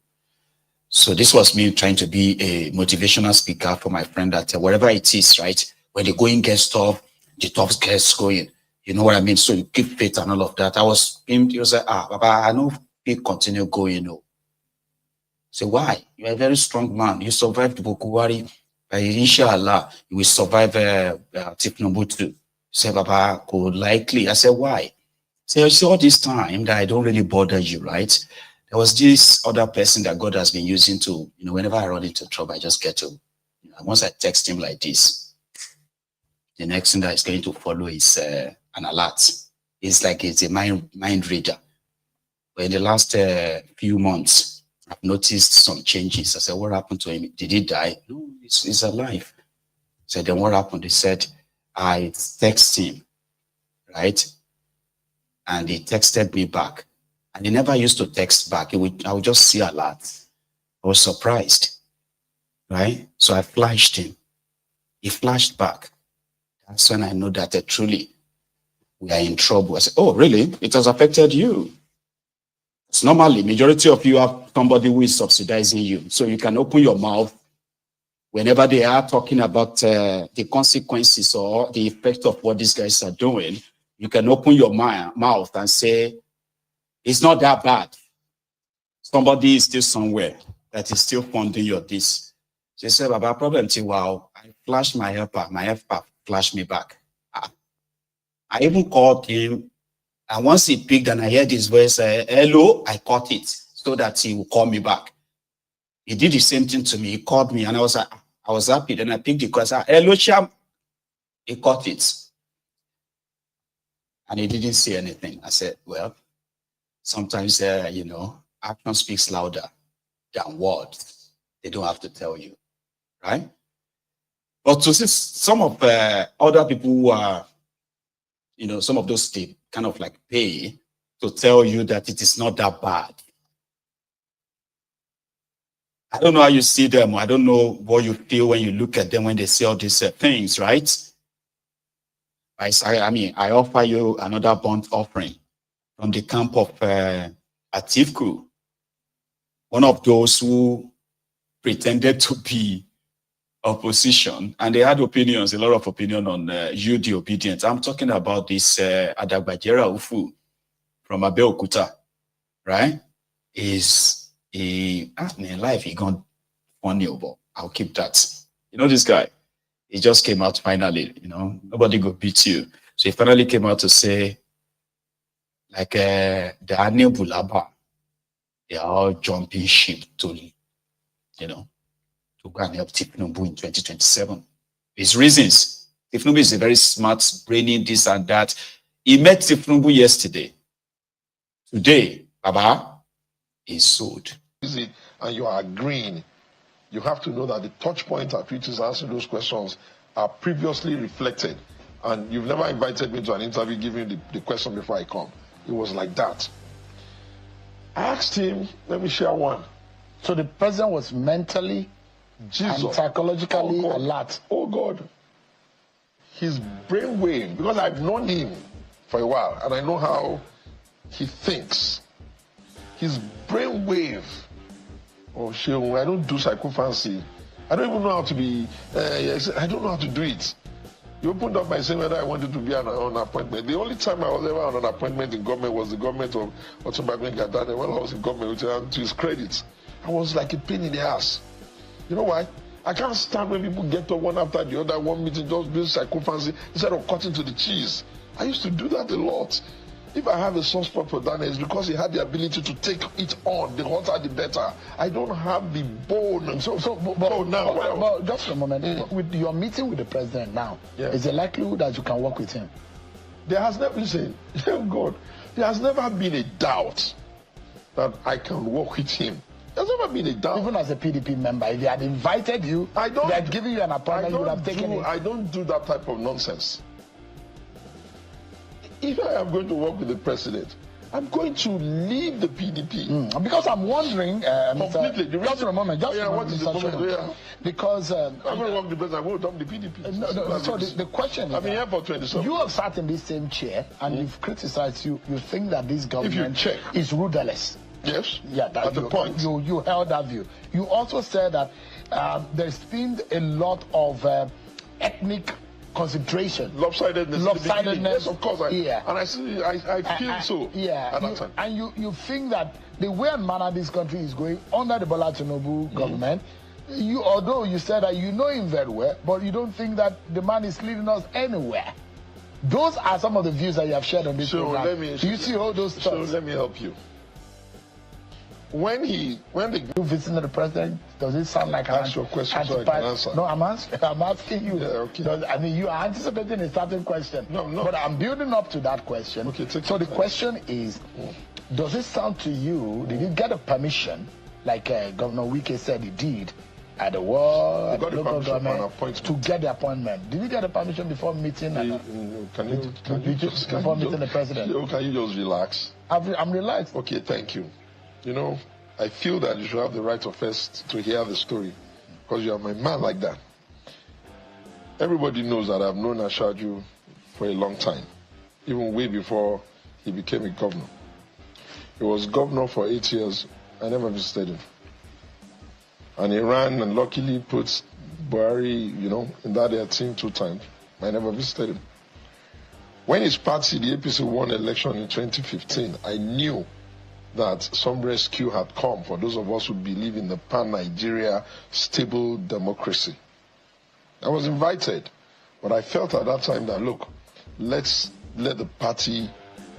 S5: So this was me trying to be a motivational speaker for my friend that whatever it is, right? When the going gets tough, the tough gets going. You know what I mean? So you keep faith and all of that. He was like, Baba, I know we continue going. So why? You're a very strong man. You survived Bokuwari. Inshallah, you will survive thiefnubu too. Say, Baba, could likely. I said, why? Say, you see, all this time that I don't really bother you, right? There was this other person that God has been using to, whenever I run into trouble, I just get to, once I text him like this, the next thing that is going to follow is an alert. It's like it's a mind reader. But in the last few months, I've noticed some changes. I said, what happened to him? Did he die? No, he's alive. So then what happened? They said, I texted him, right? And he texted me back. And he never used to text back. I would just see alerts. I was surprised, right? So I flashed him. He flashed back. That's when I know that truly we are in trouble. I said, oh, really? It has affected you. It's normally, majority of you have somebody who is subsidizing you. So you can open your mouth whenever they are talking about the consequences or the effect of what these guys are doing. You can open your mouth and say, it's not that bad. Somebody is still somewhere that is still funding your this. So he said, Baba, problem to wow, I flashed my helper flashed me back. I even called him, and once he picked and I heard his voice, hello, I caught it so that he will call me back. He did the same thing to me. He called me and I was happy. Then I picked the call. I said, hello, Cham. He caught it. And he didn't say anything. I said, well, sometimes, action speaks louder than words. They don't have to tell you, right? But to see some of other people who are, some of those they kind of like pay to tell you that it is not that bad. I don't know how you see them. I don't know what you feel when you look at them when they say all these things, right? I offer you another burnt offering from the camp of Atiku, one of those who pretended to be opposition, and they had opinions, a lot of opinion on you, the obedient. I'm talking about this Adagbajera Ufu from Abeokuta, right? In life, he gone funny, but I'll keep that. This guy, he just came out finally, nobody go beat you. So he finally came out to say, like the Ane Bulaba, they are all jumping ship to go and help thiefnubu in 2027. His reasons. Thiefnubu is a very smart, brainy, this and that. He met thiefnubu yesterday. Today, Baba is sold.
S17: And you are agreeing, you have to know that the touch point at which is answering those questions are previously reflected. And you've never invited me to an interview giving the question before I come. It was like that. I asked him, let me share one.
S2: So the president was mentally and psychologically alert.
S17: Oh God. His brainwave, because I've known him for a while and I know how he thinks. His brainwave. Oh, Sheung, I don't do psychophancy. I don't even know how to be, I don't know how to do it. You opened up by saying whether I wanted to be on an appointment. The only time I was ever on an appointment in government was the government of Otumba Gadane. When I was in government, to his credit, I was like a pain in the ass. You know why? I can't stand when people get up one after the other, one meeting, just build psychophancy instead of cutting to the cheese. I used to do that a lot. If I have a soft spot for Dana, it's because he had the ability to take it on. The hotter, the better. I don't have the bone.
S2: But just a moment. With your meeting with the president now, is there likelihood that you can work with him?
S17: There has never, listen, God, there has never been a doubt that I can work with him. There's never been a doubt.
S2: Even as a PDP member, if they had invited you, they had given you an appointment, you would have taken it.
S17: I don't do that type of nonsense. If I am going to work with the president, I'm going to leave the PDP.
S2: Because I'm wondering,
S17: completely.
S2: Just a moment, because
S17: I'm going to work with the president, I won't dump the PDP.
S2: So the question is,
S17: I'm here for 27.
S2: You have sat in this same chair and you've criticized, you think that this government is rudderless.
S17: Yes.
S2: Yeah, that's the point. You held that view. You also said that there's been a lot of ethnic concentration,
S17: lopsidedness. Yes, of course. I feel so.
S2: Yeah.
S17: At that time.
S2: And you think that the way and manner this country is going under the Bola Tinubu government, although you said that you know him very well, but you don't think that the man is leading us anywhere. Those are some of the views that you have shared on this program. Do you see all those thoughts?
S17: So let me help you. when they
S2: You visiting the president, does it sound like
S17: ask your question so I can answer?
S2: No, I'm asking you.
S17: Yeah, okay.
S2: I mean, you are anticipating a certain question.
S17: No,
S2: but I'm building up to that question.
S17: Okay,
S2: so the question is, does it sound to you, did you get a permission, like Governor Wike said he did, at the local government to get the appointment? Did you get a permission before meeting?
S17: Can you
S2: meeting the president?
S17: Can you just relax?
S2: I'm relaxed.
S17: Okay, thank you. You know, I feel that you should have the right of first to hear the story, because you are my man like that. Everybody knows that I've known Ashaju for a long time, even way before he became a governor. He was governor for 8 years. I never visited him. And he ran and luckily put Buhari, in that team 2 times. I never visited him. When his party, the APC, won election in 2015, I knew that some rescue had come for those of us who believe in the pan-Nigeria stable democracy. I was invited, but I felt at that time that, look, let's let the party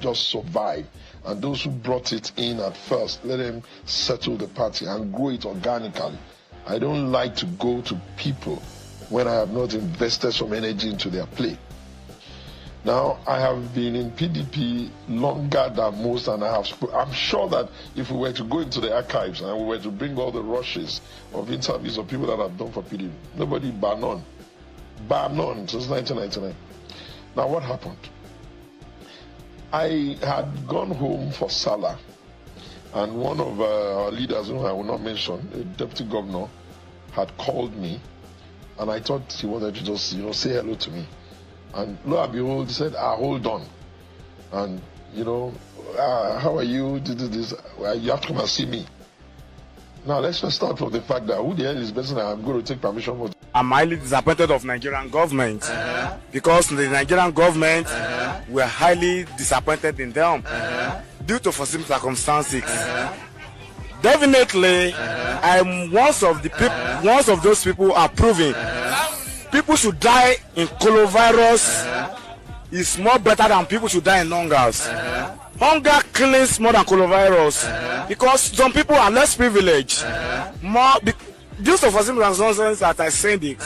S17: just survive. And those who brought it in at first, let them settle the party and grow it organically. I don't like to go to people when I have not invested some energy into their play. Now, I have been in PDP longer than most, and I'm sure that if we were to go into the archives and we were to bring all the rushes of interviews of people that have done for PDP, nobody bar none since 1999. Now, what happened? I had gone home for Salah, and one of our leaders, whom I will not mention, a deputy governor, had called me, and I thought he wanted to just, say hello to me. And lo and behold, he said, hold on. And, how are you? This. You have to come and see me. Now, let's just start from the fact that who the hell is the person I'm going to take permission for?
S18: I'm highly disappointed of Nigerian government because the Nigerian government were highly disappointed in them due to foreseen circumstances. Definitely, I'm one of those people are proving people should die in coronavirus is more better than people should die in hungers. Hunger kills more than coronavirus because some people are less privileged. Due to foreseen circumstances that I said it,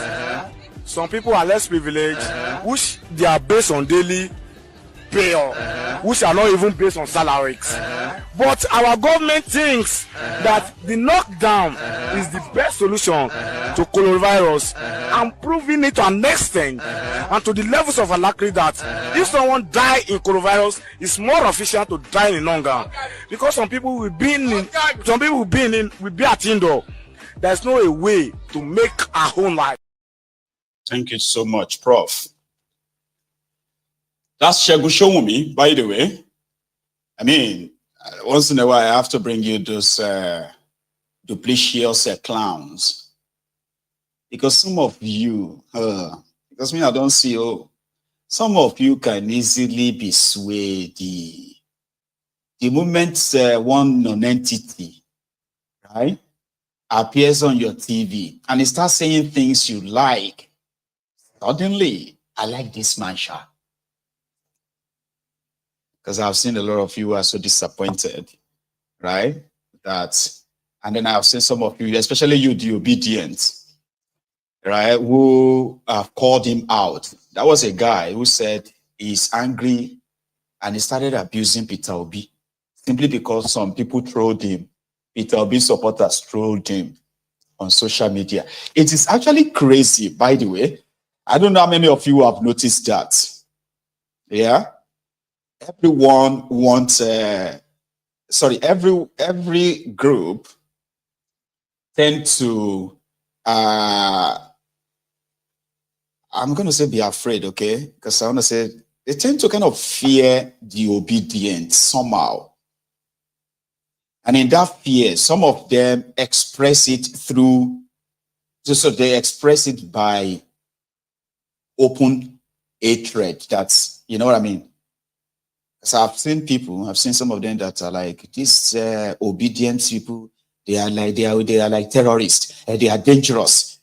S18: some people are less privileged, which they are based on daily pay, which are not even based on salaries. But our government thinks that the lockdown is the best solution to coronavirus, and proving it to an extent and to the levels of alacrity that if someone die in coronavirus, it's more efficient to die in hunger, because some people will be at indoor. There's no a way to make our own life.
S5: Thank you so much, Prof. That's Shegu Showumi, by the way. I mean, once in a while, I have to bring you those duplicious clowns. Because some of you, because me, I don't see, some of you can easily be swayed. The moment one non-entity, right, appears on your TV and it starts saying things you like, suddenly, I like this man, Sha. Because I've seen a lot of you who are so disappointed, right? And then I've seen some of you, especially you, the obedient, right, who have called him out. That was a guy who said he's angry and he started abusing Peter Obi simply because some people trolled him. Peter Obi supporters trolled him on social media. It is actually crazy, by the way. I don't know how many of you have noticed that. Yeah? Everyone wants, every group tend to, I'm going to say be afraid, okay? Because I want to say, they tend to kind of fear the obedient somehow. And in that fear, some of them express it through, so they express it by open hatred. That's, you know what I mean? So I've seen some of them that are like these obedient people. They are like terrorists. They are dangerous,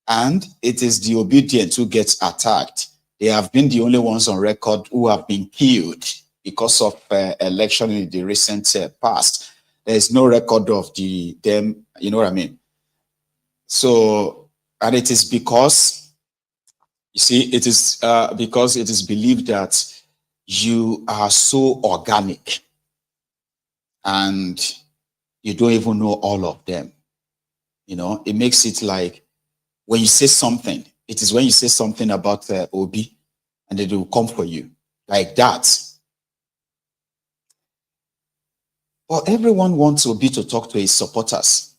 S5: and it is the obedient who gets attacked. They have been the only ones on record who have been killed because of election in the recent past. There's no record of them, you know what I mean? So, and it is because, you see, it is because it is believed that you are so organic and you don't even know all of them. You know, it makes it like when you say something, it is when you say something about Obi and they will come for you like that. But everyone wants Obi to talk to his supporters.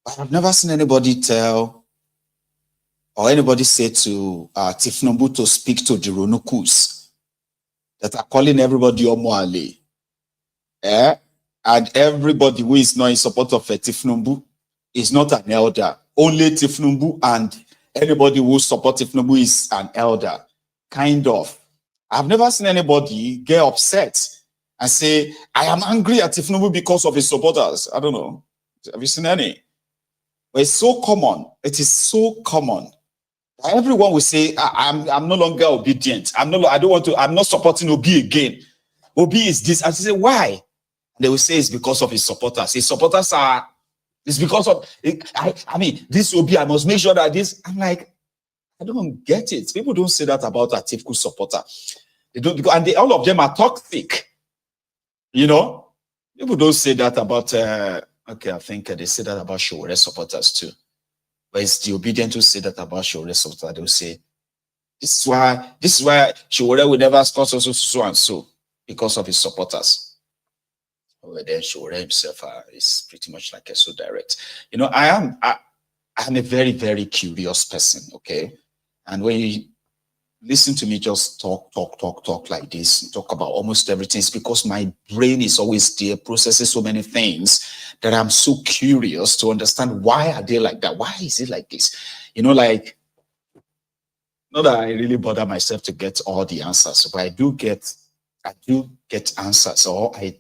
S5: But I've never seen anybody tell or anybody say to thiefnubu to speak to the Ronukus that are calling everybody Omoale. And everybody who is not in support of thiefnubu is not an elder. Only thiefnubu and anybody who supports thiefnubu is an elder. Kind of. I've never seen anybody get upset and say, I am angry at thiefnubu because of his supporters. I don't know. Have you seen any? But it's so common. It is so common. Everyone will say, I'm no longer obedient. I don't want to, I'm not supporting Obi again. Obi is this. I say, why? They will say it's because of his supporters. His supporters are, it's because of, I mean, this Obi, I must make sure that this, I'm like, I don't get it. People don't say that about a Atiku supporter. They don't, because, and all of them are toxic. You know? People don't say that about, okay, I think they say that about Showore supporters too. But it's the obedient who say that about Showore supporters. They'll say, this is why Showore will never score so and so, because of his supporters. Well, then Showore himself is pretty much like a so direct. You know, I'm a very, very curious person, okay? And when you listen to me just talk like this, talk about almost everything, it's because my brain is always there, processing so many things that I'm so curious to understand why are they like that? Why is it like this? You know, like, not that I really bother myself to get all the answers, but I do get answers, or I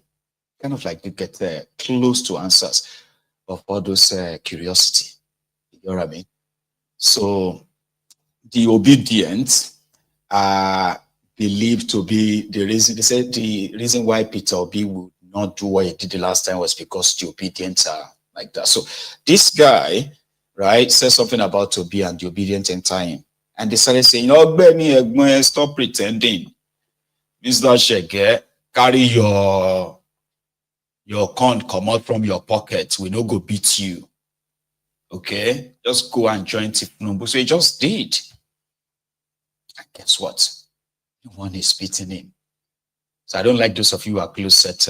S5: kind of like to get close to answers of all those curiosity. You know what I mean? So the obedient are believed to be the reason. They said the reason why Peter Obi would not do what he did the last time was because the obedient are like that. So this guy, right, said something about Obi and the obedient enter him. And they started saying, oh, Benny, stop pretending. Mr. Shege, carry your corn come out from your pocket. We no go beat you. Okay? Just go and join thiefnubu. So he just did. And guess what? No one is beating him. So I don't like those of you who are close at,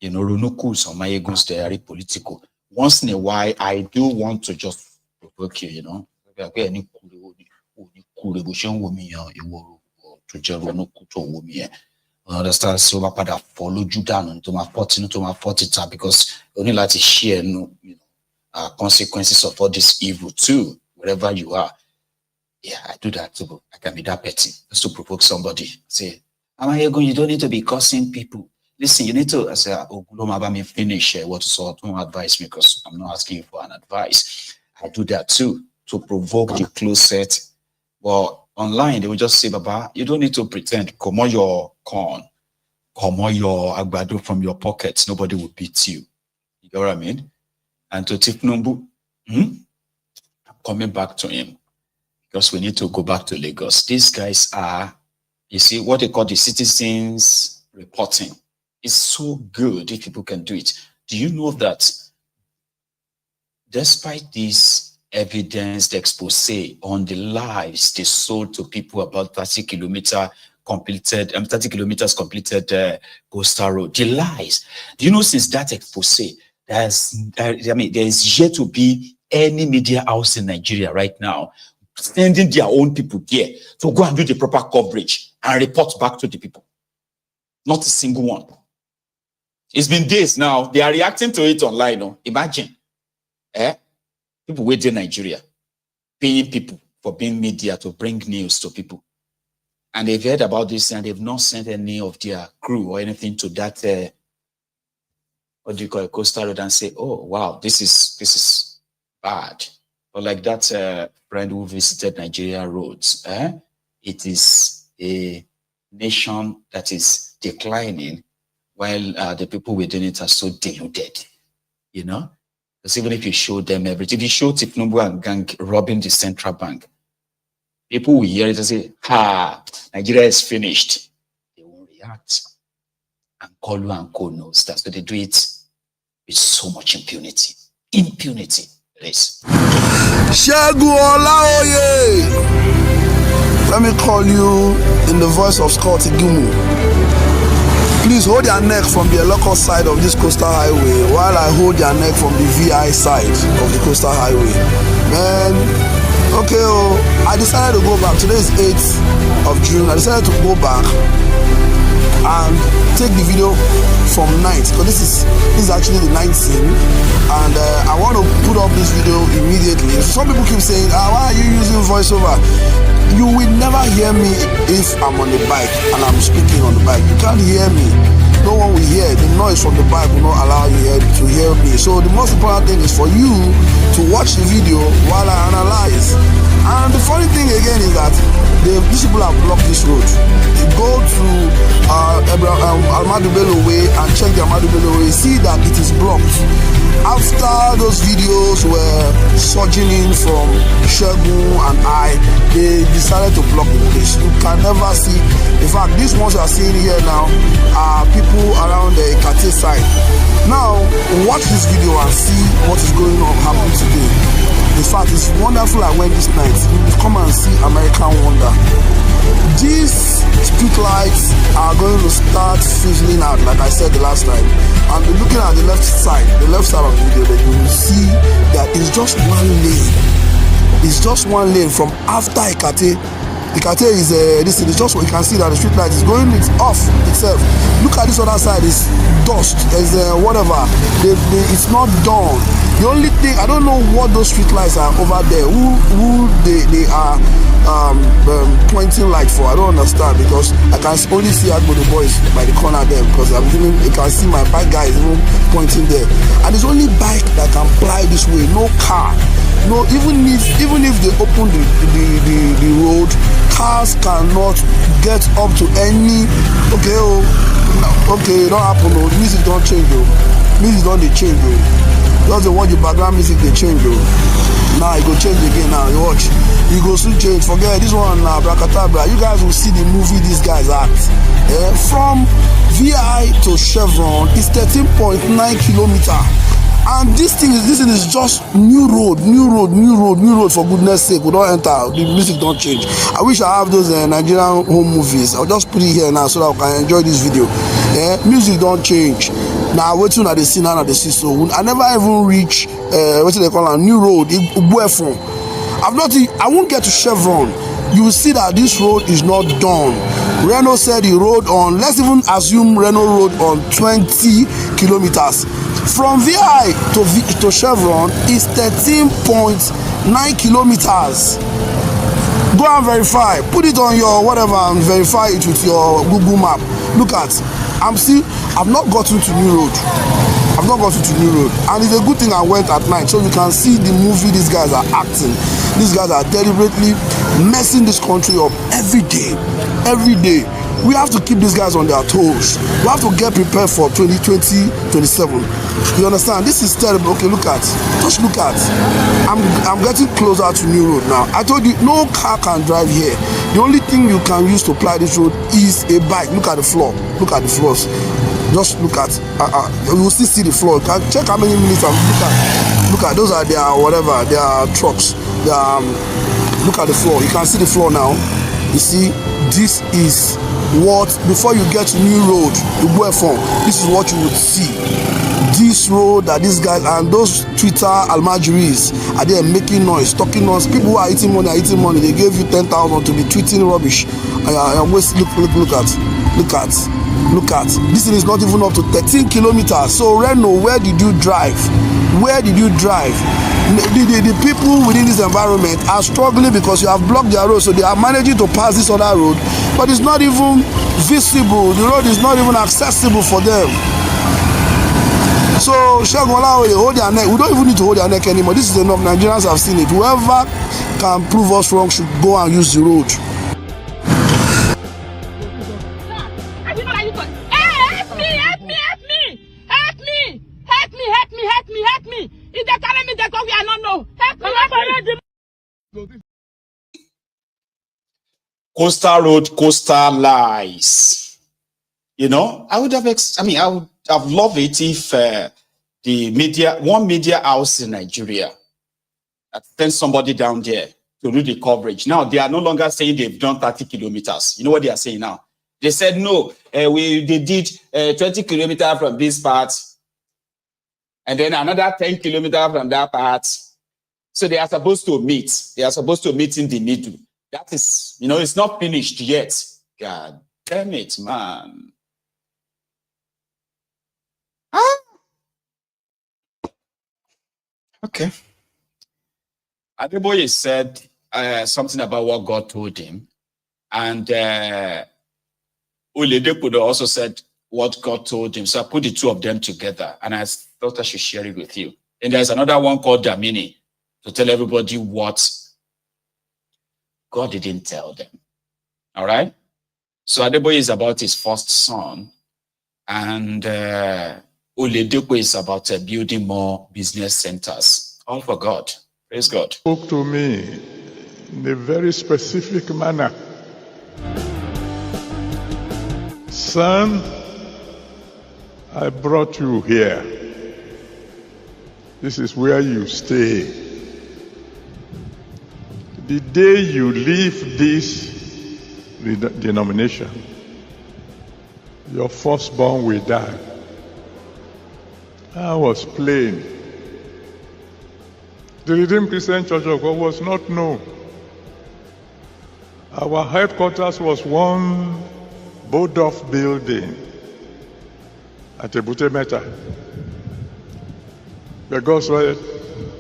S5: you know, Ronukus or Mayeguns, they are political. Once in a while, I do want to just provoke you, you know. Understand? So my father follow you down into my 40 because only like to share, you know, consequences of all this evil too, wherever you are. Yeah, I do that too. I can be that petty just to provoke somebody. Say, you don't need to be cursing people. Listen, you need to, I say, oh, finish what so don't advise me because I'm not asking you for an advice. I do that too to provoke the closet. Well, online, they will just say, Baba, you don't need to pretend. Come on your corn, come on your agbado from your pockets. Nobody will beat you. You know what I mean? And to thiefnubu, I'm coming back to him because we need to go back to Lagos. These guys are, you see, what they call the citizens reporting. It's so good if people can do it. Do you know that despite this evidence, the expose on the lives they sold to people about 30 kilometers completed coastal road, the lies. Do you know since that expose, there's yet to be any media house in Nigeria right now sending their own people there to go and do the proper coverage and report back to the people. Not a single one. It's been days now. They are reacting to it online. No? Imagine. People waiting in Nigeria, paying people for being media to bring news to people. And they've heard about this and they've not sent any of their crew or anything to that, what do you call it, coastal road and say, oh, wow, this is bad. But like that friend who visited Nigeria roads, it is a nation that is declining while the people within it are so deluded, you know? Because even if you show them everything, if you show thiefnubu and gang robbing the central bank, people will hear it and say, ha, Nigeria is finished. They won't react. And Koolu and Koolu knows that. So they do it with so much impunity. Impunity, please.
S19: Segun Olaoye. Let me call you in the voice of Scott Igumu. Please hold your neck from the local side of this coastal highway while I hold your neck from the VI side of the coastal highway. Man, okay, I decided to go back. Today is 8th of June. I decided to go back and take the video from 9th, because this is actually the 9th scene, and I want to put up this video immediately. Some people keep saying, why are you using voiceover? You will never hear me if I'm on the bike and I'm speaking on the bike. You can't hear me. No one will hear. The noise from the bike will not allow you to hear me. So the most important thing is for you to watch the video while I analyze. And the funny thing again is that these people have blocked this road. You go to Ahmadu Bello Way and check the Ahmadu Bello Way, see that it is blocked. After those videos were surging in from Segun and they decided to block the place. You can never see. In fact, these ones you are seeing here now are people around the Ekate side. Now, watch this video and see what is going on happening today. In fact, it's wonderful. I went this night. You come and see American Wonder. These street lights are going to start fizzling out, like I said the last time. And looking at the left side of the video, that you will see that it's just one lane. It's just one lane from after Ekate. Ekate is this is just what you can see that the street light is going off itself. Look at this other side, it's dust, there's whatever. It's not done. The only thing, I don't know what those street lights are over there, who they are pointing light for. I don't understand, because I can only see Agbo the boys by the corner there, because you can see my bike guy is even pointing there. And it's only bike that can fly this way, no car. No, even if they open the road, cars cannot get up to any. Okay, don't happen. Music don't change. Music don't change. Just the one you background music they change. Now it go change again. Now you watch, you go soon change. Forget this one now, Brakatabra. You guys will see the movie these guys act. From VI to Chevron is 13.9 kilometers. And this thing is just new road for goodness sake. We don't enter, the music don't change. I wish I have those Nigerian home movies. I'll just put it here now so that I can enjoy this video. Music don't change. Now waiting at the scene and at the sea. So I never even reach what do they call a new road, I won't get to Chevron. You will see that this road is not done. Renault said he rode on, let's even assume Renault rode on 20 kilometers. From VI to Chevron is 13.9 kilometers. Go and verify. Put it on your whatever and verify it with your Google map. Look at, I've not gotten to New Road. And it's a good thing I went at night, so you can see the movie these guys are acting. These guys are deliberately messing this country up every day. We have to keep these guys on their toes. We have to get prepared for 2027. You understand? This is terrible. Okay, just look at. I'm getting closer to New Road now. I told you, no car can drive here. The only thing you can use to ply this road is a bike. Look at the floor. Look at the floors. Just look at. You will still see the floor. You can check how many minutes. Look at. Those are their whatever. Their trucks. Look at the floor. You can see the floor now. You see, this is what, before you get to New Road, this is what you would see. This road that these guys and those Twitter almajiris are there making noise, talking noise. People who are eating money. They gave you 10,000 to be tweeting rubbish. Look at. This thing is not even up to 13 kilometers. So Renault, where did you drive? The people within this environment are struggling because you have blocked their road, so they are managing to pass this other road, but it's not even visible. The road is not even accessible for them. So Segun Olaoye, hold their neck. We don't even need to hold their neck anymore. This is enough. Nigerians have seen it. Whoever can prove us wrong should go and use the road.
S15: Help me, help me, help me! Help me! Help me, help me, help me, help me! If they carry me, they go, we are not know. Help me,
S5: Coastal Road, coastal lies. You know, I would have loved it if one media house in Nigeria sent somebody down there to do the coverage. Now they are no longer saying they've done 30 kilometers. You know what they are saying now? They said no, they did 20 kilometers from this part, and then another 10 kilometers from that part. So they are supposed to meet. They are supposed to meet in the middle. That is, you know, it's not finished yet. God damn it, man. Ah. Okay. Adeboye said something about what God told him. And Oledepo also said what God told him. So I put the two of them together. And I thought I should share it with you. And there's another one called Damini to tell everybody what God didn't tell them. All right? So Adeboye is about his first son. And Oledepo is about building more business centers. All for God. Praise God.
S6: Spoke to me in a very specific manner. Son, I brought you here. This is where you stay. The day you leave this denomination, your firstborn will die. I was plain. The Redeemed Christian Church of God was not known. Our headquarters was one board-off building at Ebute Meta. But God said,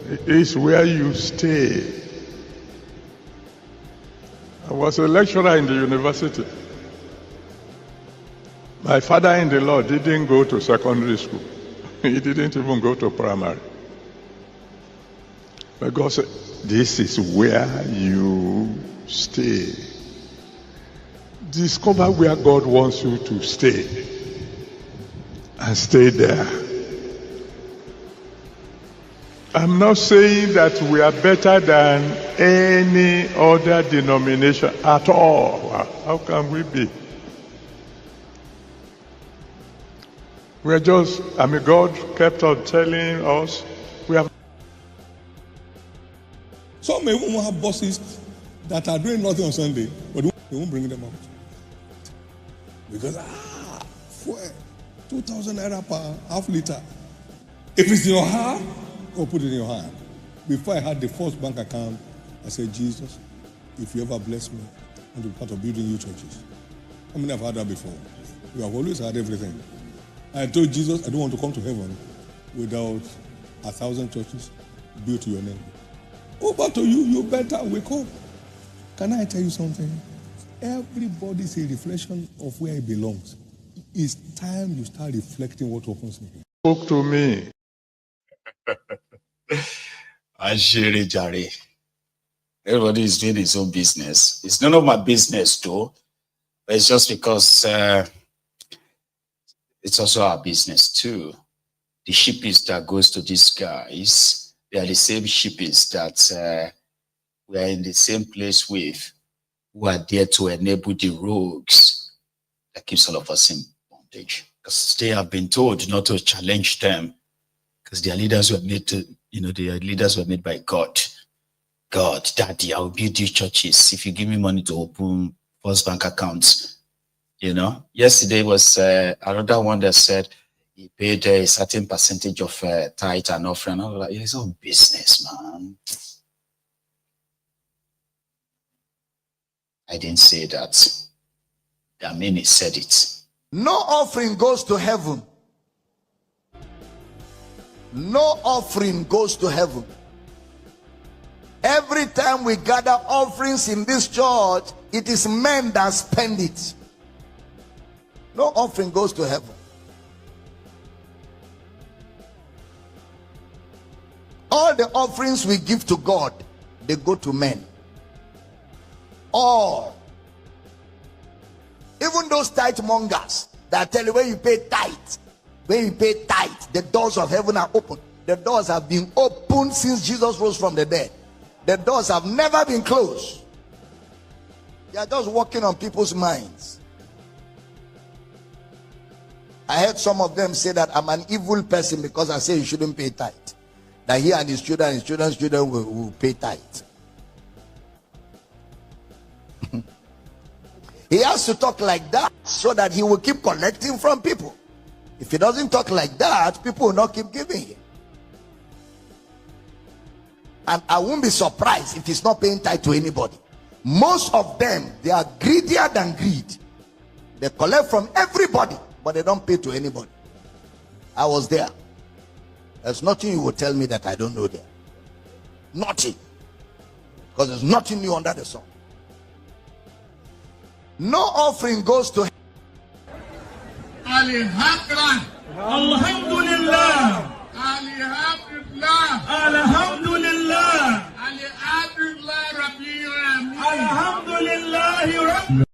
S6: it is where you stay. I was a lecturer in the university. My father in the Lord didn't go to secondary school. He didn't even go to primary. But God said, this is where you stay. Discover where God wants you to stay. And stay there. I'm not saying that we are better than any other denomination at all. How can we be? We're just, God kept on telling us, we have.
S20: Some may even have bosses that are doing nothing on Sunday, but they won't bring them out. Because, fuel, 2,000 naira per half liter. If it's in your heart, go put it in your hand. Before I had the first bank account, I said, Jesus, if you ever bless me, I want to be part of building new churches. How many have had that before? You have always had everything. I told Jesus, I don't want to come to heaven without 1,000 churches built to your name. Over to you, you better wake up. Can I tell you something? Everybody is a reflection of where he belongs. It's time you start reflecting what happens in here.
S6: Spoke to me.
S5: Everybody is doing his own business. It's none of my business, though. But it's just because it's also our business, too. The shippies that goes to these guys, they are the same shippies that we are in the same place with, who are there to enable the rogues that keeps all of us in bondage. Because they have been told not to challenge them, because their leaders were made to, their leaders were made by God. God, Daddy, I will build you churches if you give me money to open first bank accounts. Yesterday was another one that said he paid a certain percentage of tithe and offering. I was like, it's all business, man. I didn't say that. Damini said it.
S21: No offering goes to heaven. No offering goes to heaven. Every time we gather offerings in this church, it is men that spend it. No offering goes to heaven. All the offerings we give to God, they go to men. All. Even those tithe mongers, that tell you when you pay tithe, the doors of heaven are open. The doors have been opened since Jesus rose from the dead. The doors have never been closed. They are just working on people's minds. I heard some of them say that I'm an evil person because I say you shouldn't pay tithe. That he and his children's children will pay tithe. He has to talk like that so that he will keep collecting from people. If he doesn't talk like that, people will not keep giving him. And I won't be surprised if he's not paying tithe to anybody. Most of them, they are greedier than greed. They collect from everybody, but they don't pay to anybody. I was there. There's nothing you will tell me that I don't know there. Nothing. Because there's nothing new under the sun. No offering goes to
S13: Alhamdulillah. Alhamdulillah. Alhamdulillah. Alhamdulillah.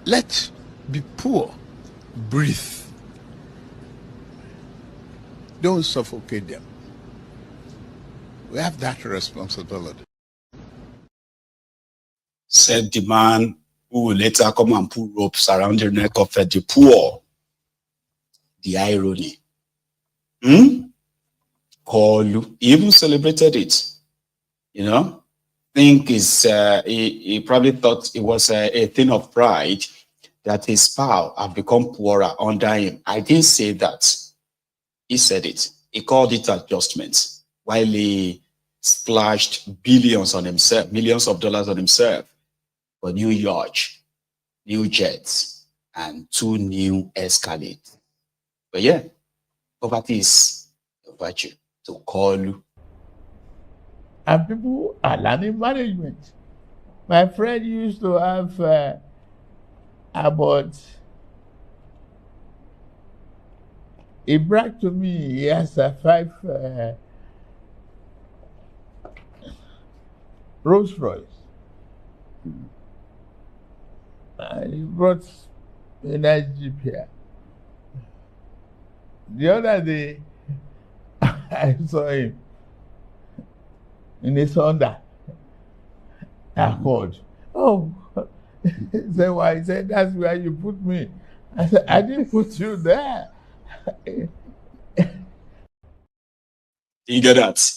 S17: Let be poor breathe. Don't suffocate them. We have that responsibility.
S5: Said the man who will later come and put ropes around the neck of the poor. The irony. Koolu, he even celebrated it. You know, think he probably thought it was a thing of pride that his pal have become poorer under him. I didn't say that. He said it. He called it adjustments while he splashed billions on himself, millions of dollars on himself for new yachts, new jets, and 2 new Escalades. But yeah, poverty is a virtue to Koolu.
S13: And people are learning management. My friend used to have about, he bragged to me, he has 5 Rolls Royce. He brought a nice Jeep here. The other day, I saw him in his Honda Accord. Oh, he said, why? He said, that's where you put me. I said, I didn't put you there.
S5: You get that?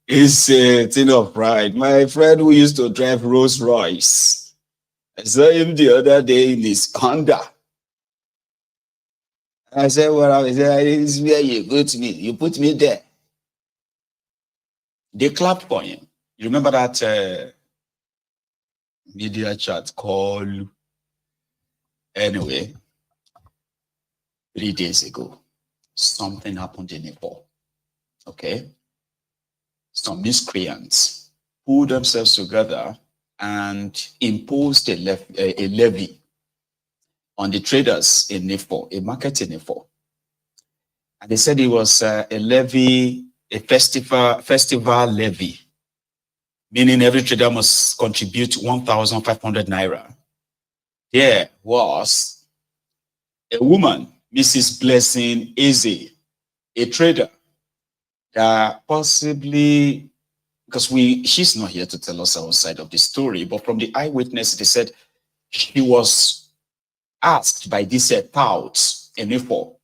S5: It's a thing of pride. My friend who used to drive Rolls Royce, I saw him the other day in his Honda. I said, well, I said, this is where you put me. You put me there. They clapped for him. You remember that media chat call? Anyway, 3 days ago, something happened in Nepal. Okay? Some miscreants pulled themselves together and imposed a levy on the traders in Nepal, a market in Nepal. And they said it was a levy, a festival levy, meaning every trader must contribute 1,500 naira. There was a woman, Mrs. Blessing Eze, a trader, that possibly, because she's not here to tell us our side of the story, but from the eyewitness, they said she was asked by these touts in Nepal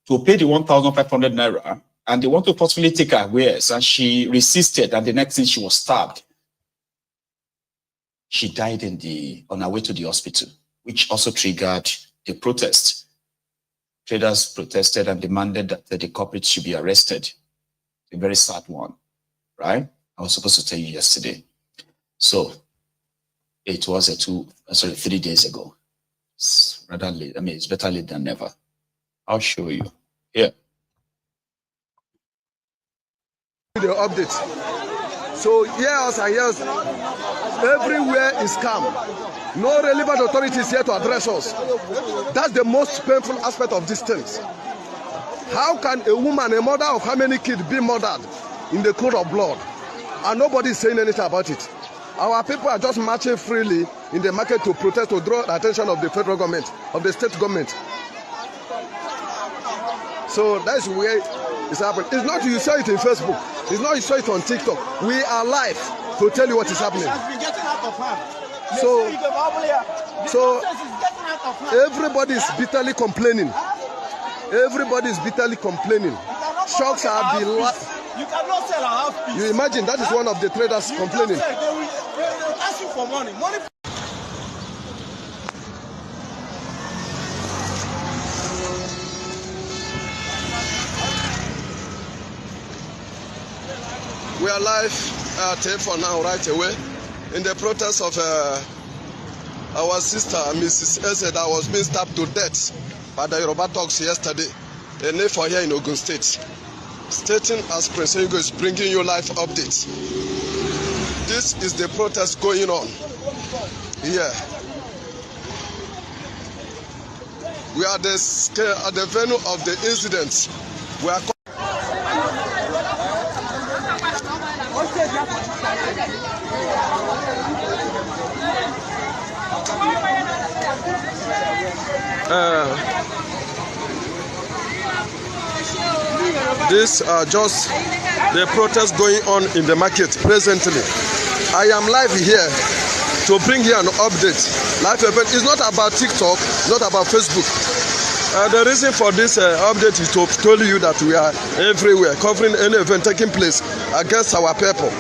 S5: to pay the 1,500 naira, and they want to forcefully take her wares, and she resisted, and the next thing she was stabbed. She died on her way to the hospital, which also triggered the protest. Traders protested and demanded that the culprit should be arrested. A very sad one, right? I was supposed to tell you yesterday. So it was 3 days ago. It's rather late. I mean, it's better late than never. I'll show you. Here.
S19: The update. So yes and yes, everywhere is calm. No relevant authorities here to address us. That's the most painful aspect of these things. How can a woman, a mother of how many kids, be murdered in the cold of blood, and nobody is saying anything about it?
S20: Our people are just marching freely in the market to protest, to draw the attention of the federal government, of the state government. So that's where it's happening. It's not you saw it in Facebook. It's not you saw it on TikTok. We are live to tell you what is happening. So everybody is bitterly complaining. Everybody is bitterly complaining. Shocks are the last.
S18: You cannot sell our house.
S20: You imagine that is one of the traders complaining.
S18: They will ask you for money.
S20: We are live for now, right away, in the protest of our sister, Mrs. Eze, that was being stabbed to death by the Yoruba dogs yesterday. A neighbor here in Ogun State. Stating as Prince Hugo is bringing you live updates. This is the protest going on here. We are at the venue of the incident. We are these are just the protests going on in the market presently. I am live here to bring you an update. Live event is not about TikTok, not about Facebook. The reason for this update is to tell you that we are everywhere, covering any event taking place against our people.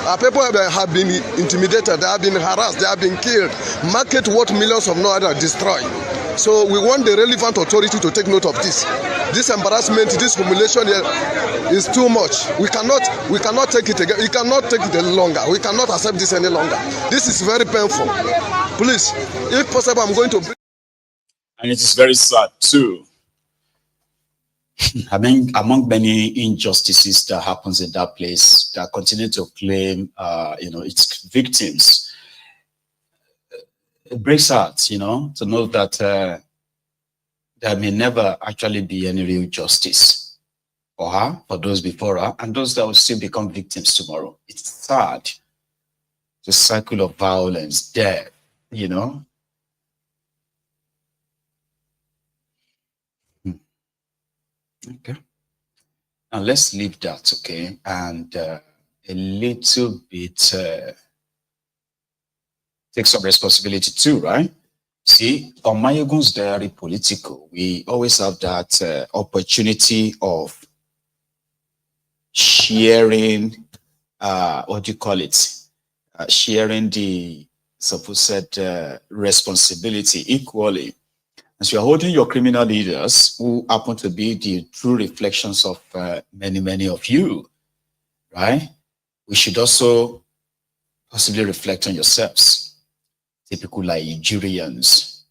S20: Our people have been intimidated, they have been harassed, they have been killed. Market worth millions of naira destroyed. So we want the relevant authority to take note of this. This embarrassment, this humiliation here is too much. We cannot take it again. We cannot take it any longer. We cannot accept this any longer. This is very painful. Please, if possible, I'm going to bring.
S5: And it is very sad too. I mean, among many injustices that happens in that place, that continue to claim, its victims. It breaks hearts, to know that there may never actually be any real justice for her, for those before her, and those that will still become victims tomorrow. It's sad. The cycle of violence, death, Okay. Now let's leave that, okay? And a little bit take some responsibility too, right? See, on Mayegun's Diary Political, we always have that opportunity of sharing, sharing the supposed responsibility equally. As you are holding your criminal leaders, who happen to be the true reflections of many of you, right? We should also possibly reflect on yourselves. Typical Nigerians.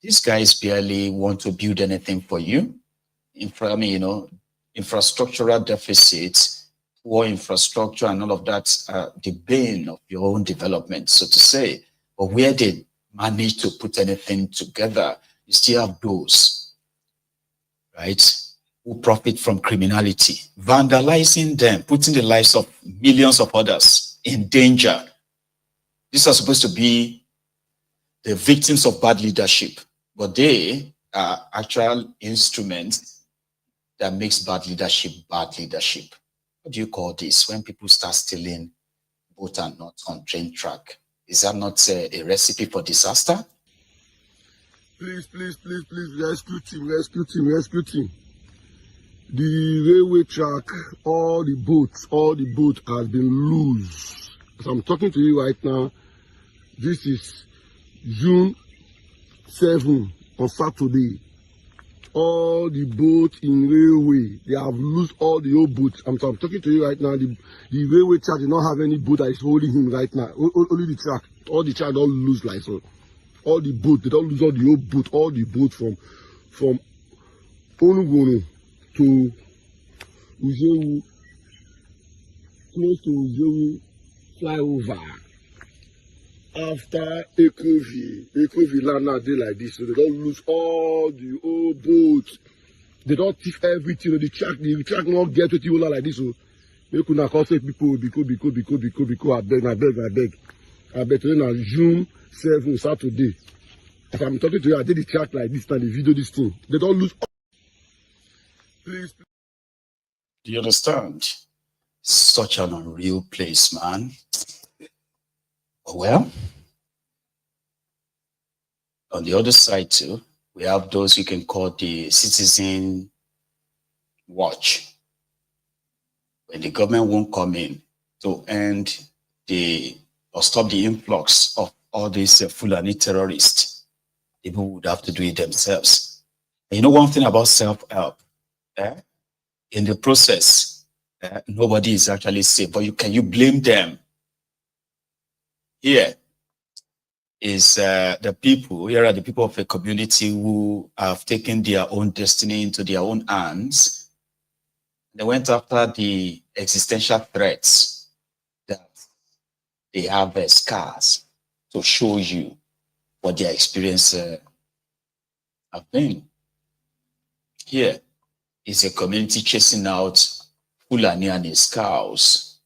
S5: These guys barely want to build anything for you. Infrastructural deficits, poor infrastructure and all of that, the bane of your own development, so to say. But where they manage to put anything together, you still have those, right, who profit from criminality, vandalizing them, putting the lives of millions of others in danger. These are supposed to be the victims of bad leadership, but they are actual instruments that makes bad leadership bad leadership. What do you call this? When people start stealing both and not on train track, is that not a recipe for disaster?
S20: Please, rescue team. The railway track, all the boats has been loose. As I'm talking to you right now, this is June 7 on Saturday. All the boats in railway, they have lost all the old boats. I'm talking to you right now. The railway track did not have any boat that is holding him right now. Only the track. All the track don't lose like so. All the boat, they don't lose all the old boat, all the boat from Onugono to Uzewu, close to Uzewu flyover. After Ekovi land now they like this, so they don't lose all the old boats. They don't thief everything. The track not get with you like this. So they could not call people because I beg. I bet you on June 7 Saturday. If I'm talking to you, I did the track like this and the video this thing. They don't lose. Please.
S5: Do you understand? Such an unreal place, man. Well, on the other side too, we have those you can call the citizen watch. When the government won't come in to end or stop the influx of all these Fulani terrorists, people would have to do it themselves. And you know one thing about self-help, in the process, nobody is actually safe, but can you blame them? Here are the people of a community who have taken their own destiny into their own hands. They went after the existential threats that they have as scars to show you what their experience have been. Here is a community chasing out Fulani and his cows.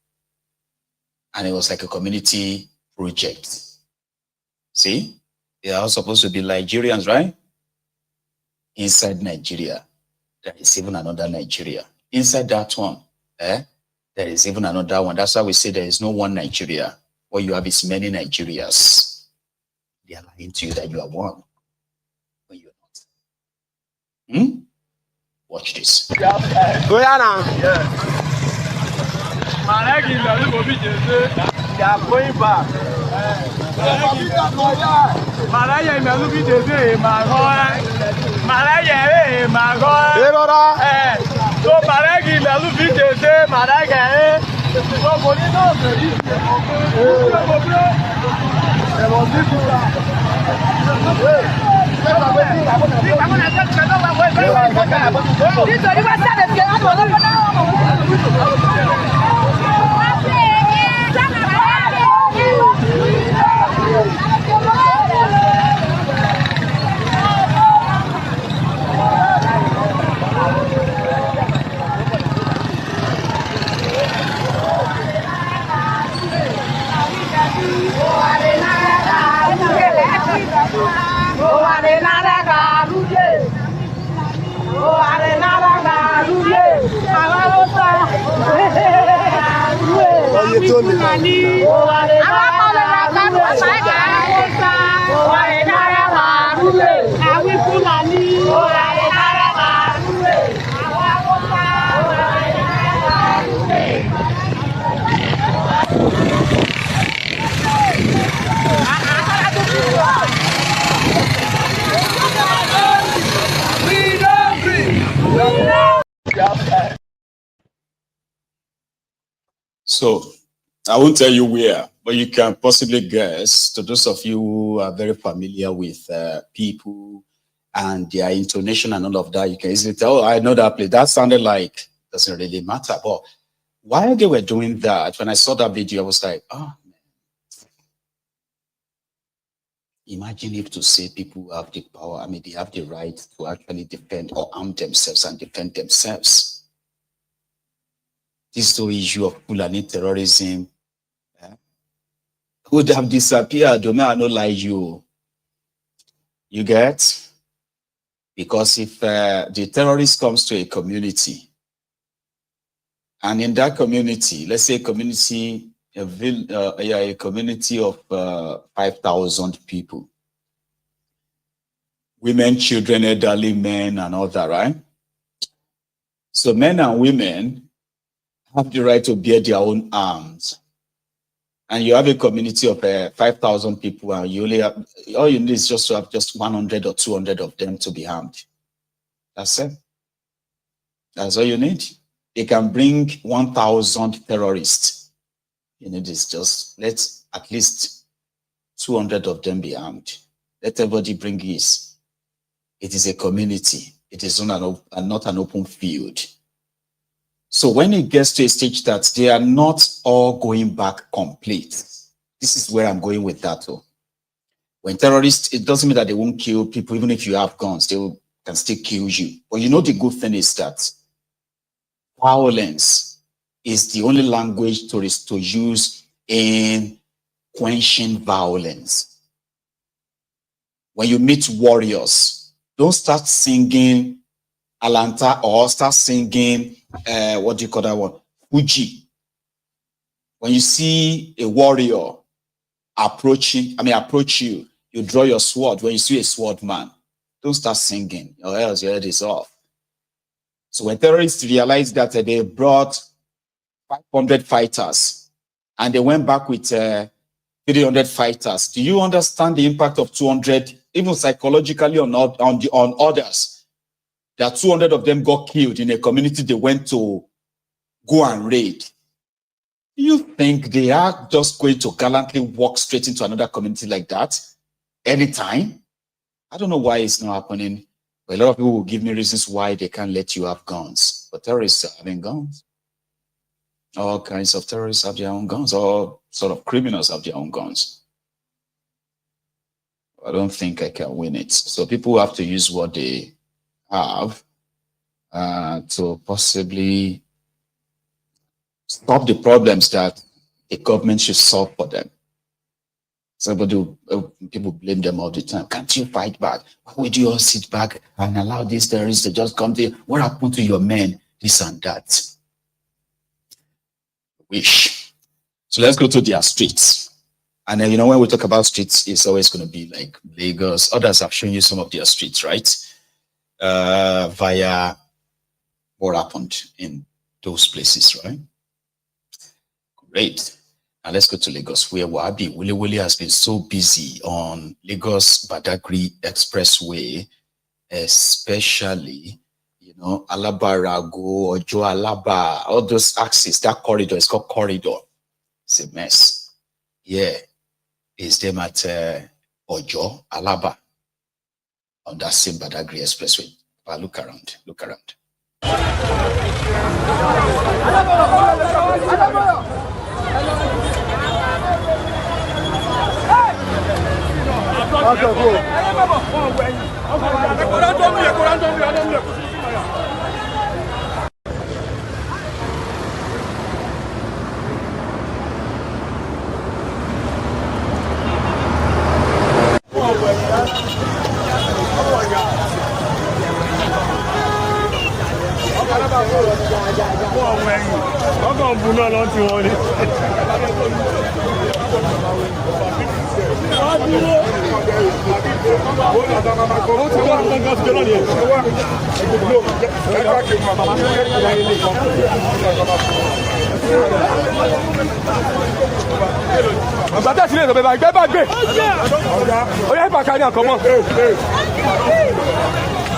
S5: And it was like a community project. See? They are all supposed to be Nigerians, right? Inside Nigeria, there is even another Nigeria. Inside that one, there is even another one. That's why we say there is no one Nigeria. What you have is many Nigerias. They are lying to you that you are one, when you are not. Watch this.
S18: Go ahead now. They are going back.
S5: So I won't tell you where, but you can possibly guess. To those of you who are very familiar with people and their intonation and all of that, you can easily tell, oh, I know that place. That sounded like, doesn't really matter. But while they were doing that, when I saw that video, I was like, oh, man. Imagine if to say people have the power, they have the right to actually defend or arm themselves and defend themselves. This whole issue of Fulani terrorism would have disappeared. Don't I not lie you. You get? Because if the terrorist comes to a community, and in that community, let's say a community of 5,000 people, women, children, elderly men, and all that, right? So men and women have the right to bear their own arms. And you have a community of 5,000 people, and you only have, all you need is just to have just 100 or 200 of them to be armed. That's it. That's all you need. They can bring 1,000 terrorists. You need is just, let at least 200 of them be armed. Let everybody bring his. It is a community. It is not an open field. So when it gets to a stage that they are not all going back complete, this is where I'm going with that. When terrorists, it doesn't mean that they won't kill people. Even if you have guns, they can still kill you. But you know, the good thing is that violence is the only language to use in quenching violence. When you meet warriors, don't start singing Alanta or start singing, what do you call that one? Fuji. When you see a warrior approach you, you draw your sword. When you see a sword man, don't start singing or else your head is off. So when terrorists realized that they brought 500 fighters and they went back with 300 fighters, do you understand the impact of 200, even psychologically on others? That 200 of them got killed in a community they went to go and raid. Do you think they are just going to gallantly walk straight into another community like that anytime? I don't know why it's not happening. But a lot of people will give me reasons why they can't let you have guns. But terrorists are having guns. All kinds of terrorists have their own guns. All sort of criminals have their own guns. I don't think I can win it. So people have to use what they have to possibly stop the problems that a government should solve for them. People blame them all the time. Can't you fight back? Why would you all sit back and allow these terrorists to just come to you? What happened to your men? This and that. Wish. So let's go to their streets. And then, when we talk about streets, it's always going to be like Lagos. Others have shown you some of their streets, right? Via what happened in those places, right? Great. Now let's go to Lagos, where Wabi Wuli has been so busy on Lagos Badagry Expressway, especially, Alaba Rago, Ojo Alaba, all those axes, that corridor is called corridor. It's a mess. Yeah. It's them at Ojo Alaba on that same Badagry Expressway. But look around.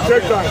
S18: Take time.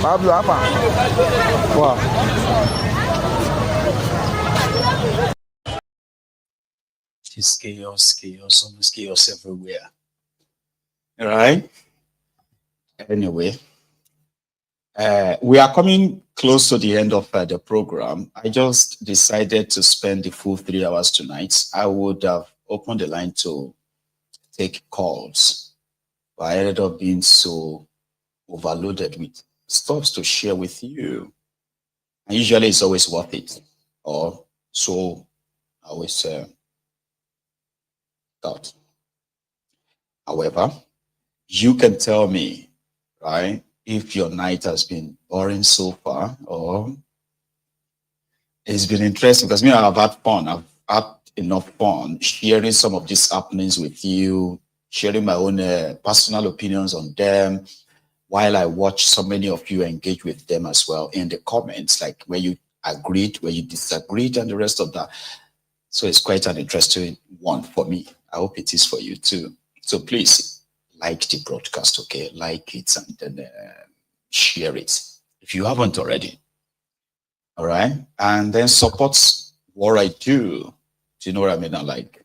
S3: Pablo, apa? Wow.
S5: It's chaos, almost chaos everywhere. All right. Anyway, we are coming close to the end of the program. I just decided to spend the full 3 hours tonight. I would have opened the line to take calls, but I ended up being so overloaded with stuff to share with you. And usually it's always worth it, or so I always thought. However, you can tell me, right, if your night has been boring so far or it's been interesting, because me, I've had fun. I've had enough fun sharing some of these happenings with you, sharing my own personal opinions on them, while I watch so many of you engage with them as well in the comments, like where you agreed, where you disagreed, and the rest of that. So it's quite an interesting one for me. I hope it is for you too. So please like the broadcast, okay? Like it and then share it if you haven't already. All right? And then support what I do. Do you know what I mean? Like,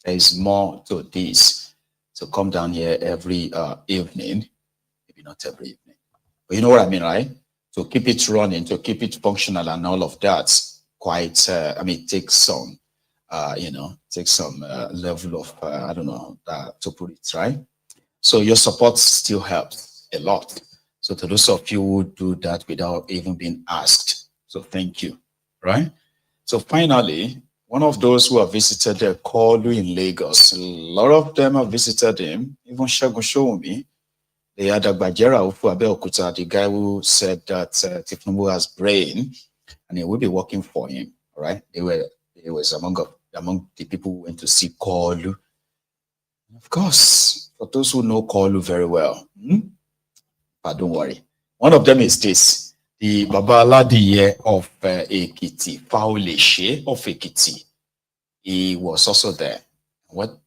S5: there is more to this. So come down here every evening. Maybe not every evening, but you know what I mean, right? To keep it running, to keep it functional and all of that, quite, I mean, takes some, takes some level of, I don't know, to put it, right? So your support still helps a lot. So to those of you who do that without even being asked, so thank you, right? So finally, one of those who have visited the Koolu in Lagos, a lot of them have visited him, even Shagun Showumi. They had Agbajera Ufu Abeokuta, the guy who said that thiefnubu has brain and he will be working for him, all right? He was among the people who went to see Koolu. Of course, for those who know Koolu very well, but don't worry. One of them is this, the Baba Aladiye of Ekiti, Fauleshe of Ekiti. He was also there. What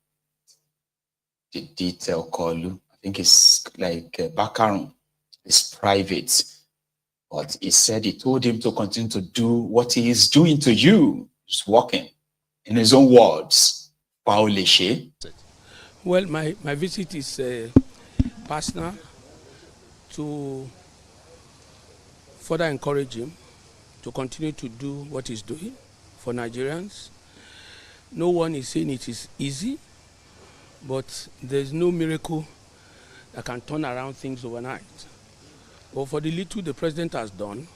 S5: did he tell Koolu? I think it's like Bakarum. It's private. But he said he told him to continue to do what he is doing to you. He's working. In his own words, Fauleshe.
S22: Well, my visit is personal to further encourage him to continue to do what he's doing for Nigerians. No one is saying it is easy, but there's no miracle that can turn around things overnight. But for the little the president has done,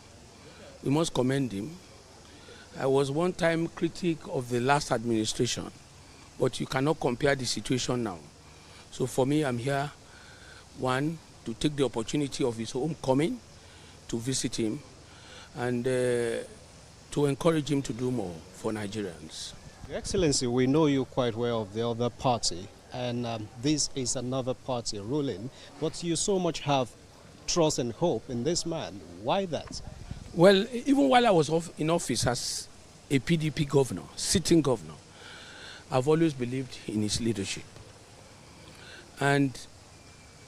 S22: we must commend him. I was one time critic of the last administration, but you cannot compare the situation now. So for me, I'm here, one, to take the opportunity of his homecoming, to visit him, and to encourage him to do more for Nigerians.
S23: Your Excellency, we know you quite well of the other party, and this is another party ruling, but you so much have trust and hope in this man. Why that?
S22: Well, even while I was in office as a PDP governor, sitting governor, I've always believed in his leadership. And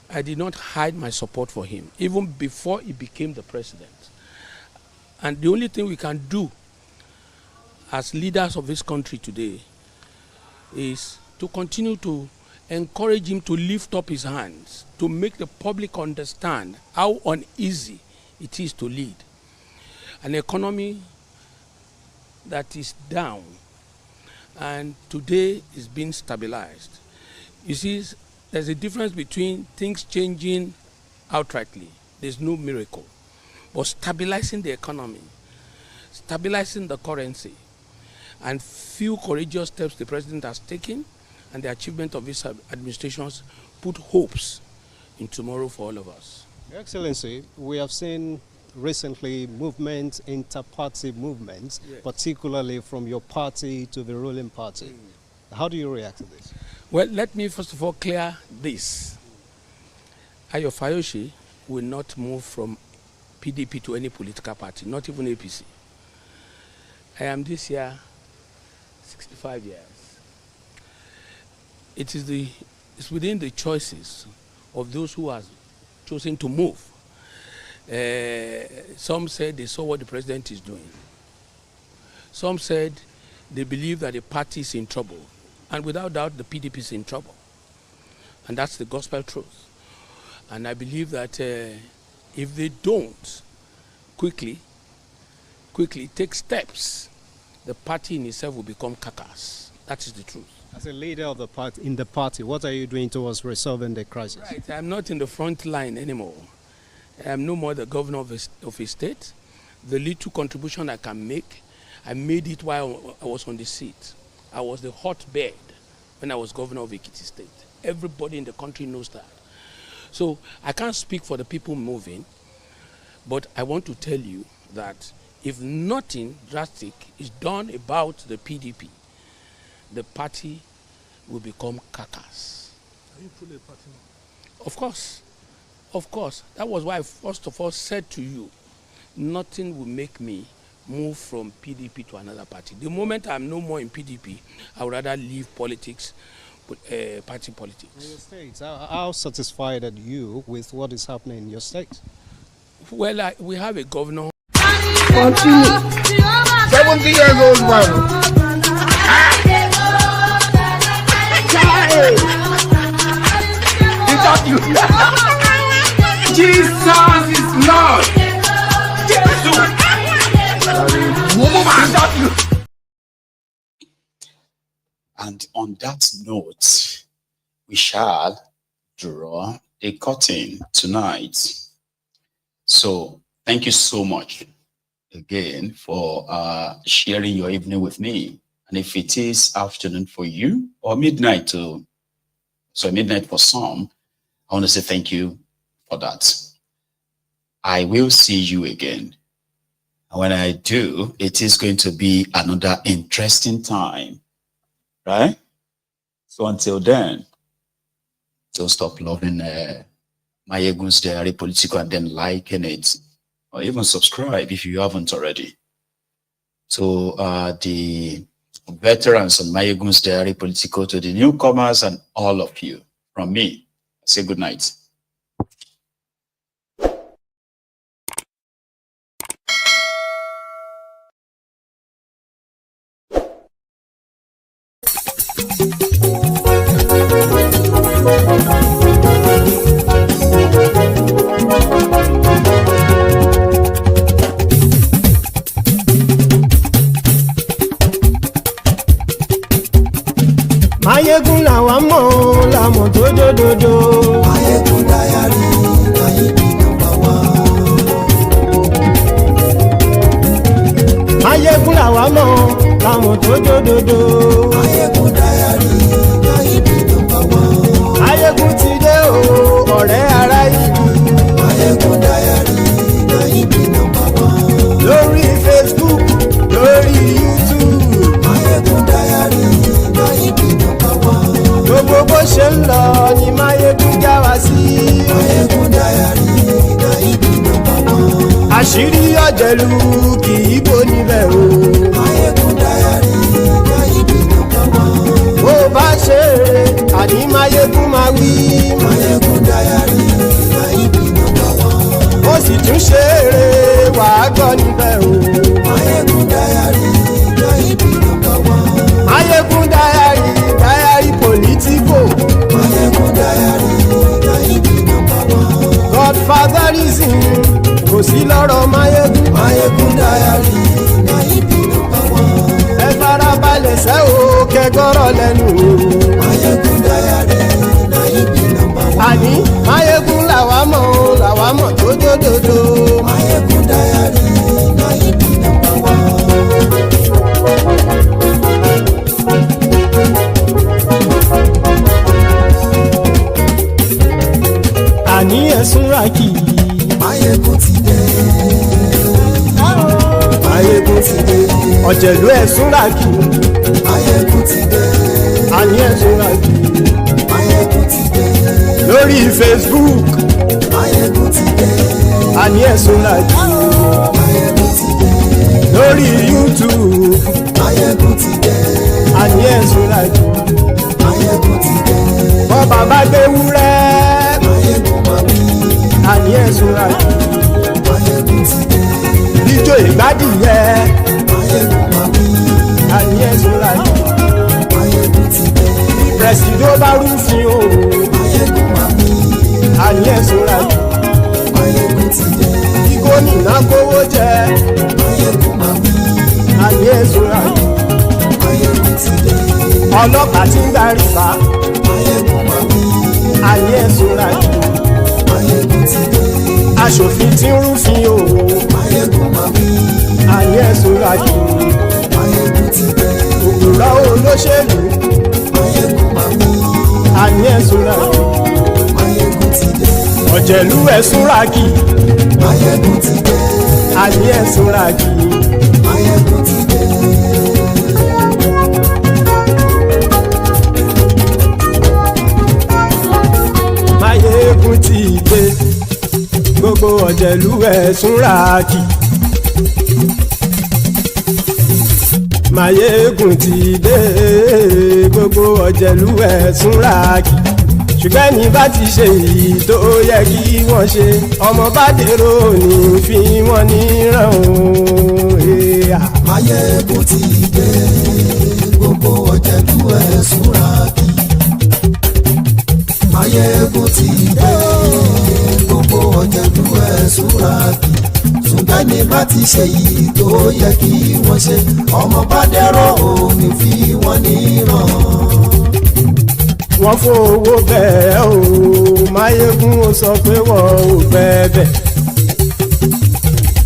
S22: I did not hide my support for him, even before he became the president. And the only thing we can do as leaders of this country today is to continue to encourage him to lift up his hands, to make the public understand how uneasy it is to lead an economy that is down and today is being stabilized. You see, there's a difference between things changing outrightly. There's no miracle. But stabilizing the economy, stabilizing the currency, and few courageous steps the president has taken and the achievement of his administrations put hopes in tomorrow for all of us.
S23: Your Excellency, we have seen recently movements, inter-party movements, yes, particularly from your party to the ruling party. How do you react to this?
S22: Well, let me first of all clear this. Ayo Fayoshi will not move from PDP to any political party, not even APC. I am this year 65 years. It's within the choices of those who have chosen to move. Some said they saw what the president is doing. Some said they believe that the party is in trouble. And without doubt, the PDP is in trouble. And that's the gospel truth. And I believe that if they don't quickly take steps, the party in itself will become carcass. That is the truth.
S23: As a leader of the party, in the party, what are you doing towards resolving the crisis?
S22: Right, I'm not in the front line anymore. I'm no more the governor of a state. The little contribution I can make, I made it while I was on the seat. I was the hotbed when I was governor of Ekiti State. Everybody in the country knows that. So I can't speak for the people moving, but I want to tell you that if nothing drastic is done about the PDP, the party will become carcass.
S20: Are you fully a party now?
S22: Of course. Of course. That was why I first of all said to you, nothing will make me move from PDP to another party. The moment I'm no more in PDP, I would rather leave politics, party politics.
S23: In your states, how satisfied are you with what is happening in your state?
S22: Well, we have a governor.
S3: Continue. 70 years old man. He got you. Jesus is Lord.
S5: And on that note, we shall draw a curtain tonight. So thank you so much again for sharing your evening with me. And if it is afternoon for you or midnight midnight for some, I want to say thank you for that. I will see you again. And when I do, it is going to be another interesting time, right? So until then, don't stop loving Mayegun's Diary Political and then liking it, or even subscribe if you haven't already. So the veterans on Mayegun's Diary Political, to the newcomers and all of you, from me, say good night.
S1: Mayegun làwa mọ̀ làmọ̀ tó dòdòdò. Mayegun Diary Nayibi #1. Mayegun làwa mọ̀ làmọ̀ tó dòdòdò. Mayegun Diary Nayibi #1. Mayegun ti dé o ọ̀rẹ́ ara ìlú. Mayegun Diary Nayibi #1. Lórí Facebook, lórí YouTube. Mayegun Diary Nayibi #1. Gbogbo bó ṣe ń lọ ni Mayegun já wa sí. Mayegun Diary Nayibi #1. Àṣírí ọ̀jẹ̀lú kì í bò níbẹ̀ o. Mayegun Diary Nayibi #1. Bó bá ṣe eré àní Mayegun máa wí. Mayegun Diary Nayibi #1. Ó sì tún ṣe eré wàá gbọ́ níbẹ̀ o. Mayegun Diary Nayibi #1. Mayegun Diary political. Mayegun Diary Nayibi #1. Godfatherism kò sí lọ́rọ̀ Mayegun. Mayegun Diary Nayibi #1. Ẹ farabalẹ̀ sẹ́ o kẹgọ́rọ̀ lẹ́nu o. Mayegun Diary Nayibi #1. Àní Mayegun làwa mọ̀ tó dòdòdò. Mayegun Diary Nayibi #1. Àní ẹ̀sùn rákì. Mayegun ti dé. Mayegun ti dé. Ọ̀jẹ̀lú ẹ̀sùn rákì. Mayegun ti dé. Àní ẹ̀sùn rákì. Mayegun ti dé. Lórí Facebook. Mayegun ti dé. Àní ẹ̀sùn rákì. Mayegun ti dé. Lórí YouTube. Mayegun ti dé. Àní ẹ̀sùn rákì. Mayegun ti dé. Bọ́ bàbá gbé wúrẹ́. Mayegun máa wí. súnra kì. Ijó ìgbádìyẹ. Àníyẹ súnra kì. Pẹ̀sìdó bá rúfin o. Àníyẹ súnra kì. Kíkó nìna kówó jẹ. Àníyẹ súnra kì. Ọlọ́pàá tí ń darí bá. Àníyẹ súnra kì. Aṣòfin tí ń rúfin o. Àníyẹ súnra kì. Òkúra olóṣèlú. Àníyẹ súnra kì. Ọ̀jẹ̀lú ẹ̀ súnra kì. Àníyẹ súnra kì. Máyégún ti dé, gbogbo ọ̀jẹ̀lú ẹ̀ súnra kì. Máyégún ti dé, gbogbo ọ̀jẹ̀lú ẹ̀ súnra kì. Ṣùgbọ́n ní bá ti ṣe èyí tó yẹ kí wọ́n ṣe, ọmọ bá dèrò ní fi wọ́n níran o.
S4: Máyégún ti dé, gbogbo ọ̀jẹ̀lú ẹ̀ súnra kì. Máyégún ti dé, gbogbo ọ̀jẹ̀lú ẹ̀ súnra kì. Ṣùgbọ́n ní bá ti ṣe èyí tó yẹ kí wọ́n ṣe, ọmọ bá dèrò ní fi wọ́n níran.
S1: Wọ́n fowó bẹ́ẹ̀ o, Máyégún ó sọ pé wọ́n ò bẹ́ẹ̀.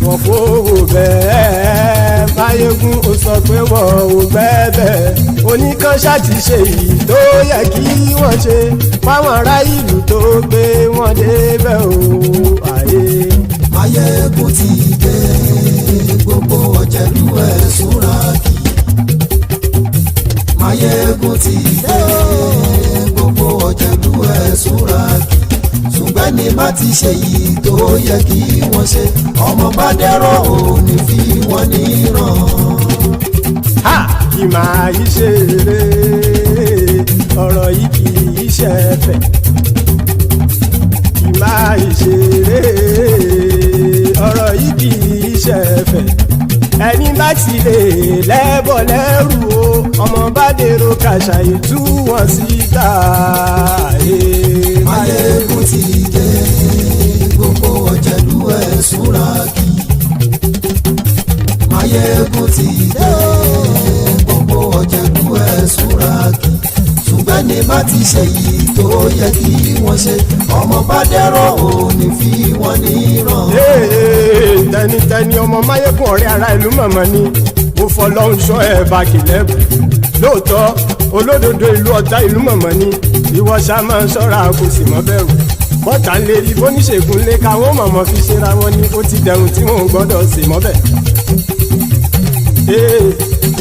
S1: Wọ́n fowó bẹ́ẹ̀, Máyégún ó sọ pé wọ́n ò bẹ́ẹ̀. Oníkanṣá ti ṣe èyí tó yẹ kí wọ́n ṣe, fáwọn ará ìlú tó gbé wọn débẹ̀ o.
S4: Máyégún ti dé, gbogbo ọ̀jẹ̀lú ẹ̀ súnra kì. Máyégún ti dé, gbogbo ọ̀jẹ̀lú ẹ̀ súnra kì. Ṣùgbọ́n ní bá ti ṣe yìí tó yẹ kí wọ́n ṣe, ọmọ bá dẹ́rọ̀ ò ní fi wọ́n níran.
S1: Kì máa yí ṣe eré, ọ̀rọ̀ yìí kì í ṣe ẹ̀fẹ̀. Kì máa yí ṣe eré, ọ̀rọ̀ yìí kì í ṣe ẹ̀fẹ̀. Ẹni bá ti lè lẹ́bọ̀ lẹ́rù o, ọmọ bá dèrò kàṣàyè tú wọn síta.
S4: Máyégún ti dé, gbogbo ọ̀jẹ̀lú ẹ̀ súnra kì. Máyégún ti dé, gbogbo ọ̀jẹ̀lú ẹ̀ súnra kì. Ṣùgbọ́n ní bá ti ṣe yìí tó yẹ kí wọ́n ṣe, ọmọ bá dẹ́rọ̀ ò ní fi wọ́n níran.
S1: Tẹnitẹni ọmọ Máyégún ọ̀rẹ́ ara ìlú mọ̀mọ́ ni mo fọlọ́hún ṣọ́ ẹ̀ bá kìlẹ́bù. Lóòótọ́ olódodo ìlú ọ̀tá ìlú mọ̀mọ́ ni ìwọ ṣá máa ń ṣọ́ra kò sì mọ́ bẹ̀rù. Bọ́tà ń lè rí bóníṣègùn lé káwọn mọ̀mọ́ fi ṣera wọn ni ó ti dẹrùn tí wọn ò gbọ́dọ̀ sì mọ́ bẹ̀.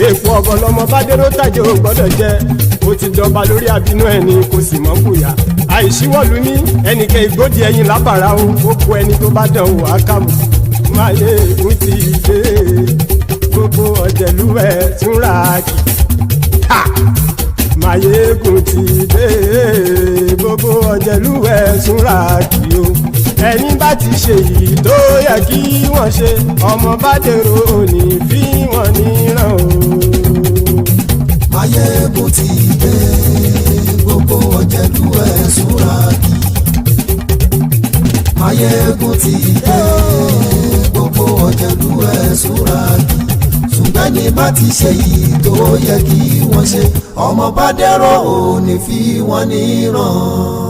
S1: Èèpo ọ̀bọ lọmọ bá dérò tàjẹ́ ò gbọ́dọ̀ jẹ́, ó ti jọba lórí àbínú ẹni kò sì mọ́ bùyà. Àìsíwọ́lu ní ẹnìkẹ́ ìgbódì ẹyin lábàrá o, ó kó ẹni tó bá dán o àkàmù. Máyégún ti dé, gbogbo ọ̀jẹ̀lú ẹ̀ súnra kì. Máyégún ti dé, gbogbo ọ̀jẹ̀lú ẹ̀ súnra kì o. Ẹni bá ti ṣe yìí tó yẹ kí wọ́n ṣe, ọmọ bá dèrò ní fi wọ́n níran o.
S4: Máyégún ti dé, gbogbo ọ̀jẹ̀lú ẹ̀ súnra kì. Máyégún ti dé, gbogbo ọ̀jẹ̀lú ẹ̀ súnra kì. Ṣùgbọ́n ní bá ti ṣe yìí tó yẹ kí wọ́n ṣe, ọmọ bá dẹ́rọ̀ ò ní fi wọ́n níran.